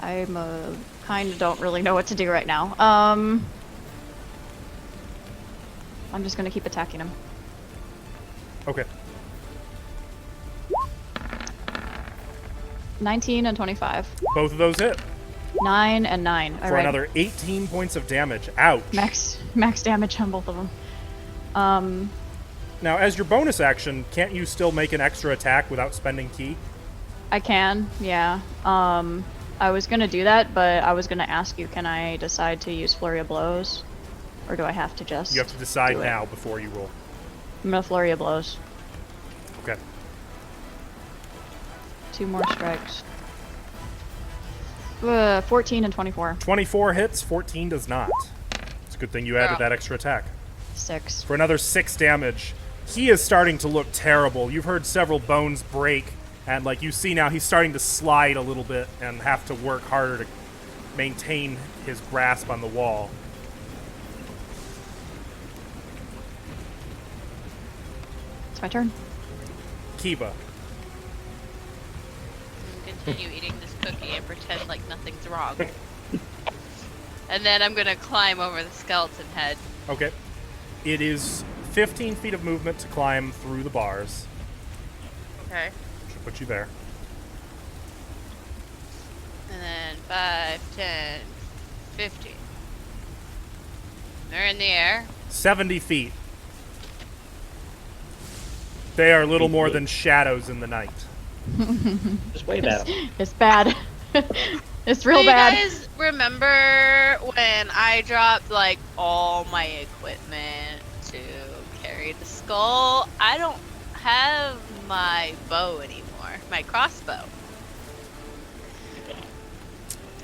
I'm kind of don't really know what to do right now. I'm just gonna keep attacking him. Okay. 19 and 25. Both of those hit 9 and 9. All for right. another 18 points of damage. Ouch. Max damage on both of them. Now, as your bonus action, can't you still make an extra attack without spending ki? I can, yeah. I was gonna do that, but I was gonna ask you, can I decide to use Flurry of Blows? Or do I have to just You have to decide do it? now before you roll. I'm gonna Flurry of Blows. Okay. 2 more strikes. 14 and 24. 24 hits, 14 does not. It's a good thing you added Wow. that extra attack. 6. For another 6 damage. He is starting to look terrible. You've heard several bones break, and like you see now, he's starting to slide a little bit and have to work harder to maintain his grasp on the wall. It's my turn. Kiva. Continue eating this cookie and pretend like nothing's wrong. And then I'm gonna climb over the skeleton head. Okay. It is 15 feet of movement to climb through the bars. Okay. Should put you there. And then 5, 10, 15. They're in the air. 70 feet. They are little more than shadows in the night. Just wave at him. It's bad. It's real Do bad. you guys remember when I dropped like all my equipment to carry the skull? I don't have my bow anymore. My crossbow.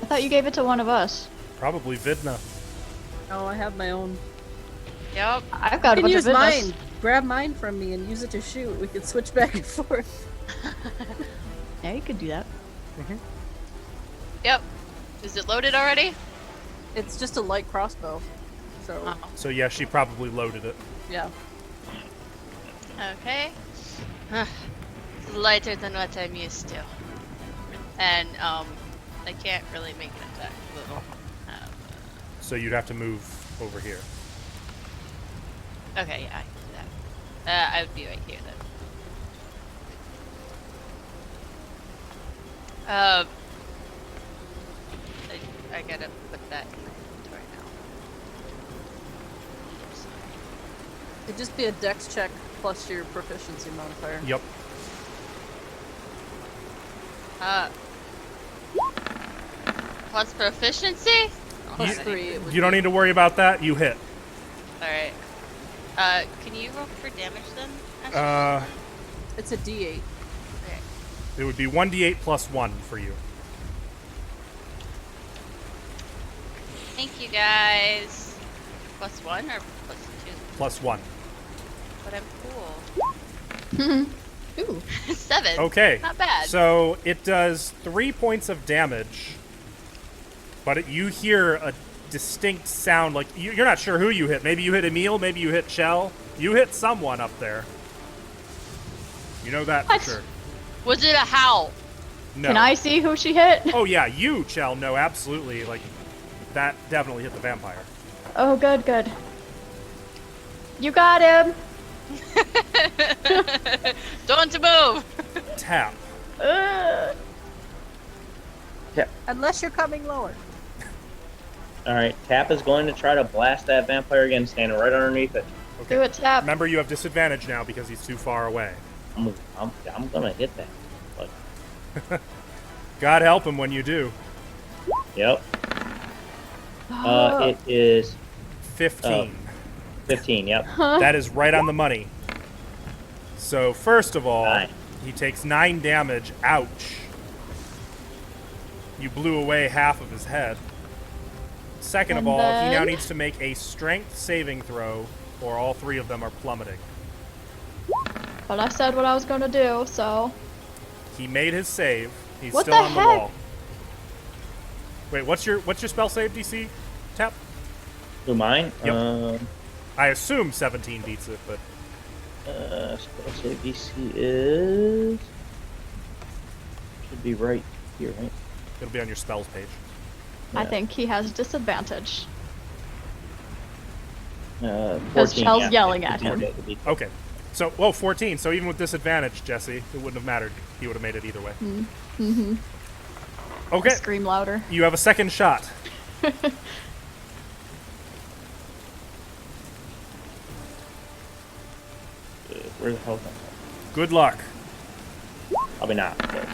I thought you gave it to one of us. Probably Vidna. Oh, I have my own. Yep. I've got a You can bunch use of business. mine. Grab mine from me and use it to shoot. We could switch back and forth. Yeah, you could do that. Yep. Is it loaded already? It's just a light crossbow. So, Oh. So yeah, she probably loaded it. yeah. Okay. It's lighter than what I'm used to. And I can't really make an attack. So you'd have to move over here. Okay, yeah, I can do that. I would be right here then. I gotta put that in my inventory now. It'd just be a dex check plus your proficiency modifier. Yep. Plus proficiency? Plus 3. It would You don't be. need to worry about that. You hit. Alright. Can you roll for damage then? It's a D8. Okay. It would be 1d8 plus 1 for you. Thank you guys. Plus 1 or plus 2? Plus 1. But I'm cool. Ooh. 7. Okay. Not bad. So it does 3 points of damage, but you hear a distinct sound. Like you're not sure who you hit. Maybe you hit Emil. Maybe you hit Chell. You hit someone up there. You know that What? for sure. Was it a howl? No. Can I see who she hit? Oh yeah, you, Chell. No, absolutely. Like that definitely hit the vampire. Oh, good, good. You got him. Don't move. Tap. Unless you're coming lower. All right, Tap is going to try to blast that vampire again, standing right underneath it. Okay. Do it, Tap. Remember, you have disadvantage now because he's too far away. I'm gonna hit that. But, God help him when you do. yep. It is 15. 15. Yep. That is right on the money. So first of all, 9. he takes 9 damage. Ouch. You blew away half of his head. Second of And all, he now then- needs to make a strength saving throw, or all 3 of them are plummeting. But I said what I was gonna do, so. He made his save. He's What still the on the heck? wall. Wait, what's your spell save DC? Tap. Who mine? Yep. I assume 17 beats it, but Spell save DC is should be right here, right? it'll be on your spells page. I Yeah. think he has disadvantage. 14. Chell's yeah. yelling at him. Okay. So, whoa, 14. So even with disadvantage, Jesse, it wouldn't have mattered. He would have made it either way. Mm-hmm. Okay. Scream louder. You have a second shot. Where the hell is that? Good luck. Probably not. But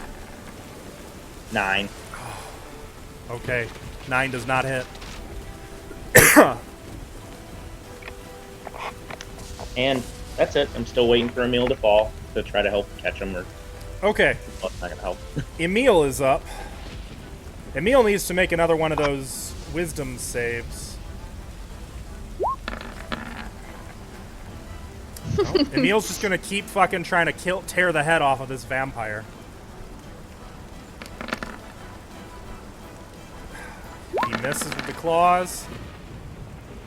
9. Okay. 9 does not hit. And that's it. I'm still waiting for Emil to fall to try to help catch him. Or Okay. oh, it's not gonna help. Emil is up. Emil needs to make another one of those wisdom saves. No, Emil's just gonna keep fucking trying to tear the head off of this vampire. He misses with the claws.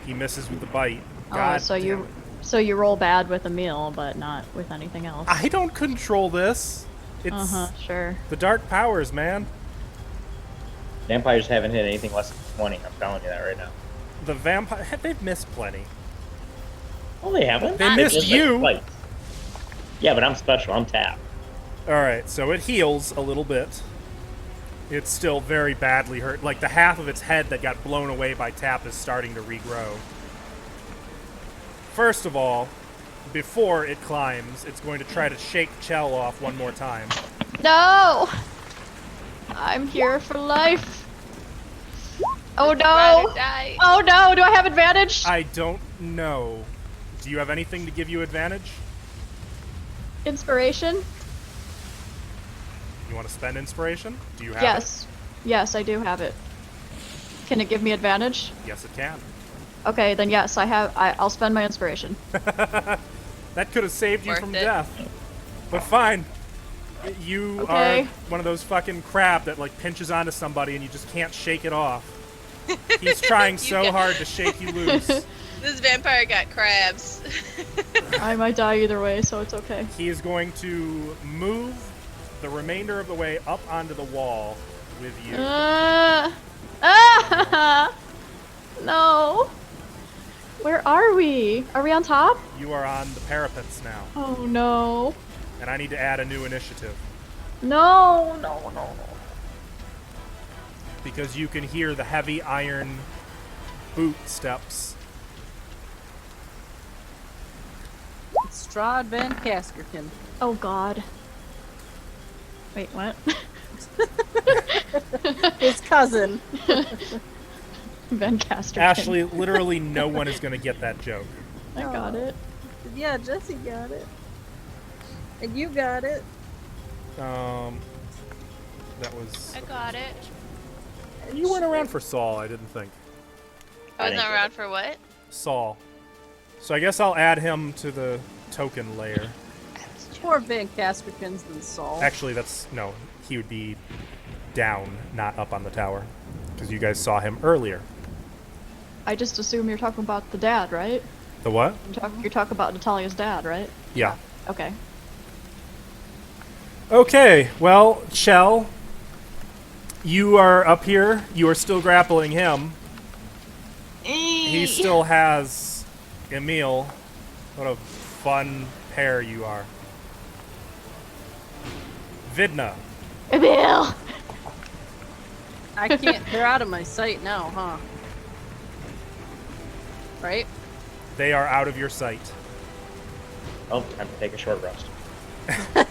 He misses with the bite. God so damn it. you roll bad with Emil, but not with anything else. I don't control this. It's Sure. the dark powers, man. Vampires haven't hit anything less than 20. I'm telling you that right now. The vampire, they've missed plenty. Oh, they haven't. They missed just, you. Like, yeah, but I'm special. I'm Tap. All right, so it heals a little bit. It's still very badly hurt. Like the half of its head that got blown away by Tap is starting to regrow. First of all, before it climbs, it's going to try to shake Chell off one more time. No! I'm here for life. Oh Rather no! die. Oh no! Do I have advantage? I don't know. Do you have anything to give you advantage? Inspiration? You want to spend inspiration? Do you have Yes. Yes, I do have it. Can it give me advantage? it? Yes, it can. Okay, then yes, I'll spend my inspiration. That could have saved you Worth from it. death. But fine. You Okay. are one of those fucking crab that like pinches onto somebody and you just can't shake it off. He's trying so got- hard to shake you loose. This vampire got crabs. I might die either way, so it's okay. He is going to move the remainder of the way up onto the wall with you. No. Where are we? Are we on top? You are on the parapets now, Oh no. and I need to add a new initiative No. because you can hear the heavy iron boot steps. It's Strahd Van Caskerkin. Oh god. Wait, what? His cousin. Ben Caster. Ashley, literally no one is going to get that joke. I got it. Yeah, Jesse got it. And you got it. That was. I got it. You weren't around for Saul, I didn't think. I wasn't didn't get around it. for what? Saul. So I guess I'll add him to the token layer. I was More Van Casperkins than Saul. Actually, no. He would be down, not up on the tower, because you guys saw him earlier. I just assume you're talking about the dad, right? The what? You're talking about Natalia's dad, right? Yeah. Okay. Okay, well, Chell, you are up here. You are still grappling him. He still has Emil. What a fun pair you are. Vidna. Emil! I can't. They're out of my sight now, huh? Right? They are out of your sight. Oh, time to take a short rest.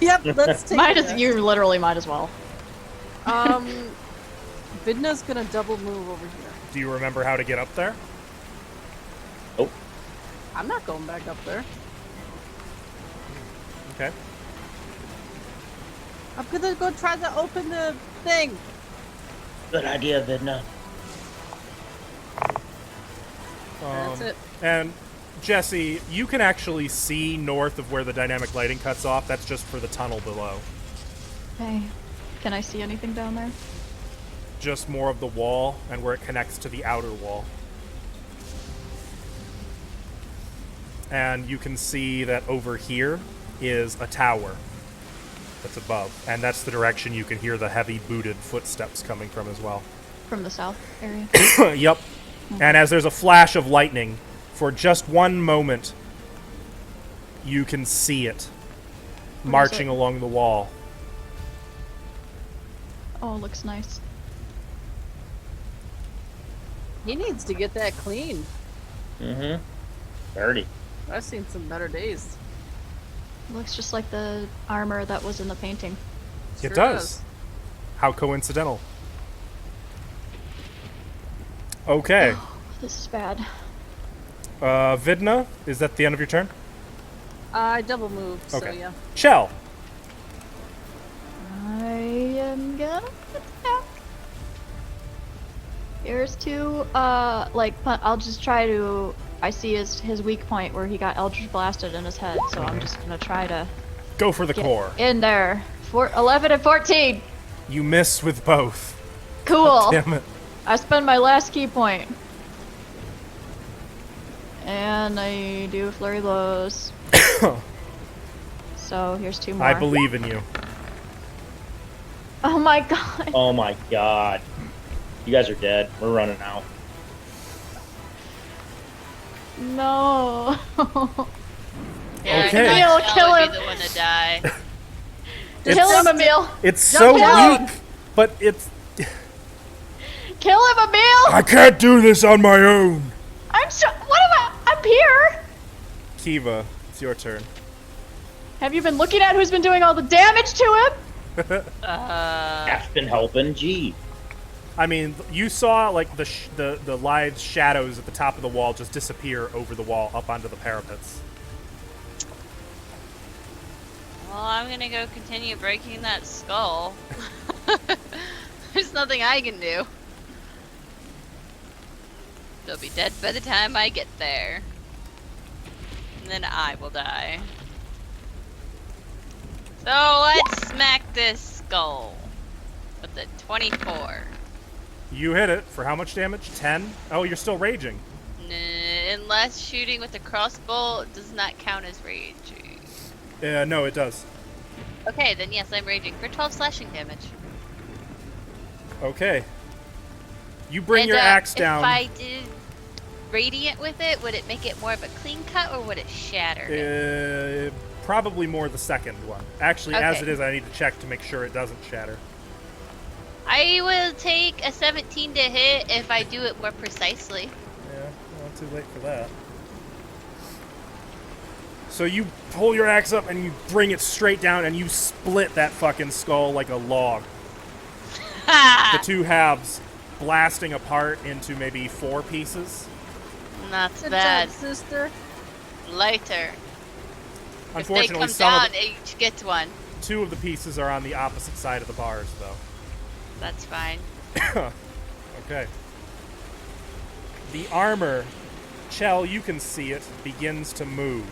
Yep. Let's take. You literally might as well. Vidna's gonna double move over here. Do you remember how to get up there? Oh, I'm not going back up there. Okay. I'm gonna go try to open the thing. good idea, Vidna. That's it. And Jesse, you can actually see north of where the dynamic lighting cuts off. That's just for the tunnel below. Hey, can I see anything down there? Just more of the wall and where it connects to the outer wall. And you can see that over here is a tower that's above. And that's the direction you can hear the heavy booted footsteps coming from as well. From the south area? Yep. And as there's a flash of lightning, for just one moment, you can see it marching it? along the wall. Oh, looks nice. He needs to get that clean. Mm-hmm. Dirty. I've seen some better days. Looks just like the armor that was in the painting. It does. How coincidental. Okay. This is bad. Vidna, is that the end of your turn? I double moved, so Okay. yeah. Chell. I am gonna attack. Here's two, I'll just try to, I see his weak point where he got Eldritch Blasted in his head, so I'm just gonna try to Go for the get core. in there. 11 and 14! You miss with both. Cool! Damn it. I spend my last key point. And I do flurry blows. So here's two more. I believe in you. Oh my god. Oh my god. You guys are dead. We're running out. No. Yeah, Okay. Emil, Chell kill would him. be the one to die. Kill him, Emil. It's so down. weak, but it's... Kill him, Emil. I can't do this on my own. I'm so. What am I? I'm here. Kiva, it's your turn. Have you been looking at who's been doing all the damage to him? That's been helping. Gee. I mean, you saw like the live shadows at the top of the wall just disappear over the wall up onto the parapets. Well, I'm gonna go continue breaking that skull. There's nothing I can do. They'll be dead by the time I get there. And then I will die. So let's smack this skull with a 24. You hit it for how much damage? 10? Oh, you're still raging. Unless shooting with a crossbow does not count as raging. No, it does. Okay, then yes, I'm raging for 12 slashing damage. Okay. You bring And, your axe down. If I did radiant with it, would it make it more of a clean cut or would it shatter it? Probably more the second one. Actually, as Okay. it is, I need to check to make sure it doesn't shatter. I will take a 17 to hit if I do it more precisely. Yeah, not too late for that. So you pull your axe up and you bring it straight down and you split that fucking skull like a log. The two halves blasting apart into maybe 4 pieces. Not Good bad. job, sister. Lighter. Unfortunately, if they come some down, of the, each gets one. 2 of the pieces are on the opposite side of the bars, though. That's fine. Okay. The armor, Chell, you can see it, begins to move.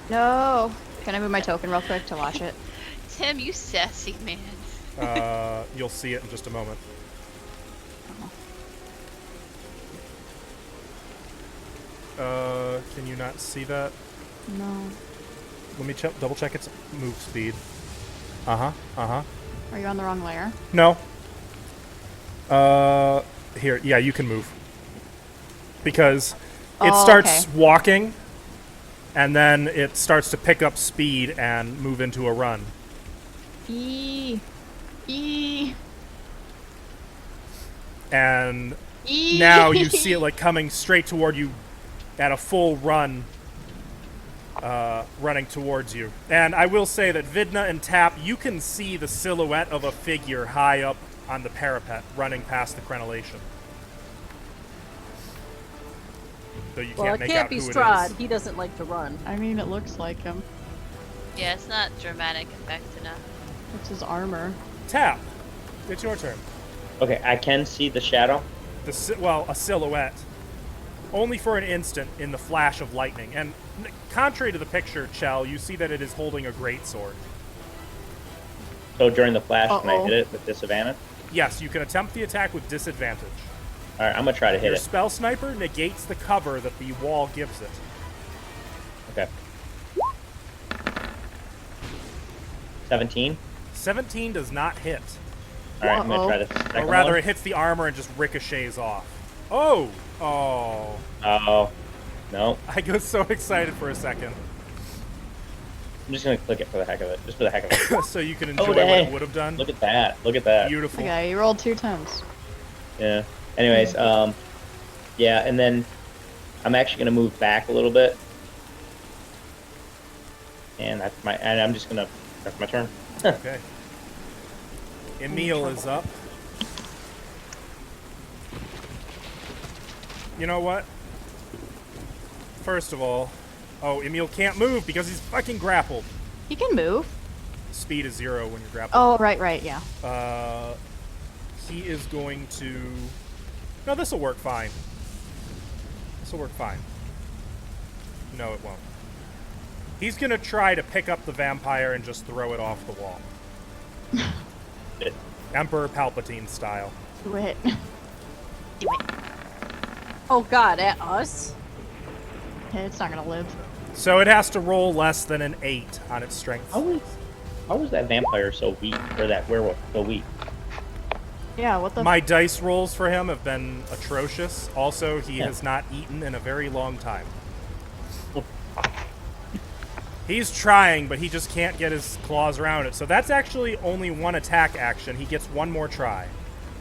No. Can I move my token real quick to watch it? Tim, you sassy man. You'll see it in just a moment. Can you not see that? No. Let me double check its move speed. Uh-huh. Are you on the wrong layer? No. Here, yeah, you can move. Because it starts walking, and then it starts to pick up speed and move into a run. E. And now you see it like coming straight toward you at a full run, running towards you. And I will say that Vidna and Tap, you can see the silhouette of a figure high up on the parapet running past the crenellation. Though you Well, can't it make can't out be who it Strahd. is. He doesn't like to run. I mean, it looks like him. Yeah, it's not dramatic effect enough. It's his armor. Tap, it's your turn. Okay, I can see the shadow. A silhouette. Only for an instant in the flash of lightning. And contrary to the picture, Chell, you see that it is holding a greatsword. So during the flash, can I Uh-oh. hit it with disadvantage? Yes, you can attempt the attack with disadvantage. All right, I'm gonna try to hit Your it. spell sniper negates the cover that the wall gives it. Okay. 17. 17 does not hit. All right, I'm gonna try the second Or rather, one. it hits the armor and just ricochets off. Oh! Oh, no. I got so excited for a second. I'm just gonna click it for the heck of it, just for the heck of it. So you can enjoy what dang. it would have done. Look at that. Look at that. Beautiful. Okay, you rolled 2 times. Yeah. Anyways, yeah, and then I'm actually gonna move back a little bit, and I'm just gonna. That's my turn. Okay. Emil is up. You know what? First of all, Emil can't move because he's fucking grappled. He can move. Speed is 0 when you're grappled. Oh, right, yeah. He is going to... No, this'll work fine. This'll work fine. No, it won't. He's gonna try to pick up the vampire and just throw it off the wall. Emperor Palpatine style. Do it. Do it. Oh god, at us? Okay, it's not gonna live. So it has to roll less than an 8 on its strength. How is that vampire so weak, or that werewolf so weak? Yeah, what the My dice rolls for him have been atrocious. Also, he has not eaten in a very long time. He's trying, but he just can't get his claws around it. So that's actually only one attack action. He gets one more try,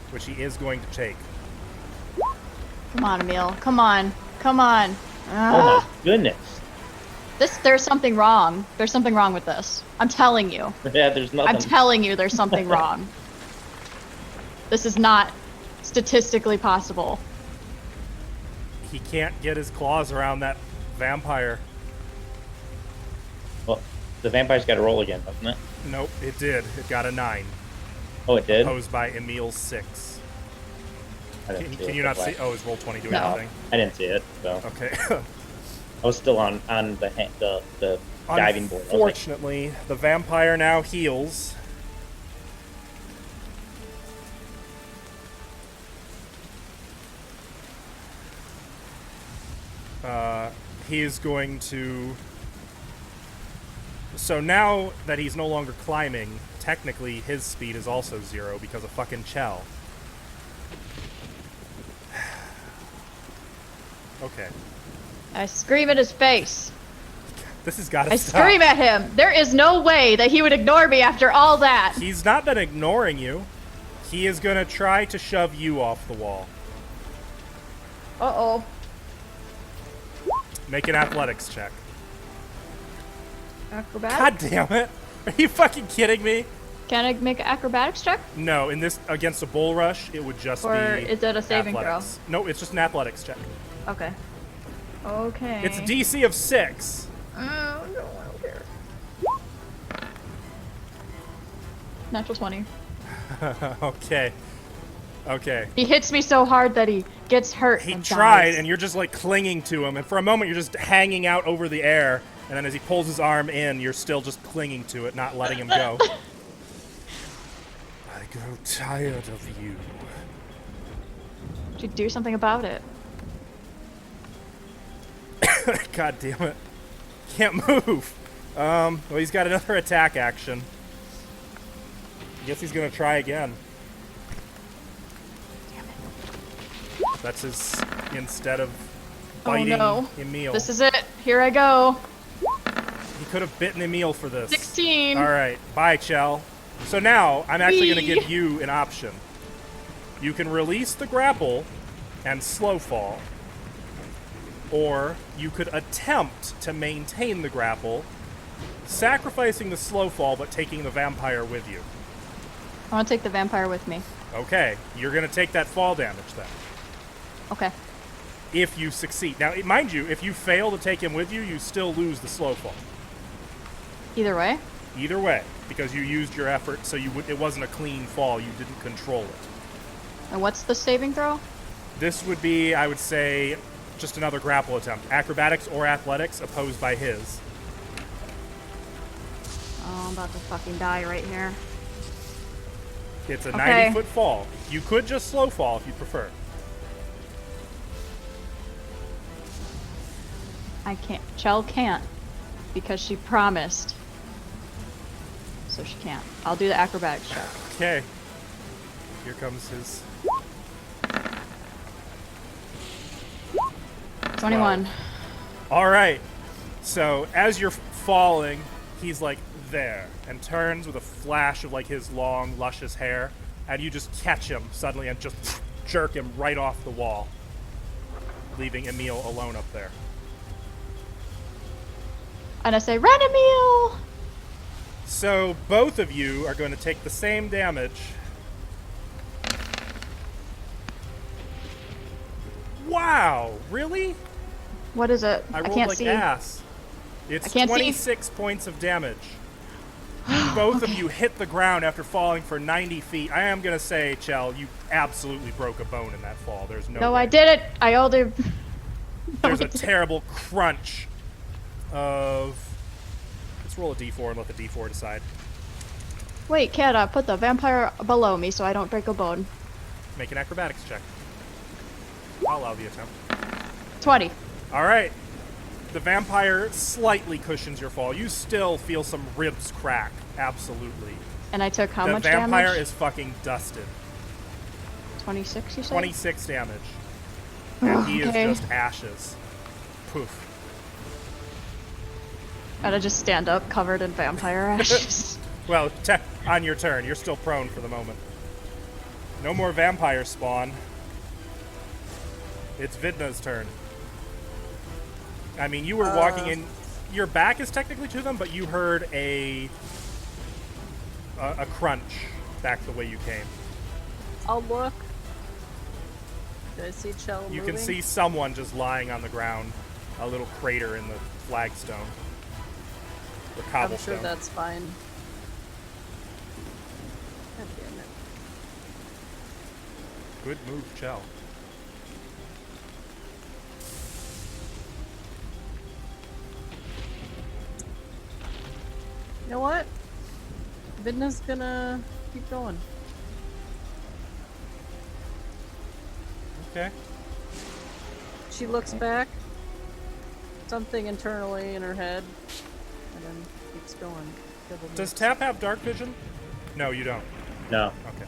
which he is going to take. Come on, Emil. Come on. Come on. Oh my goodness. There's something wrong. There's something wrong with this. I'm telling you. Yeah, there's nothing. I'm telling you there's something wrong. This is not statistically possible. He can't get his claws around that vampire. Well, the vampire's got to roll again, doesn't it? Nope, it did. It got a 9. Oh, it did? Posed by Emil's 6. I didn't see Can it, you not but see? Oh, is roll 20 doing No. anything? I didn't see it, so. Okay. I was still on the diving board. I was like, Unfortunately, the vampire now heals. He is going to... So now that he's no longer climbing, technically his speed is also 0 because of fucking Chell. Okay. I scream at his face. This has got to I stop. scream at him. There is no way that he would ignore me after all that. He's not been ignoring you. He is going to try to shove you off the wall. Uh-oh. Make an athletics check. Acrobatics? God damn it. Are you fucking kidding me? Can I make an acrobatics check? No, in this, against a bull rush, it would just Or be is it a saving athletics. No, it's just an athletics check. Okay. Okay. It's a DC of 6. Oh, no, I don't care. Natural 20. Okay. Okay. He hits me so hard that he gets hurt He and tried, dies. and you're just like clinging to him, and for a moment you're just hanging out over the air, And then as he pulls his arm in, you're still just clinging to it, not letting him go. I grow tired of you. Should do something about it. God damn it. Can't move. Well, he's got another attack action. I guess he's gonna try again. Damn it. That's his, instead of Oh biting no. Emil. This is it. Here I go. He could have bitten Emil for this. 16. Alright, bye, Chell. So now, I'm actually going to Whee! give you an option. You can release the grapple and slow fall, or you could attempt to maintain the grapple, sacrificing the slow fall but taking the vampire with you. I want to take the vampire with me. Okay, you're going to take that fall damage then, Okay. if you succeed. Now, mind you, if you fail to take him with you, you still lose the slow fall. Either way. Either way, because you used your effort, so it wasn't a clean fall. You didn't control it. And what's the saving throw? This would be, I would say, just another grapple attempt. Acrobatics or athletics opposed by his. Oh, I'm about to fucking die right here. It's a Okay. 90-foot fall. You could just slow fall if you prefer. I can't. Chell can't. Because she promised. So she can't. I'll do the acrobatics check. Okay. Here comes his... 21. All right. So as you're falling, he's like there and turns with a flash of like his long, luscious hair, and you just catch him suddenly and just jerk him right off the wall, leaving Emil alone up there. And I say, run, Emil! So both of you are going to take the same damage. Wow, really? What is it? I rolled can't like see. ass. It's I can't see. 26 points of damage. Both of you hit the ground after falling for 90 feet. I am going to say, Chell, you absolutely broke a bone in that fall. There's no No, way. I did it. I only. There's a terrible crunch of... Let's roll a d4 and let the d4 decide. Wait, can't put the vampire below me so I don't break a bone. Make an acrobatics check. I'll allow the attempt. 20. All right. The vampire slightly cushions your fall. You still feel some ribs crack. Absolutely. And I took how the much vampire damage? is fucking dusted. 26, you said? 26 damage. And he Okay. is just ashes. Poof. Gotta just stand up covered in vampire ashes. Well, on your turn. You're still prone for the moment. No more vampire spawn. It's Vidna's turn. I mean, you were walking in. Your back is technically to them, but you heard a crunch back the way you came. I'll look. Do I see Chell You moving? can see someone just lying on the ground, a little crater in the flagstone. Or I'm cobblestone. sure that's fine. God damn it. Good move, Chell. You know what? Vidna's gonna keep going. Okay. She looks back. Something internally in her head. And then keeps going. Double Does moves. Tap have dark vision? No, you don't. No. Okay.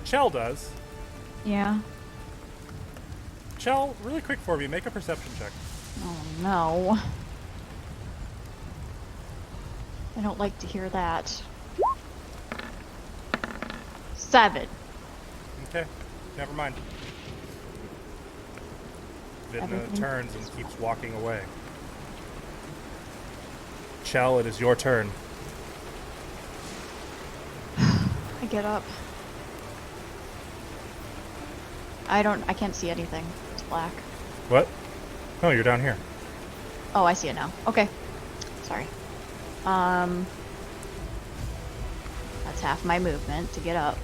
Chell does. Yeah. Chell, really quick for me, make a perception check. Oh no. I don't like to hear that. 7. Okay, never mind. Vidna Everything. turns and keeps walking away. Chell, it is your turn. I get up. I can't see anything. It's black. What? Oh, you're down here. Oh, I see it now. Okay. Sorry. That's half my movement to get up.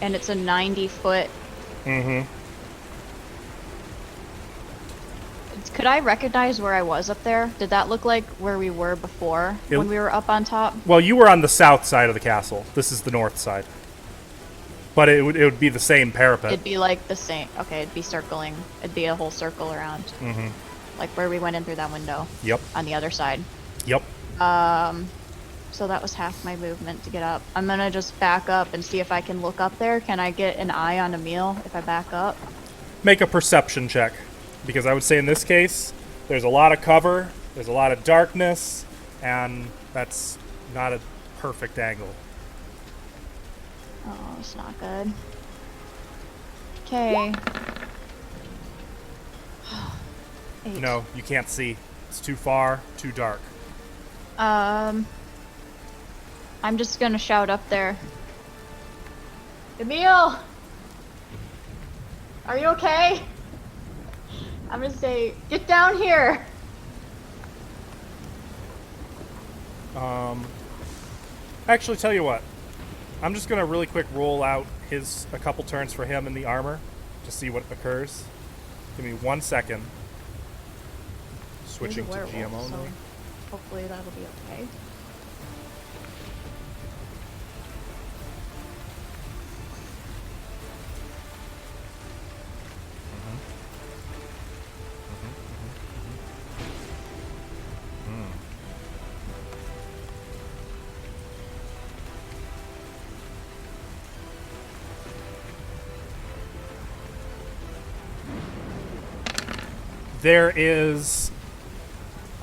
And it's a 90-foot. Mm-hmm. Could I recognize where I was up there? Did that look like where we were before It- when we were up on top? Well, you were on the south side of the castle. This is the north side. But it would be the same parapet. It'd be like the same. Okay, it'd be circling. It'd be a whole circle around. Mm-hmm. Like where we went in through that window Yep. on the other side. Yep. So that was half my movement to get up. I'm gonna just back up and see if I can look up there. Can I get an eye on Emil if I back up? Make a perception check. Because I would say in this case, there's a lot of cover, there's a lot of darkness, and that's not a perfect angle. Oh, it's not good. Okay. 8. No, you can't see. It's too far, too dark. I'm just gonna shout up there. Emil! Are you okay? I'm gonna say, get down here! Actually, tell you what. I'm just gonna really quick roll out a couple turns for him in the armor to see what occurs. Give me 1 second. Switching He's to a werewolf, GM only. so hopefully that'll be okay. There is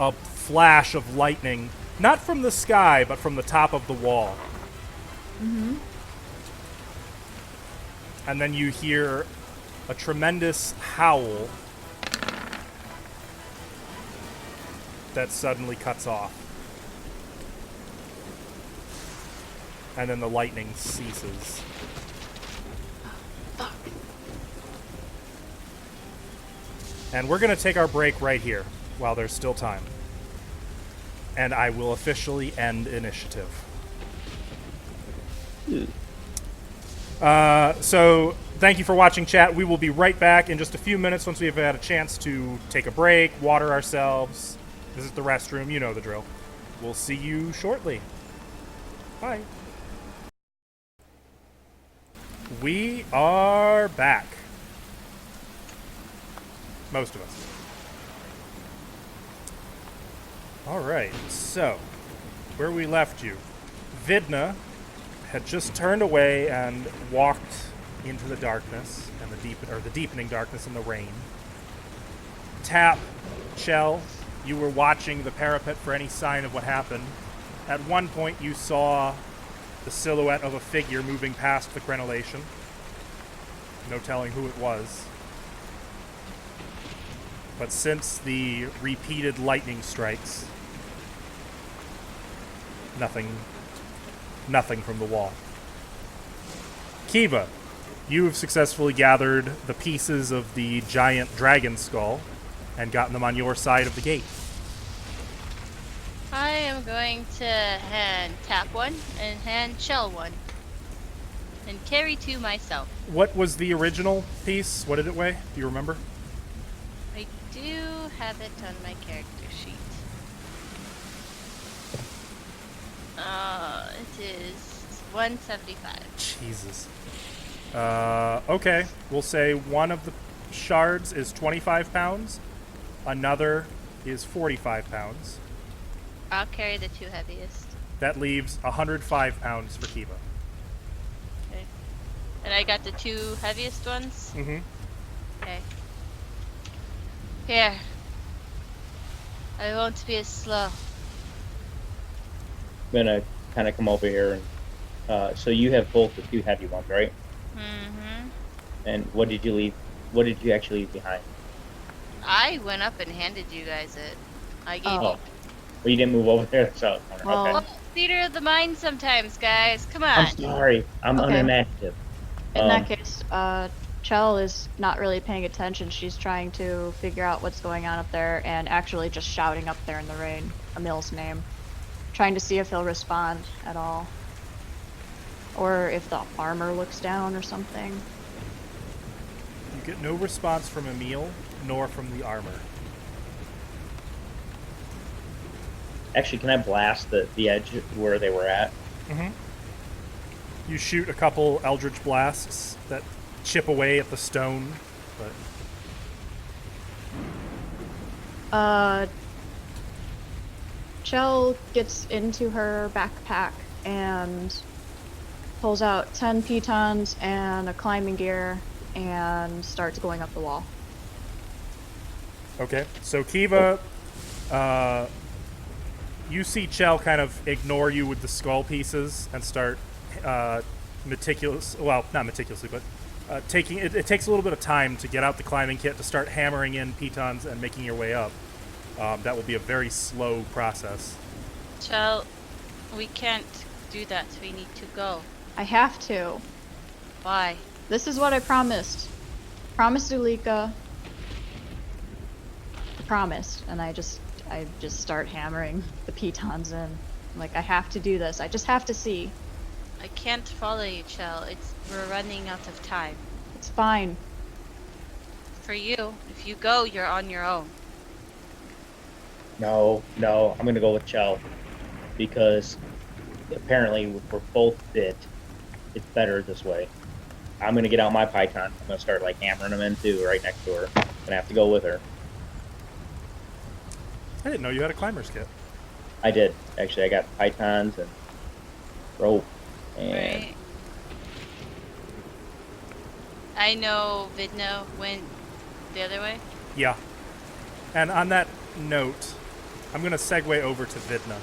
a flash of lightning, not from the sky, but from the top of the wall. Mm-hmm. And then you hear a tremendous howl that suddenly cuts off. And then the lightning ceases. And we're going to take our break right here while there's still time. And I will officially end initiative. So thank you for watching, chat. We will be right back in just a few minutes once we have had a chance to take a break, water ourselves, visit the restroom. You know the drill. We'll see you shortly. Bye. We are back. Most of us. Alright, so where we left you. Vidna had just turned away and walked into the darkness and the deepening darkness and the rain. Tap, Chell, you were watching the parapet for any sign of what happened. At one point you saw the silhouette of a figure moving past the crenellation. No telling who it was. But since the repeated lightning strikes, nothing from the wall. Kiva, you have successfully gathered the pieces of the giant dragon skull and gotten them on your side of the gate. I am going to hand Tap one and hand Shell one. And carry 2 myself. What was the original piece? What did it weigh? Do you remember? I do have it on my character sheet. It is 175. Jesus. Okay. We'll say one of the shards is 25 pounds. Another is 45 pounds. I'll carry the 2 heaviest. That leaves 105 pounds for Kiva. Okay. And I got the 2 heaviest ones? Mm-hmm. Okay. Here. I won't be as slow. I'm gonna kind of come over here and so you have both the 2 heavy ones, right? Mm-hmm. And what did you leave? What did you actually leave behind? I went up and handed you guys it. I gave Oh. you. Well, you didn't move over there, so Well, okay. Well, theater of the mind sometimes, guys. Come on. I'm sorry. I'm Okay. unimaginative. In that case, Chell is not really paying attention. She's trying to figure out what's going on up there and actually just shouting up there in the rain Emil's name. Trying to see if he'll respond at all. Or if the armor looks down or something. You get no response from Emil, nor from the armor. Actually, can I blast the edge where they were at? Mm-hmm. You shoot a couple eldritch blasts that chip away at the stone, but Chell gets into her backpack and pulls out 10 pitons and a climbing gear and starts going up the wall. okay. So Kiva, you see Chell kind of ignore you with the skull pieces and start not meticulously, but taking it takes a little bit of time to get out the climbing kit to start hammering in pitons and making your way up. That will be a very slow process. Chell, we can't do that. We need to go. I have to. Why? This is what I promised. Promised Ulika. Promised. And I just start hammering the pitons in. I'm like, I have to do this. I just have to see. I can't follow you, Chell. We're running out of time. It's fine. For you, if you go, you're on your own. No, I'm gonna go with Chell because apparently we're both bit. It's better this way. I'm gonna get out my python. I'm gonna start like hammering them in too, right next to her. Gonna have to go with her. I didn't know you had a climber's kit. I did actually. I got pythons and rope and Right. I know Vidna went the other way. Yeah. And on that note, I'm going to segue over to Vidna.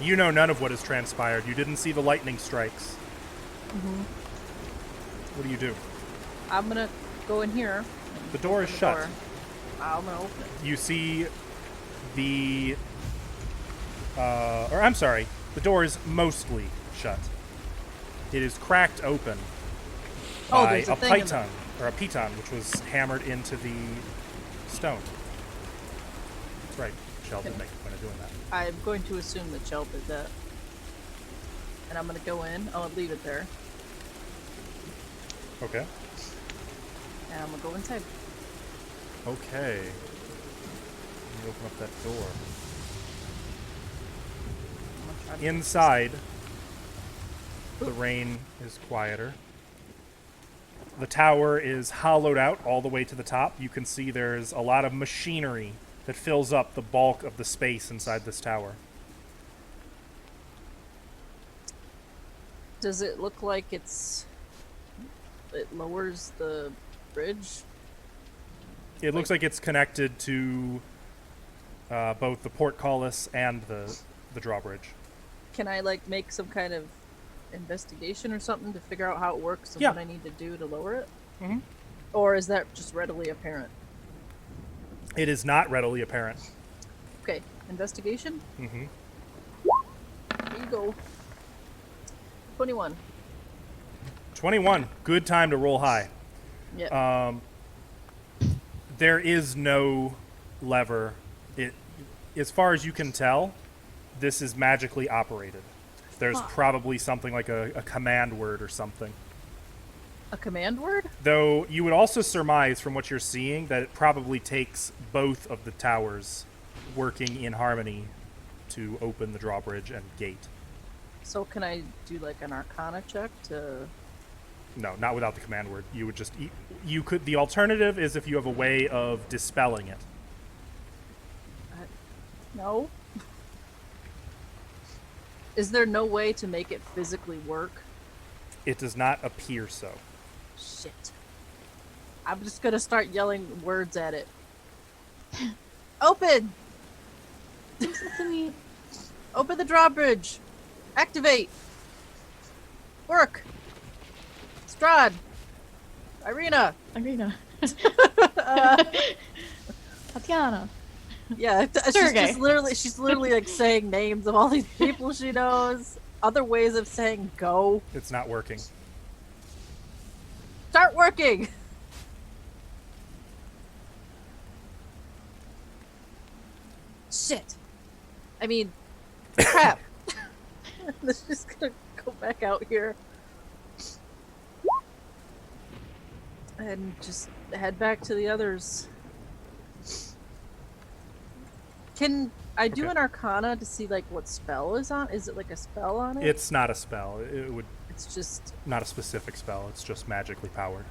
You know none of what has transpired. You didn't see the lightning strikes. Mm-hmm. What do you do? I'm gonna go in here. The door is shut. I'm gonna open it. You see the... or I'm sorry. The door is mostly shut. It is cracked open by there's a thing in python, or a piton, which was hammered into the stone. That's right. Shell did make a point of doing that. I'm going to assume that Chell did that. And I'm gonna go in. I'm gonna leave it there. Okay. And I'm gonna go inside. Okay. Let me open up that door. I'm gonna try to- Inside, the rain is quieter. The tower is hollowed out all the way to the top. You can see there's a lot of machinery that fills up the bulk of the space inside this tower. Does it look like it lowers the bridge? It looks like it's connected to both the portcullis and the drawbridge. Can I like make some kind of investigation or something to figure out how it works and Yeah. what I need to do to lower it? Mhm. Or is that just readily apparent? It is not readily apparent. Okay, investigation? Mm-hmm. There you go. 21. 21. Good time to roll high. Yeah. There is no lever. As far as you can tell, this is magically operated. There's probably something like a command word or something. A command word? Though you would also surmise from what you're seeing that it probably takes both of the towers working in harmony to open the drawbridge and gate. So can I do like an arcana check to... No, not without the command word. You would just... You could... The alternative is if you have a way of dispelling it. No? Is there no way to make it physically work? It does not appear so. Shit. I'm just gonna start yelling words at it. Open! Open the drawbridge! Activate! Work! Strahd! Irina! Tatiana. Yeah, Sergey. she's literally like saying names of all these people she knows. Other ways of saying go. It's not working. Start working! Shit. I mean, crap. Let's just gonna go back out here. And just head back to the others. I do Okay. an Arcana to see like what spell is on. Is it like a spell on it? It's not a spell. It would It's just not a specific spell. It's just magically powered.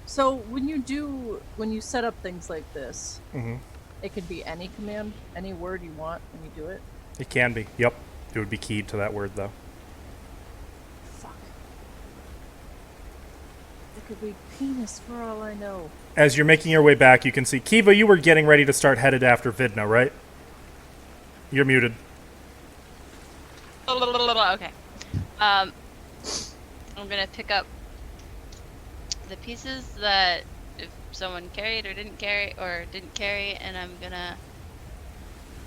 so when you set up things like this, Mm-hmm. it could be any command, any word you want when you do it. It can be. Yep. It would be keyed to that word, though. Fuck. It could be penis for all I know. As you're making your way back, you can see Kiva. You were getting ready to start headed after Vidna, right? You're muted. Okay. I'm gonna pick up the pieces that if someone carried or didn't carry, and I'm gonna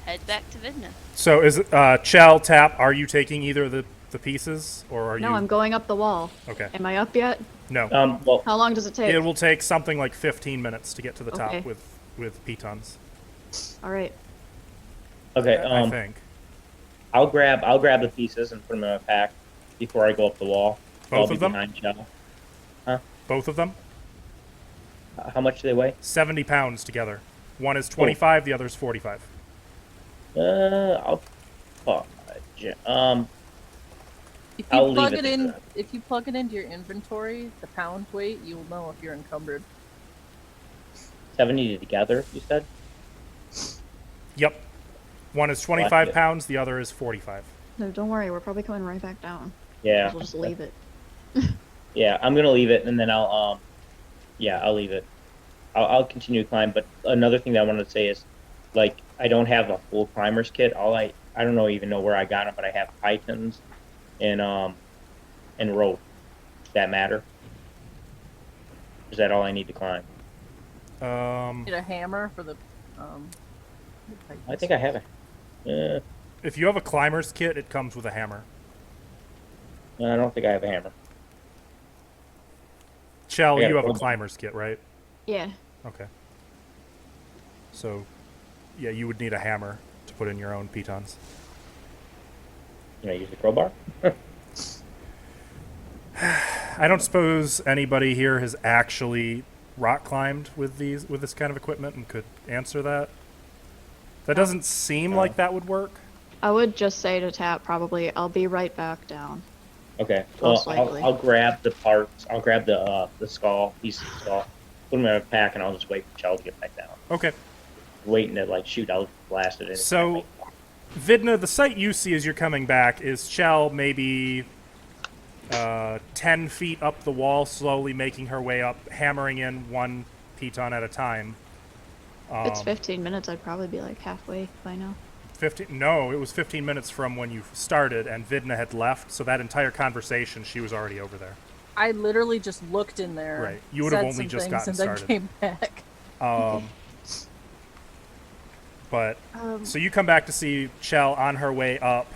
head back to Vidna. So is it Chell, Tap? Are you taking either of the pieces, or are you? No, I'm going up the wall. Okay. Am I up yet? No. Well, How long does it take? It will take something like 15 minutes to get to the top Okay. with pitons. All right. okay. I think. I'll grab the pieces and put them in my pack before I go up the wall. I'll Both be of them? behind Shell. Both of them? How much do they weigh? 70 pounds together. One is 25, the other is 45. I'll fudge. If you I'll leave plug it it in, there. if you plug it into your inventory, the pound weight, you'll know if you're encumbered. 70 together, you said? Yep. One is 25 Gotcha. pounds, the other is 45. No, don't worry. We're probably coming right back down. Yeah. We'll just leave it. Yeah, I'm gonna leave it, and then I'll leave it. I'll continue to climb. But another thing that I wanted to say is, like, I don't have a full climber's kit. I don't even know where I got it, but I have pythons and rope. Does that matter? Is that all I need to climb? Get a hammer for the. I think I have it. If you have a climber's kit, it comes with a hammer. I don't think I have a hammer. Chell, Yeah, you have a well- climber's kit, right? Yeah. Okay. So, yeah, you would need a hammer to put in your own pitons. Can I use the crowbar? I don't suppose anybody here has actually rock climbed with this kind of equipment and could answer that. That doesn't seem like that would work. I would just say to Tap probably, I'll be right back down. Okay. Well, Most likely. I'll grab the parts. I'll grab the skull, piece of the skull, put them in a pack, and I'll just wait for Chell to get back down. Okay. Waiting to, like, shoot, I'll blast it in. So, Vidna, the sight you see as you're coming back is Chell maybe 10 feet up the wall, slowly making her way up, hammering in one piton at a time. If it's 15 minutes, I'd probably be like halfway by now. 15? No, it was 15 minutes from when you started, and Vidna had left, so that entire conversation, she was already over there. I literally just looked in there. Right. You would have said only some just things, gotten and then started. came back. But, so you come back to see Chell on her way up.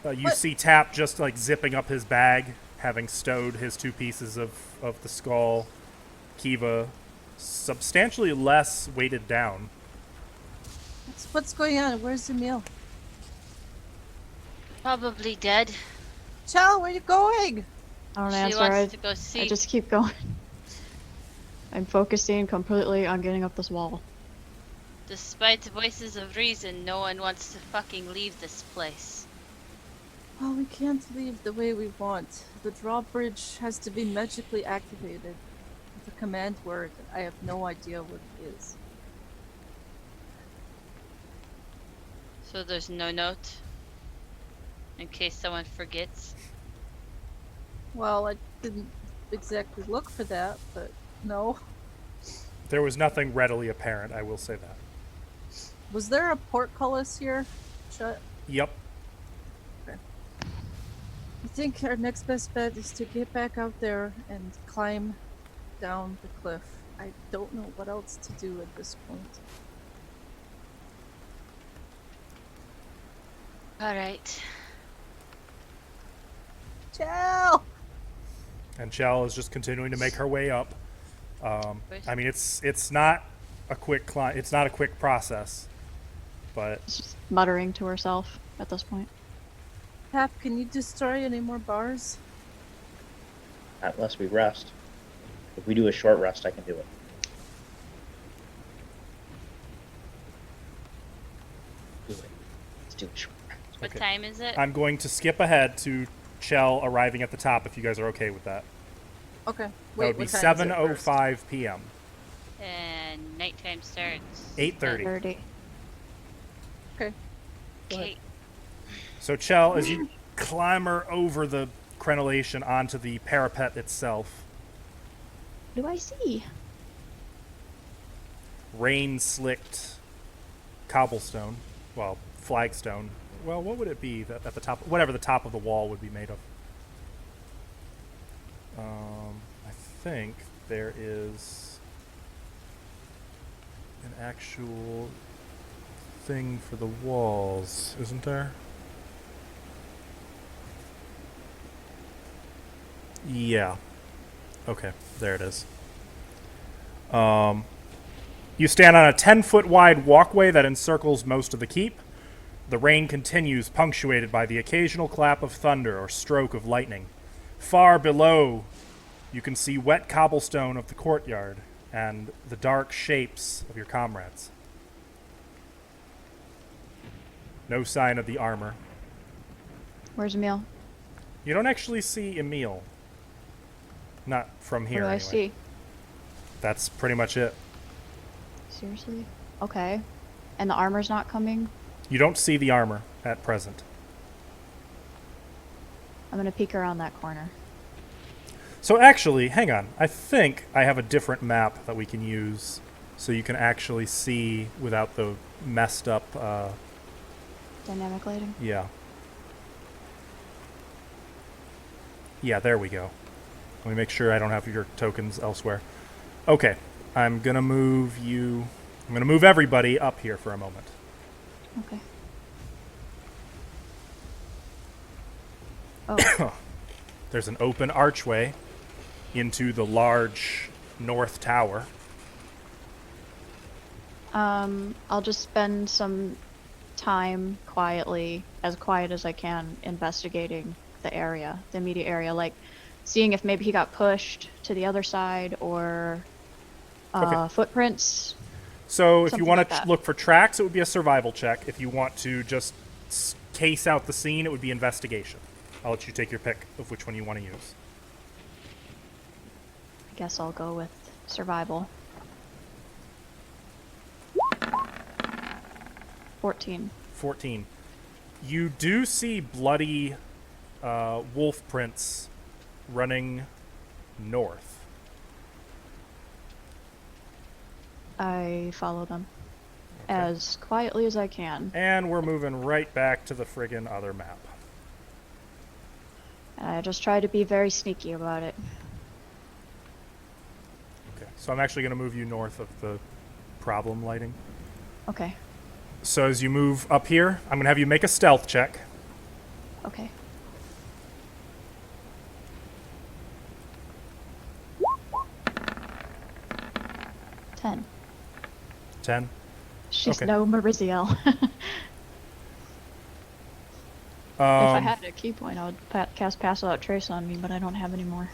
You What? see Tap just, like, zipping up his bag, having stowed his two pieces of the skull. Kiva, substantially less weighted down. What's going on? Where's Emil? Probably dead. Chell, where you going? I don't She answer. wants to go see. I just keep going. I'm focusing completely on getting up this wall. Despite voices of reason, no one wants to fucking leave this place. Well, we can't leave the way we want. The drawbridge has to be magically activated. With a command word, I have no idea what it is. So there's no note? In case someone forgets? Well, I didn't exactly look for that, but no. There was nothing readily apparent, I will say that. Was there a portcullis here? Shut. Yep. I think our next best bet is to get back out there and climb down the cliff. I don't know what else to do at this point. Alright. Chell! And Chell is just continuing to make her way up. I mean, it's not a quick climb. It's not a quick process, but She's just muttering to herself at this point. Hap, can you destroy any more bars? Not unless we rest. If we do a short rest, I can do it. do it. What Okay. time is it? I'm going to skip ahead to Chell arriving at the top if you guys are okay with that. Okay. That Wait, would be what time is it first? 7:05 p.m. And nighttime starts. 8:30. 30. Okay. Go ahead. Okay. So Chell, as you clamber over the crenellation onto the parapet itself, What do I see? rain-slicked cobblestone, well, flagstone. Well, what would it be that at the top? Whatever the top of the wall would be made of. I think there is an actual thing for the walls, isn't there? Yeah. Okay, there it is. You stand on a 10-foot wide walkway that encircles most of the keep. The rain continues, punctuated by the occasional clap of thunder or stroke of lightning. Far below, you can see wet cobblestone of the courtyard and the dark shapes of your comrades. No sign of the armor. Where's Emil? You don't actually see Emil. Not from here, What do I anyway. see? That's pretty much it. Seriously? Okay. And the armor's not coming? You don't see the armor at present. I'm gonna peek around that corner. So actually, hang on. I think I have a different map that we can use so you can actually see without the messed up, Dynamic lighting? yeah. Yeah, there we go. Let me make sure I don't have your tokens elsewhere. Okay, I'm gonna move you... I'm gonna move everybody up here for a moment. Okay. Oh, There's an open archway into the large north tower. I'll just spend some time quietly, as quiet as I can, investigating the area, the immediate area, like seeing if maybe he got pushed to the other side or Okay. footprints. So if you Something want like to that. look for tracks, it would be a survival check. If you want to just case out the scene, it would be investigation. I'll let you take your pick of which one you want to use. I guess I'll go with survival. 14. 14. You do see bloody wolf prints running north. I follow them Okay. as quietly as I can. And we're moving right back to the friggin' other map. And I just try to be very sneaky about it. Okay, so I'm actually going to move you north of the problem lighting. Okay. So as you move up here, I'm going to have you make a stealth check. Okay. Ten. 10. She's Okay. no Mariziel. If I Um, had a key point, I would cast Pass Without Trace on me, but I don't have any more.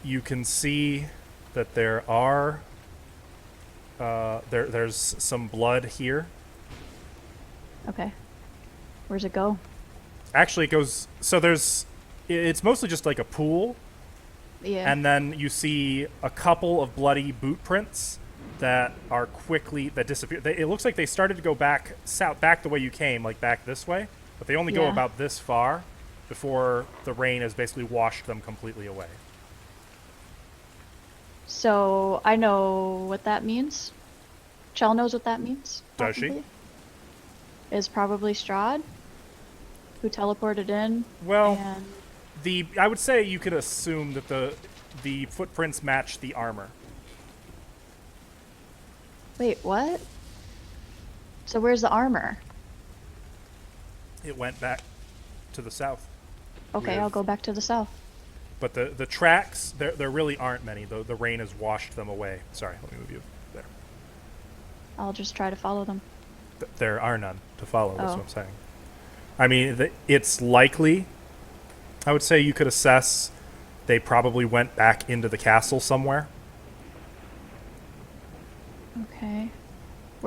you can see that there are there's some blood here. Okay. Where's it go? Actually, it goes so it's mostly just like a pool, Yeah. and then you see a couple of bloody boot prints that disappear. It looks like they started to go back south, back the way you came, like back this way, but they only go Yeah. about this far before the rain has basically washed them completely away. So I know what that means. Chell knows what that means. Does she? possibly. Is probably Strahd, who teleported in. Well, And I would say you could assume that the footprints match the armor. wait, what? So where's the armor? It went back to the south. Okay, With- I'll go back to the south. But the tracks, there really aren't many. The rain has washed them away. Sorry, let me move you there. I'll just try to follow them. There are none to follow, that's Oh. what I'm saying. I mean, it's likely, I would say you could assess they probably went back into the castle somewhere. Okay.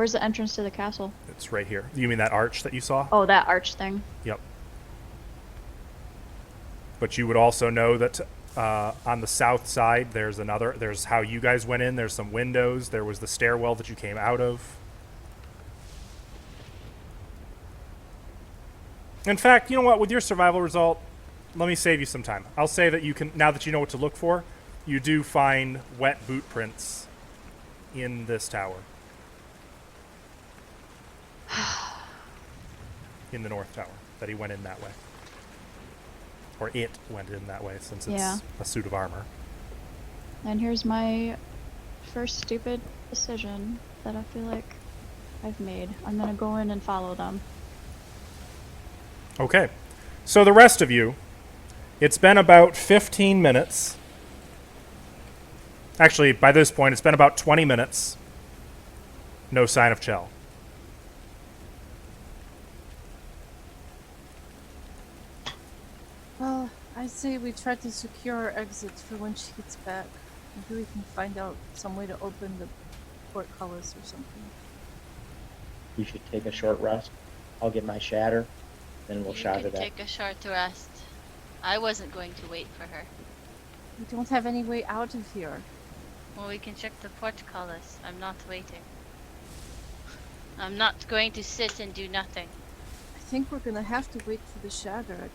Where's the entrance to the castle? It's right here. You mean that arch that you saw? Oh, that arch thing. Yep. But you would also know that on the south side, there's how you guys went in. There's some windows. There was the stairwell that you came out of. In fact, you know what? With your survival result, let me save you some time. I'll say that you can, now that you know what to look for, you do find wet boot prints in this tower. In the north tower, that he went in that way. Or it went in that way, since it's Yeah. a suit of armor. And here's my first stupid decision that I feel like I've made. I'm gonna go in and follow them. Okay. So the rest of you, it's been about 15 minutes. Actually, by this point, it's been about 20 minutes. No sign of Chell. Well, I say we try to secure our exits for when she gets back. Maybe we can find out some way to open the portcullis or something. You should take a short rest. I'll get my shatter, then we'll You shatter can that. take a short rest. I wasn't going to wait for her. We don't have any way out of here. Well, we can check the portcullis. I'm not waiting. I'm not going to sit and do nothing. I think we're gonna have to wait for the shatter.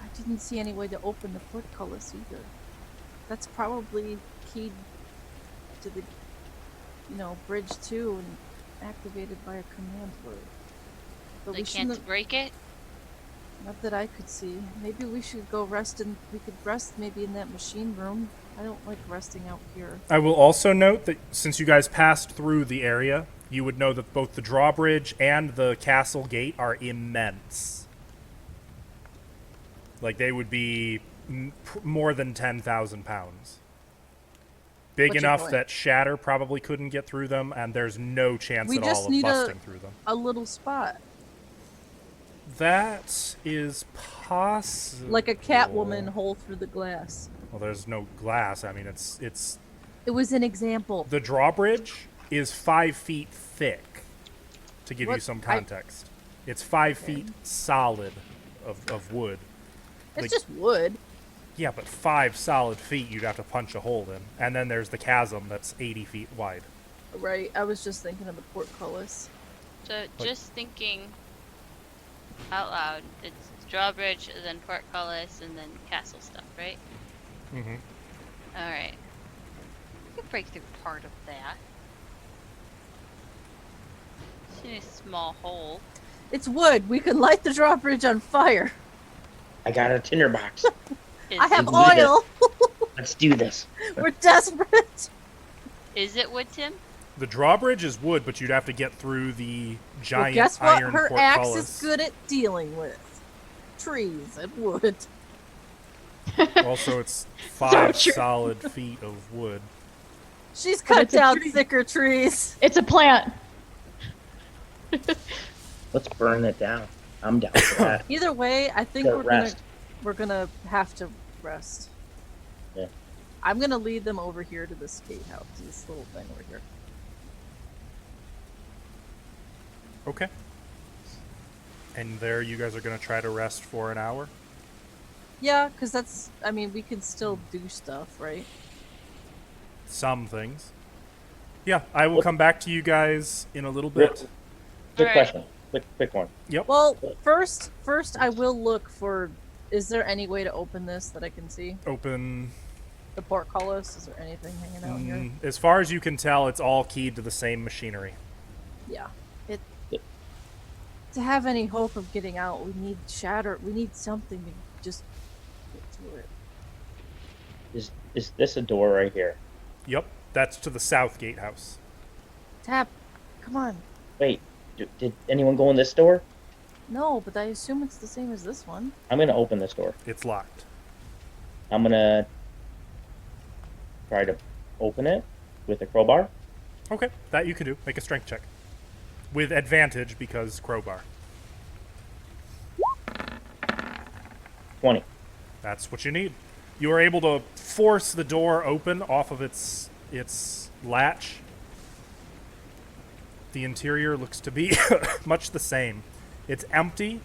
I didn't see any way to open the portcullis either. That's probably keyed to the, bridge 2 and activated by a command word. But They we shouldn't can't break it? Not that I could see. Maybe we should go rest in. We could rest maybe in that machine room. I don't like resting out here. I will also note that since you guys passed through the area, you would know that both the drawbridge and the castle gate are immense. Like, they would be more than 10,000 pounds. Big What's your enough point? that Shatter probably couldn't get through them, and there's no chance We at just all of need busting through them. a little spot, That is possible. like a Catwoman hole through the glass. Well, there's no glass. I mean, it's It was an example. the drawbridge is 5 feet thick. To give you What? some context, it's 5 feet solid of wood. It's like- just wood. Yeah, but 5 solid feet you'd have to punch a hole in, and then there's the chasm that's 80 feet wide. Right. I was just thinking of the portcullis. So, just thinking out loud, it's drawbridge, then portcullis, and then castle stuff, right? Mm-hmm. Alright. We can break through part of that. It's in a small hole. It's wood. We could light the drawbridge on fire. I got a tinderbox. Is I have it, wood. oil. Let's do this. We're desperate. Is it wood, Tim? The drawbridge is wood, but you'd have to get through the Well, giant guess what? iron Her portcullis. axe is good at dealing with trees and wood. Also, it's 5 true. solid feet of wood. She's But cut it's a down tree. thicker trees. It's a plant. Let's burn it down. I'm down for that. Either way, I think Go we're rest. gonna have to rest. Yeah. I'm gonna lead them over here to this gatehouse, this little thing over here. Okay. And there you guys are going to try to rest for an hour? Yeah, because that's. I mean, we can still do stuff, right? Some things. Yeah, I will come back to you guys in a little bit. Quick Alright. question. Quick one. Well, first, I will look for. Is there any way to open this that I can see? Open. The portcullis. Is there anything hanging out here? As far as you can tell, it's all keyed to the same machinery. Yeah. To have any hope of getting out, we need shatter. We need something to just get through it. Is this a door right here? Yep, that's to the south gatehouse. Tap. Come on. Wait, did anyone go in this door? No, but I assume it's the same as this one. I'm gonna open this door. It's locked. I'm gonna try to open it with a crowbar. Okay, that you can do. Make a strength check. With advantage because crowbar. 20. That's what you need. You are able to force the door open off of its latch. The interior looks to be much the same. It's empty,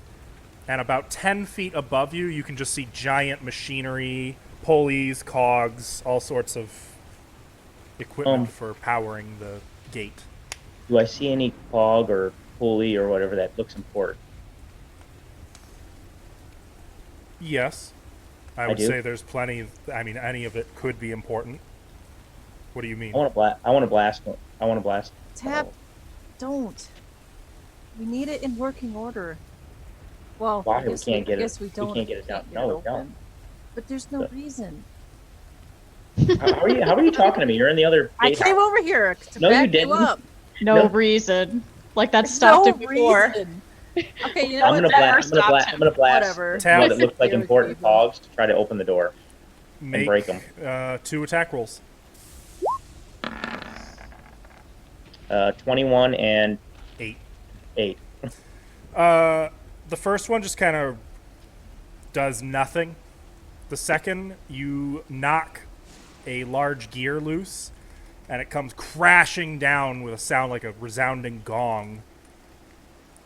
and about 10 feet above you, you can just see giant machinery, pulleys, cogs, all sorts of equipment for powering the gate. Do I see any cog or pulley or whatever that looks important? Yes. I would do? say there's plenty. I mean, any of it could be important. What do you mean? I want to blast. I want to blast. I want to blast. Tap. Don't. We need it in working order. Well, Why? I We guess can't get I it- guess we we don't. can't get it down. get No, we open. don't. But there's no But- reason. How are you talking to me? You're in the other. I gatehouse. came over here to No, you back didn't. up. No No. reason. Like that There's stopped no it before. reason. Okay, you know I'm what? gonna blast. I'm gonna blast. I'm gonna blast. Whatever. Tap. What that looks like Give it important to them. cogs to try to open the door. Make break 'em. 2 attack rolls. 21 and 8. 8. The first one just kind of does nothing. The second, you knock a large gear loose, and it comes crashing down with a sound like a resounding gong.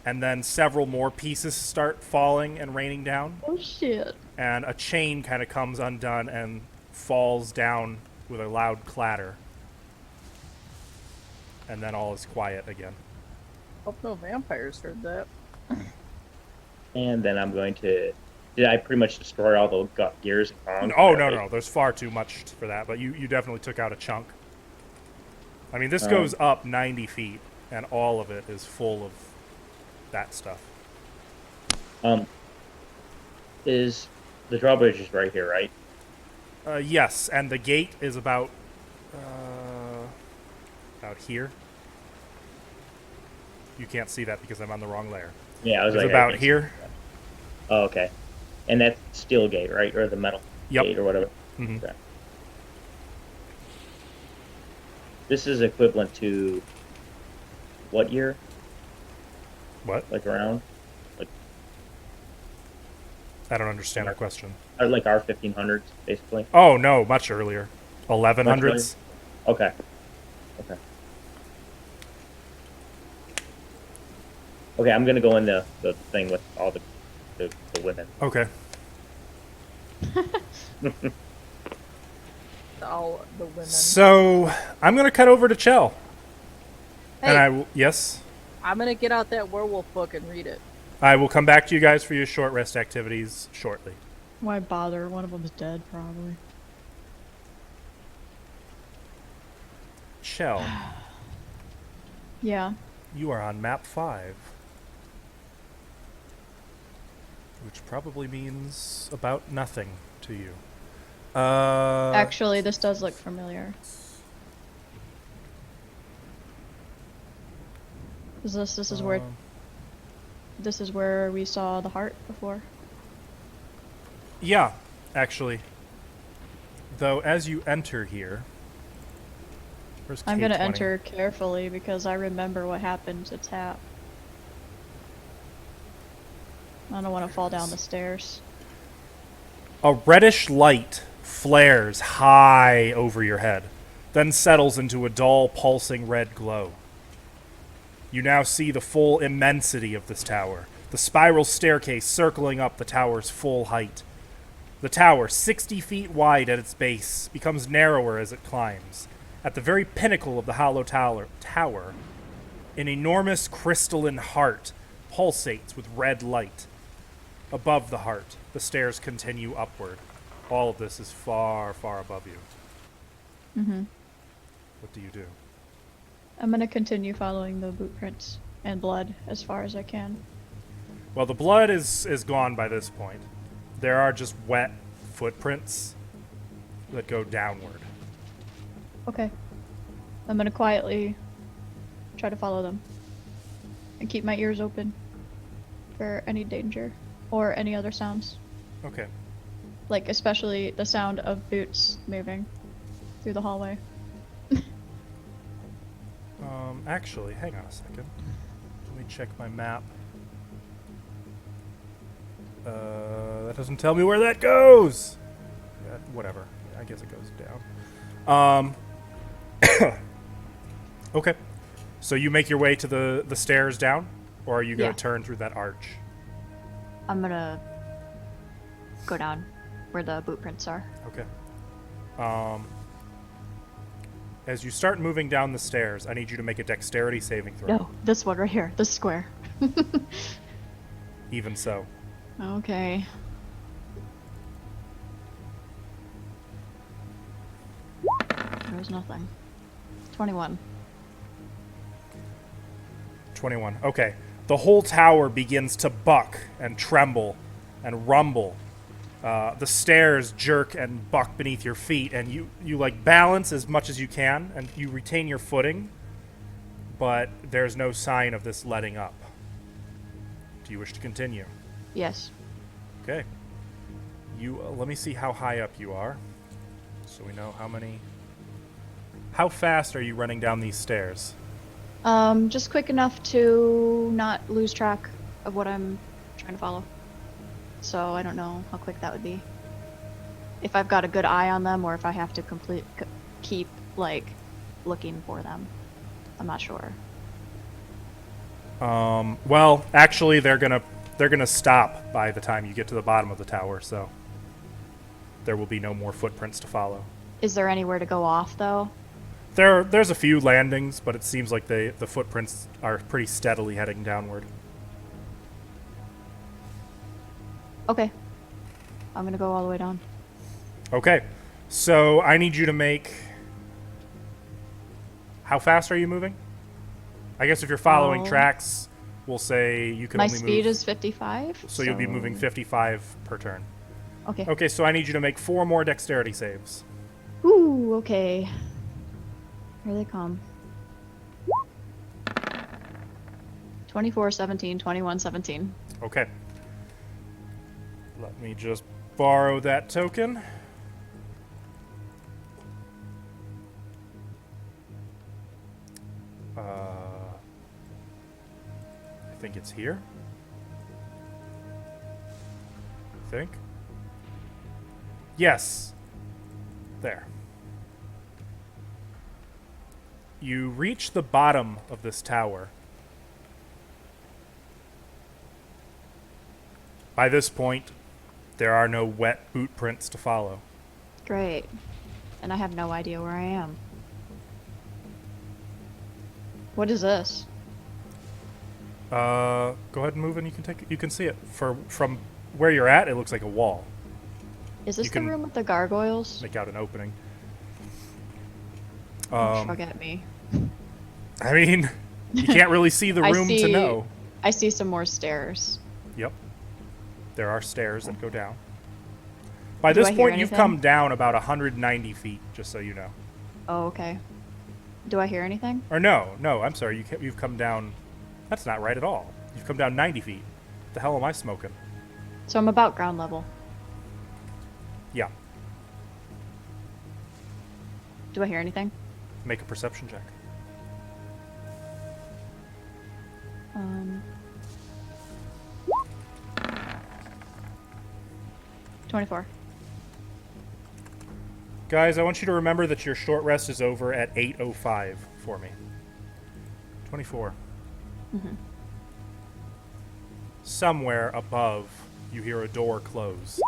And then several more pieces start falling and raining down, Oh shit. and a chain kind of comes undone and falls down with a loud clatter. And then all is quiet again. Hope no vampires heard that. And then I'm going to. Did I pretty much destroy all the gears and cogs? Oh, no. There's far too much for that, but you definitely took out a chunk. I mean, this goes up 90 feet, and all of it is full of that stuff. Is the drawbridge is right here, right? Yes, and the gate is about here. You can't see that because I'm on the wrong layer. Yeah, I was It's like I about can't see here. that. Oh, okay. And that's steel gate, right, or the metal Yep. gate, or whatever. Mhm. Okay. This is equivalent to what year? What? Like around, I don't understand the question. or like our 1500s, basically. Oh, no, much earlier. 1100s? Okay. Okay. Okay, I'm gonna go in the thing with all the women. Okay. All the women. So, I'm going to cut over to Chell. Hey, And I will, yes? I'm gonna get out that werewolf book and read it. I will come back to you guys for your short rest activities shortly. Why bother? One of them's dead, probably. Chell, Yeah. you are on map 5. Which probably means about nothing to you. Actually, this does look familiar. This is where this is where we saw the heart before. Yeah, actually. Though, as you enter here... Where's I'm gonna K20? enter carefully because I remember what happened to Tap. I don't want to fall down the stairs. A reddish light flares high over your head, then settles into a dull, pulsing red glow. You now see the full immensity of this tower, the spiral staircase circling up the tower's full height. The tower, 60 feet wide at its base, becomes narrower as it climbs. At the very pinnacle of the hollow tower, an enormous crystalline heart pulsates with red light. Above the heart, the stairs continue upward. All of this is far, far above you. Mm-hmm. What do you do? I'm gonna continue following the boot prints and blood as far as I can. Well, the blood is gone by this point. There are just wet footprints that go downward. Okay. I'm gonna quietly try to follow them. And keep my ears open for any danger or any other sounds. Okay. Like, especially the sound of boots moving through the hallway. Actually, hang on a second. Let me check my map. That doesn't tell me where that goes! Whatever. I guess it goes down. Okay. So you make your way to the stairs down, or are you going Yeah. to turn through that arch? I'm gonna go down where the boot prints are. Okay. As you start moving down the stairs, I need you to make a dexterity saving throw. No, this one right here, this square. Even so. Okay. There's nothing. 21. 21. Okay. The whole tower begins to buck and tremble and rumble. The stairs jerk and buck beneath your feet, and you like balance as much as you can, and you retain your footing, but there's no sign of this letting up. Do you wish to continue? Yes. Okay. You let me see how high up you are, so we know how many. How fast are you running down these stairs? Just quick enough to not lose track of what I'm trying to follow. So I don't know how quick that would be. If I've got a good eye on them, or if I have to keep like looking for them. I'm not sure. Well, actually, they're gonna stop by the time you get to the bottom of the tower, so there will be no more footprints to follow. Is there anywhere to go off though? There's a few landings, but it seems like the footprints are pretty steadily heading downward. Okay. I'm gonna go all the way down. Okay, so I need you to make. How fast are you moving? I guess if you're following Oh. tracks, we'll say you can My only speed move. is 55. So you'll be moving 55 per turn. Okay. Okay, so I need you to make 4 more dexterity saves. Ooh, okay. Here they come. 24, 17, 21, 17. Okay. Let me just borrow that token. I think it's here. I think. Yes. There. You reach the bottom of this tower. By this point, there are no wet boot prints to follow. Great. And I have no idea where I am. What is this? Go ahead and move, and you can see it. From where you're at, it looks like a wall. Is this You the can- room with the gargoyles? Make out an opening. Shrug at me. I mean, you can't really see the I room to see- know. I see some more stairs. Yep. There are stairs that go down. By Do this I hear point, you've anything? come down about 190 feet, just so you know. Oh, okay. Do I hear anything? Or no, I'm sorry. You've come down. That's not right at all. You've come down 90 feet. What the hell am I smoking? So I'm about ground level. Yeah. Do I hear anything? Make a perception check. 24. Guys, I want you to remember that your short rest is over at 8:05 for me. 24. Somewhere above, you hear a door close.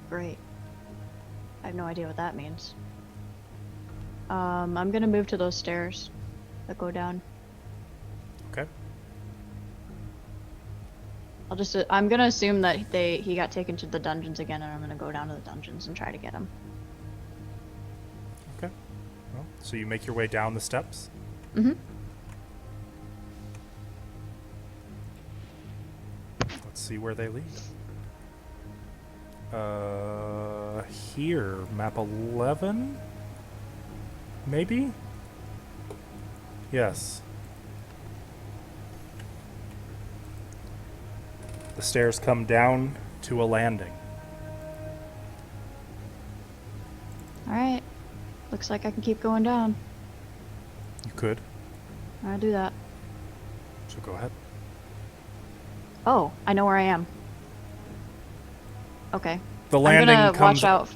Great. I have no idea what that means. I'm gonna move to those stairs that go down. Okay. I'm gonna assume that he got taken to the dungeons again, and I'm gonna go down to the dungeons and try to get him. Okay. Well, so you make your way down the steps. Mm-hmm. Let's see where they lead. Here, map 11? Maybe? Yes. The stairs come down to a landing. Alright. Looks like I can keep going down. You could, I'll do that. so go ahead. Oh, I know where I am. Okay. The landing I'm gonna comes. watch out.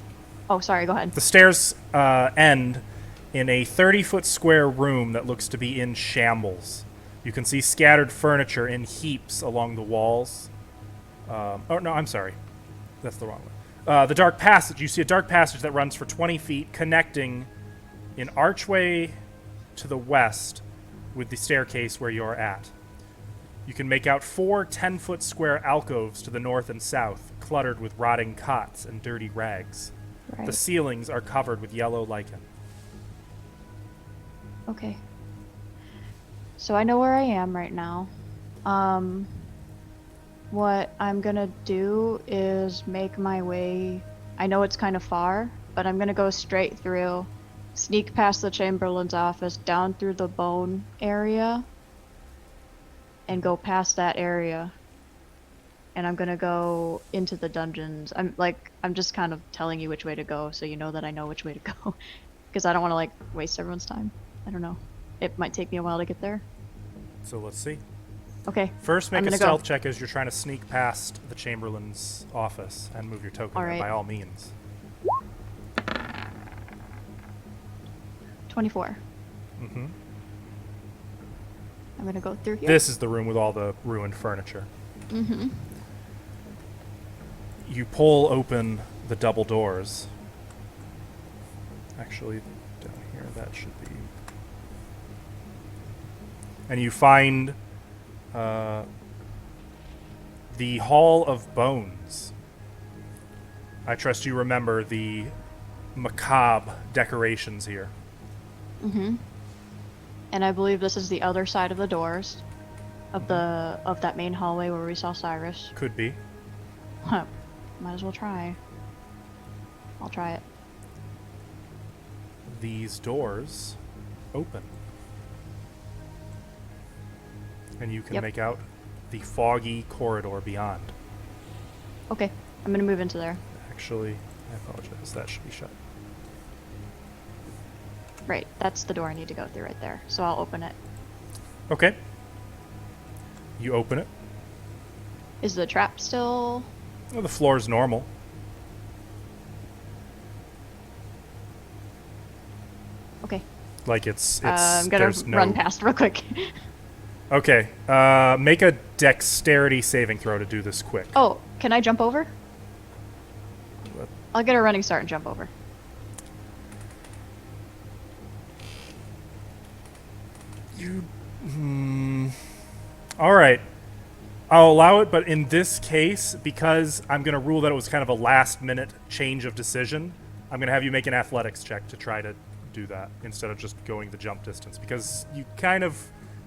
Oh, sorry. Go ahead. The stairs end in a 30-foot square room that looks to be in shambles. You can see scattered furniture in heaps along the walls. Oh, no, I'm sorry. That's the wrong one. The dark passage. You see a dark passage that runs for 20 feet, connecting an archway to the west with the staircase where you're at. You can make out 4 10-foot square alcoves to the north and south, cluttered with rotting cots and dirty rags. Right. The ceilings are covered with yellow lichen. Okay. So I know where I am right now. What I'm gonna do is make my way. I know it's kind of far, but I'm gonna go straight through, sneak past the Chamberlain's office, down through the bone area, and go past that area. And I'm gonna go into the dungeons. I'm just kind of telling you which way to go, so you know that I know which way to go, because I don't want to like waste everyone's time. I don't know. It might take me a while to get there. So let's see. Okay. First, make I'm a gonna stealth go. check as you're trying to sneak past the Chamberlain's office and move your token All there, right. by all means. 24. Mm-hmm. I'm gonna go through here. This is the room with all the ruined furniture. Mm-hmm. You pull open the double doors. Actually, down here, that should be... And you find the Hall of Bones. I trust you remember the macabre decorations here. Mm-hmm. And I believe this is the other side of the doors of that main hallway where we saw Cyrus. Could be. Huh. Might as well try. I'll try it. These doors open. And you can Yep. make out the foggy corridor beyond. Okay. I'm gonna move into there. Actually, I apologize. That should be shut. Right. That's the door I need to go through right there. So I'll open it. Okay. You open it. Is the trap still... Well, the floor is normal. Okay. Like it's I'm gonna there's no... run past real quick. Okay. Make a dexterity saving throw to do this quick. Oh, can I jump over? What? I'll get a running start and jump over. You... All right. I'll allow it, but in this case, because I'm going to rule that it was kind of a last-minute change of decision, I'm going to have you make an athletics check to try to do that instead of just going the jump distance, because you kind of...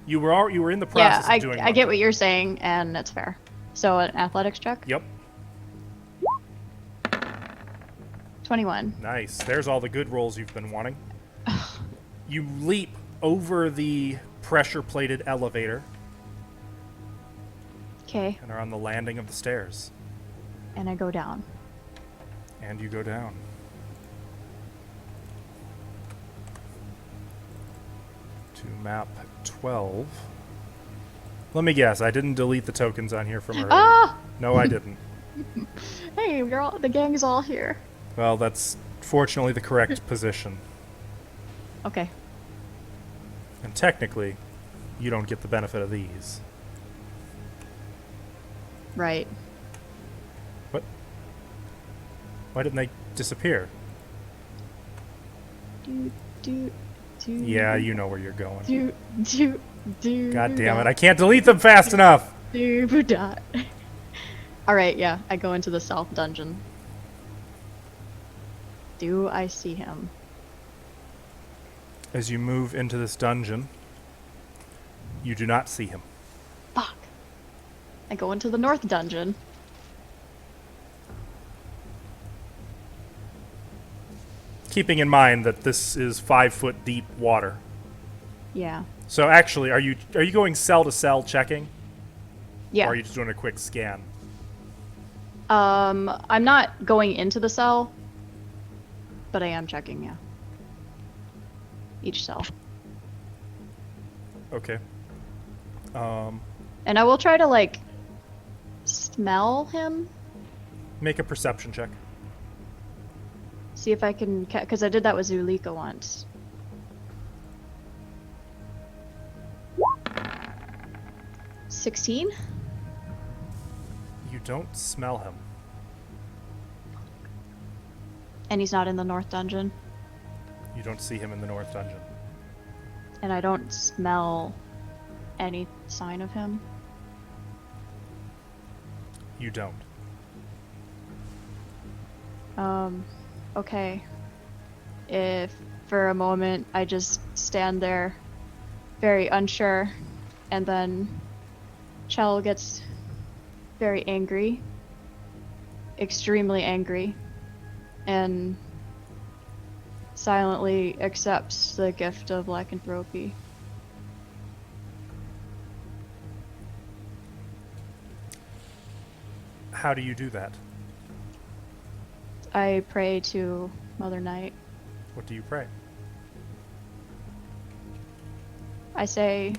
You were in the process Yeah, of doing I get what you're saying, and that's fair. So an athletics check? Yep. 21. Nice. There's all the good rolls you've been wanting. You leap over the pressure-plated elevator Okay. and are on the landing of the stairs. And I go down. And you go down. To map 12. Let me guess, I didn't delete the tokens on here from earlier. Ah! No, I didn't. Hey, the gang's all here. Well, that's fortunately the correct position. Okay. And technically, you don't get the benefit of these. Right. What? Why didn't they disappear? Do, do, do. Yeah, you know where you're going. Do, do, do. God damn it, I can't delete them fast enough! Do, dot. Alright, yeah, I go into the south dungeon. Do I see him? As you move into this dungeon, you do not see him. Fuck. I go into the north dungeon. Keeping in mind that this is 5-foot deep water. Yeah. So actually, are you going cell to cell checking? Yeah. Or are you just doing a quick scan? I'm not going into the cell, but I am checking, yeah. Each cell. Okay. And I will try to, like, smell him. Make a perception check. See if I can, because I did that with Zulika once. $16? You don't smell him. And he's not in the North Dungeon. You don't see him in the North Dungeon. And I don't smell any sign of him. You don't. Okay. If for a moment I just stand there very unsure, and then Chell gets very angry, extremely angry, and silently accepts the gift of lycanthropy. How do you do that? I pray to Mother Night. What do you pray? I say,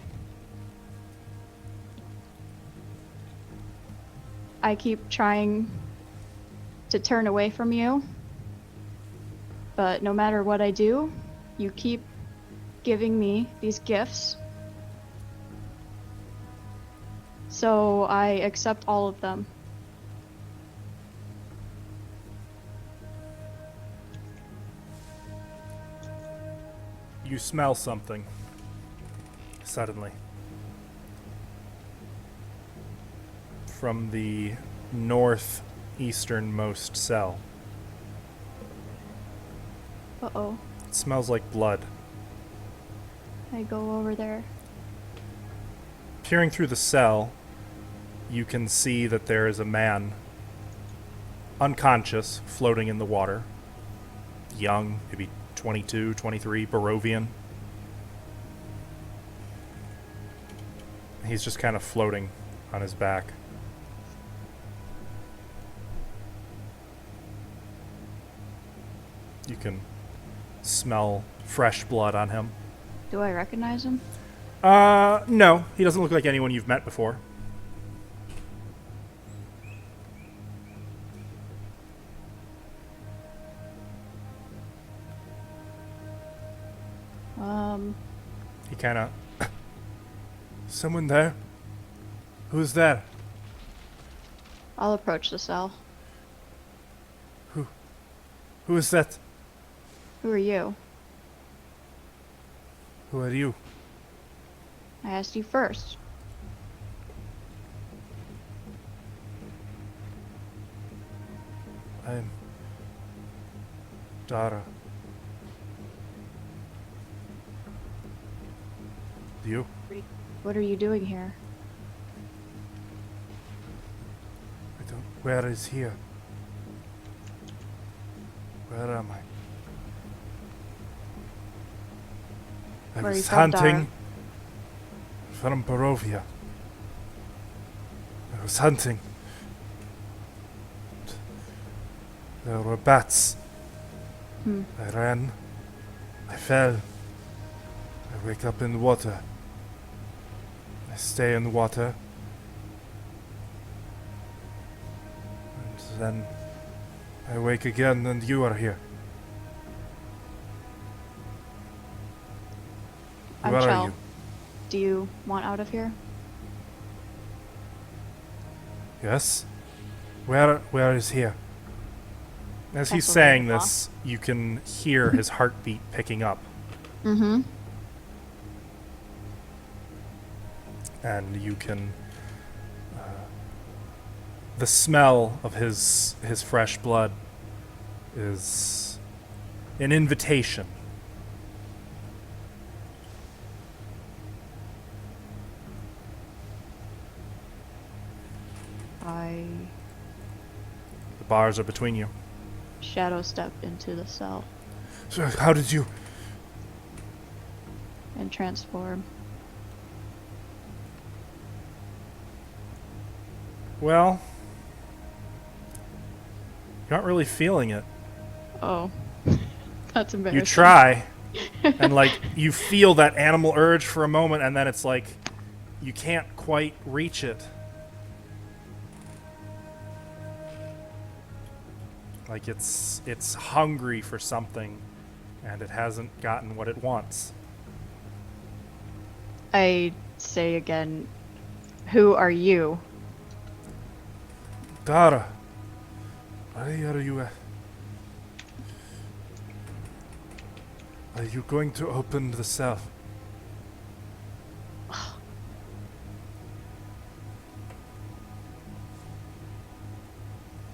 I keep trying to turn away from you, but no matter what I do, you keep giving me these gifts. So I accept all of them. You smell something. Suddenly. From the northeasternmost cell. Uh-oh. It smells like blood. I go over there. Peering through the cell, you can see that there is a man, unconscious, floating in the water. Young, maybe 22, 23, Barovian. He's just kind of floating on his back. You can smell fresh blood on him. Do I recognize him? No. He doesn't look like anyone you've met before. He kind of... Someone there? Who's there? I'll approach the cell. Who is that? Who are you? Who are you? I asked you first. I'm... Dara. You? What are you doing here? I don't... Where is here? Where am I? I Where are you was from, hunting from Barovia. I was hunting. There were bats. I ran. I fell. I wake up in the water. I stay in the water. And then I wake again and you are here. I'm Where are Chell. you? Do you want out of here? Yes? Where is here? As he's Castle saying Ravenloft. this, you can hear his heartbeat picking up. Mm-hmm. And you can... the smell of his fresh blood is an invitation. I The bars are between you. shadow step into the cell So how did you... and transform. Well... You aren't really feeling it. Oh. That's embarrassing. You try, and like you feel that animal urge for a moment, and then it's like you can't quite reach it. Like it's hungry for something, and it hasn't gotten what it wants. I say again, who are you? Dara, why are you? Are you going to open the cell?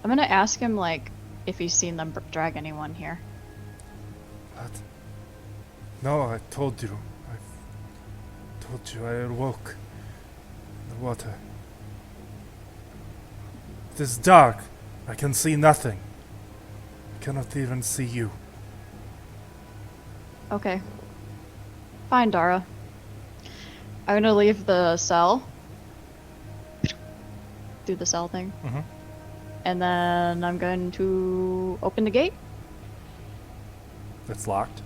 I'm gonna ask him, like, if he's seen them drag anyone here. What? No, I told you. I told you I awoke in the water. It is dark. I can see nothing. I cannot even see you. Okay. Fine, Dara. I'm gonna leave the cell. Do the cell thing. Mm-hmm. And then I'm going to open the gate. It's locked.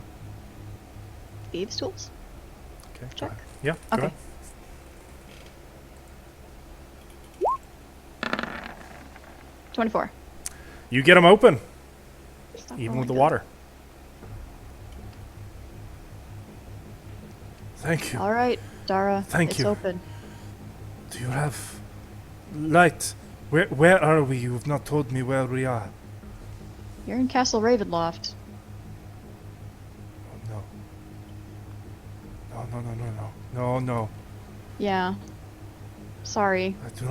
Thieves' tools. Okay. Check. Go ahead. Yeah. Go Okay. ahead. 24. You get them open, Stop even rolling with the good. water. Thank you. All right, Dara. Thank it's you. open. Do you have light? Where are we? You have not told me where we are. You're in Castle Ravenloft. Oh, no. No. Yeah. Sorry. I do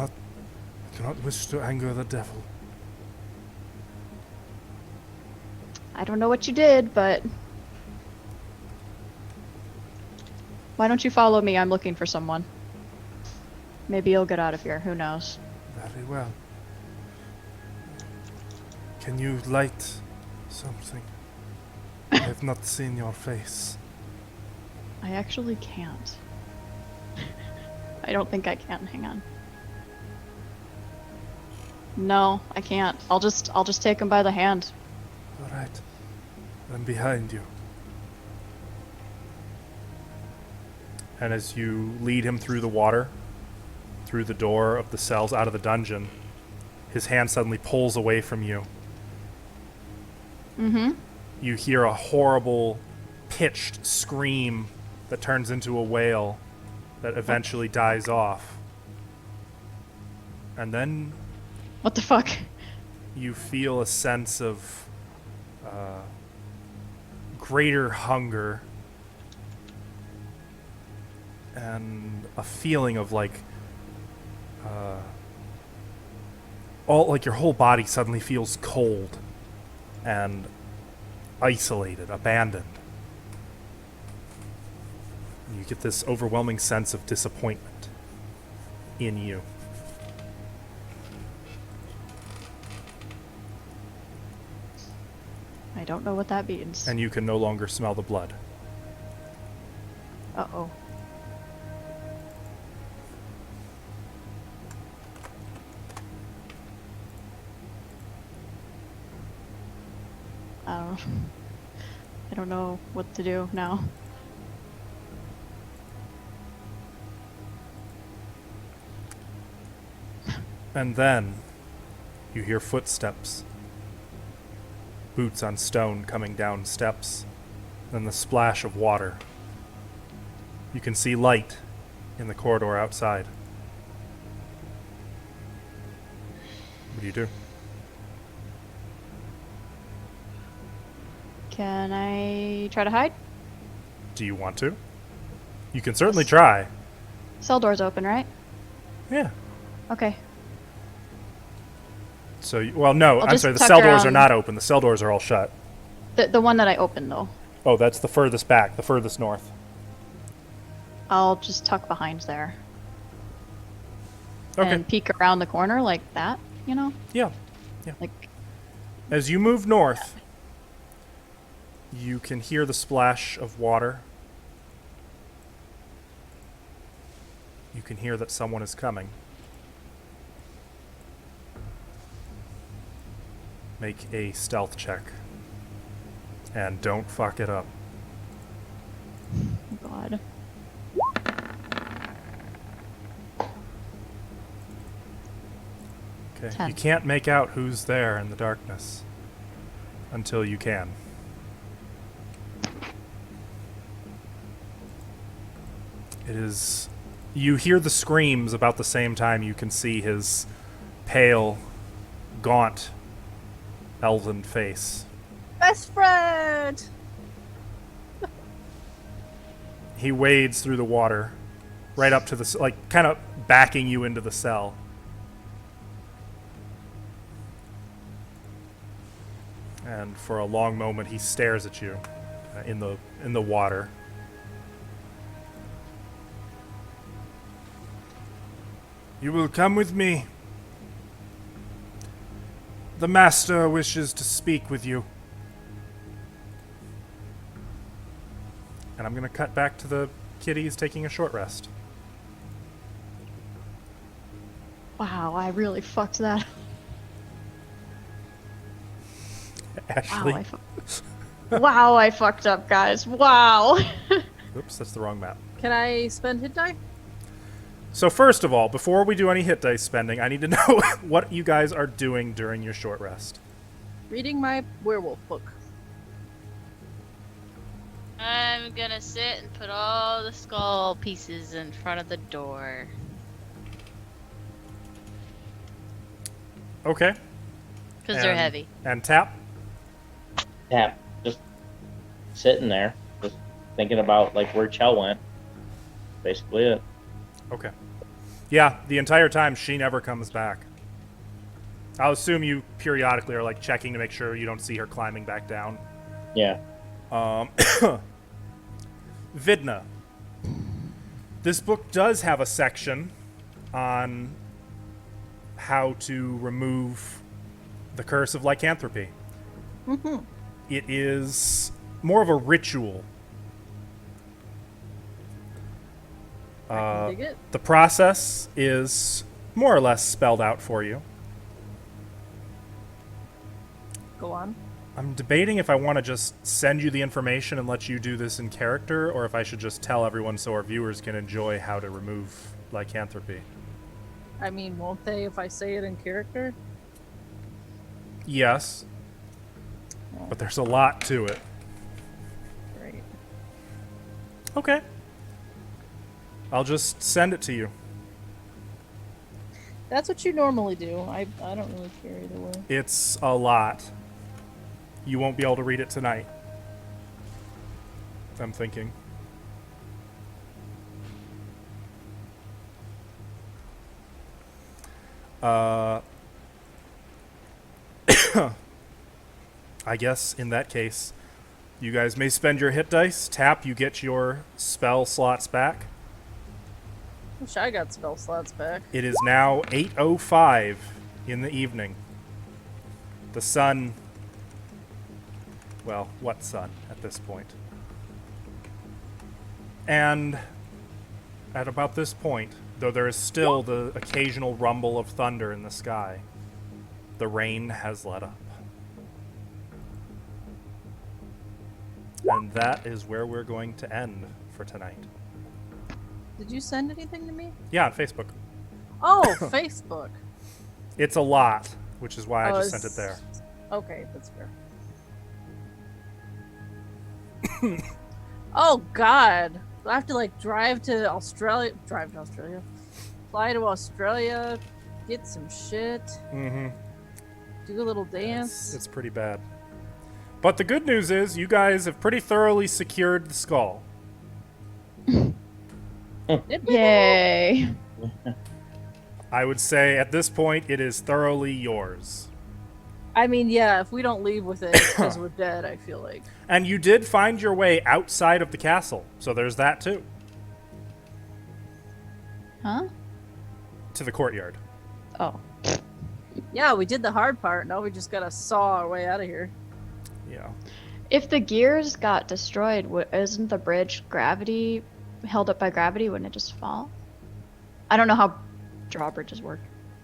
not wish to anger the devil. I don't know what you did, but why don't you follow me? I'm looking for someone. Maybe you'll get out of here. Who knows? Very well. Can you light something? I have not seen your face. I actually can't. I don't think I can. Hang on. No, I can't. I'll just take him by the hand. All right. I'm behind you. And as you lead him through the water, through the door of the cells out of the dungeon, his hand suddenly pulls away from you. Mm-hmm. You hear a horrible, pitched scream that turns into a wail that eventually dies off. And then What the fuck? you feel a sense of greater hunger and a feeling of like your whole body suddenly feels cold and isolated, abandoned. You get this overwhelming sense of disappointment in you. I don't know what that means. And you can no longer smell the blood. Uh-oh. I don't know what to do now. And then you hear footsteps. Boots on stone coming down steps. Then the splash of water. You can see light in the corridor outside. What do you do? Can I try to hide? Do you want to? You can certainly try. Cell door's open, right? Yeah. Okay. So, well, no, I'll I'm just sorry, the tuck cell doors are around- not open. The cell doors are all shut. The one that I opened, though. Oh, that's the furthest back, the furthest north. I'll just tuck behind there. Okay. And peek around the corner like that, you know? Yeah. Like, As you move north, you can hear the splash of water. You can hear that someone is coming. Make a stealth check. And don't fuck it up. oh God. Okay. 10. You can't make out who's there in the darkness. until you can. It is... You hear the screams about the same time you can see his pale, gaunt, elven face. Best friend! He wades through the water, right up to the... like, kind of backing you into the cell. And for a long moment, he stares at you in the water. You will come with me. The master wishes to speak with you. And I'm going to cut back to the kitties taking a short rest. Wow, I really fucked that. Ashley. Wow, I fucked up, guys. Wow. Oops, that's the wrong map. Can I spend hit die? So first of all, before we do any hit dice spending, I need to know what you guys are doing during your short rest. Reading my werewolf book. I'm gonna sit and put all the skull pieces in front of the door. Okay. Because they're heavy. And tap. Tap, just sitting there, just thinking about like where Chell went. Basically it. Okay. Yeah, the entire time she never comes back. I'll assume you periodically are like checking to make sure you don't see her climbing back down. Yeah. Vidna. This book does have a section on how to remove the curse of lycanthropy. Mm-hmm. It is more of a ritual. Dig it. The process is more or less spelled out for you. Go on. I'm debating if I want to just send you the information and let you do this in character, or if I should just tell everyone so our viewers can enjoy how to remove lycanthropy. I mean, won't they if I say it in character? Yes, but there's a lot to it. Right. Okay. I'll just send it to you. That's what you normally do. I don't really care either way. It's a lot. You won't be able to read it tonight. I'm thinking. I guess in that case, you guys may spend your hit dice. Tap, you get your spell slots back. Wish I got spell slots back. It is now 8:05 in the evening. The sun... Well, what sun at this point? And at about this point, though there is still the occasional rumble of thunder in the sky, the rain has let up. And that is where we're going to end for tonight. Did you send anything to me? Yeah, on Facebook. Oh, Facebook. It's a lot, which is why I just sent it it's- there. Okay, that's fair. Oh God, I have to like drive to Australia, fly to Australia, get some shit, Mm-hmm. do a little dance. It's pretty bad. But the good news is you guys have pretty thoroughly secured the skull. Did we? Yay. I would say at this point it is thoroughly yours. I mean, yeah, if we don't leave with it because we're dead, I feel like. And you did find your way outside of the castle, so there's that too. Huh? To the courtyard. Oh. Yeah, we did the hard part. Now we just gotta saw our way out of here. Yeah. If the gears got destroyed, isn't the bridge held up by gravity? Wouldn't it just fall? I don't know how drawbridges work.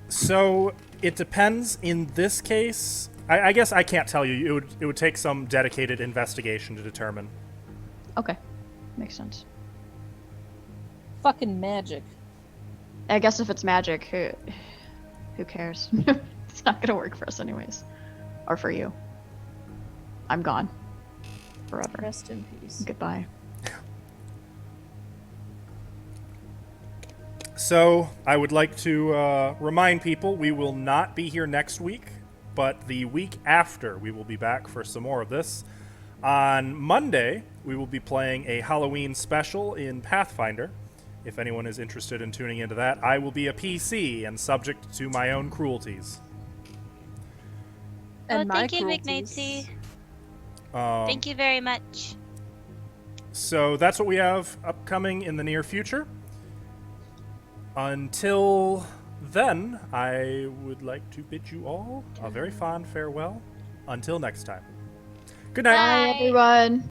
So it depends. In this case, I guess I can't tell you. It would take some dedicated investigation to determine. Okay. Makes sense. Fucking magic. I guess if it's magic, who cares? It's not gonna work for us anyways. Or for you. I'm gone. Forever. Rest in peace. Goodbye. So, I would like to remind people we will not be here next week, but the week after we will be back for some more of this. On Monday, we will be playing a Halloween special in Pathfinder. If anyone is interested in tuning into that, I will be a PC and subject to my own cruelties. And my thank you, cruelties. McNatesy. Um, Thank you very much. So that's what we have upcoming in the near future. Until then, I would like to bid you all a very fond farewell. Until next time. Good night. Bye, everyone.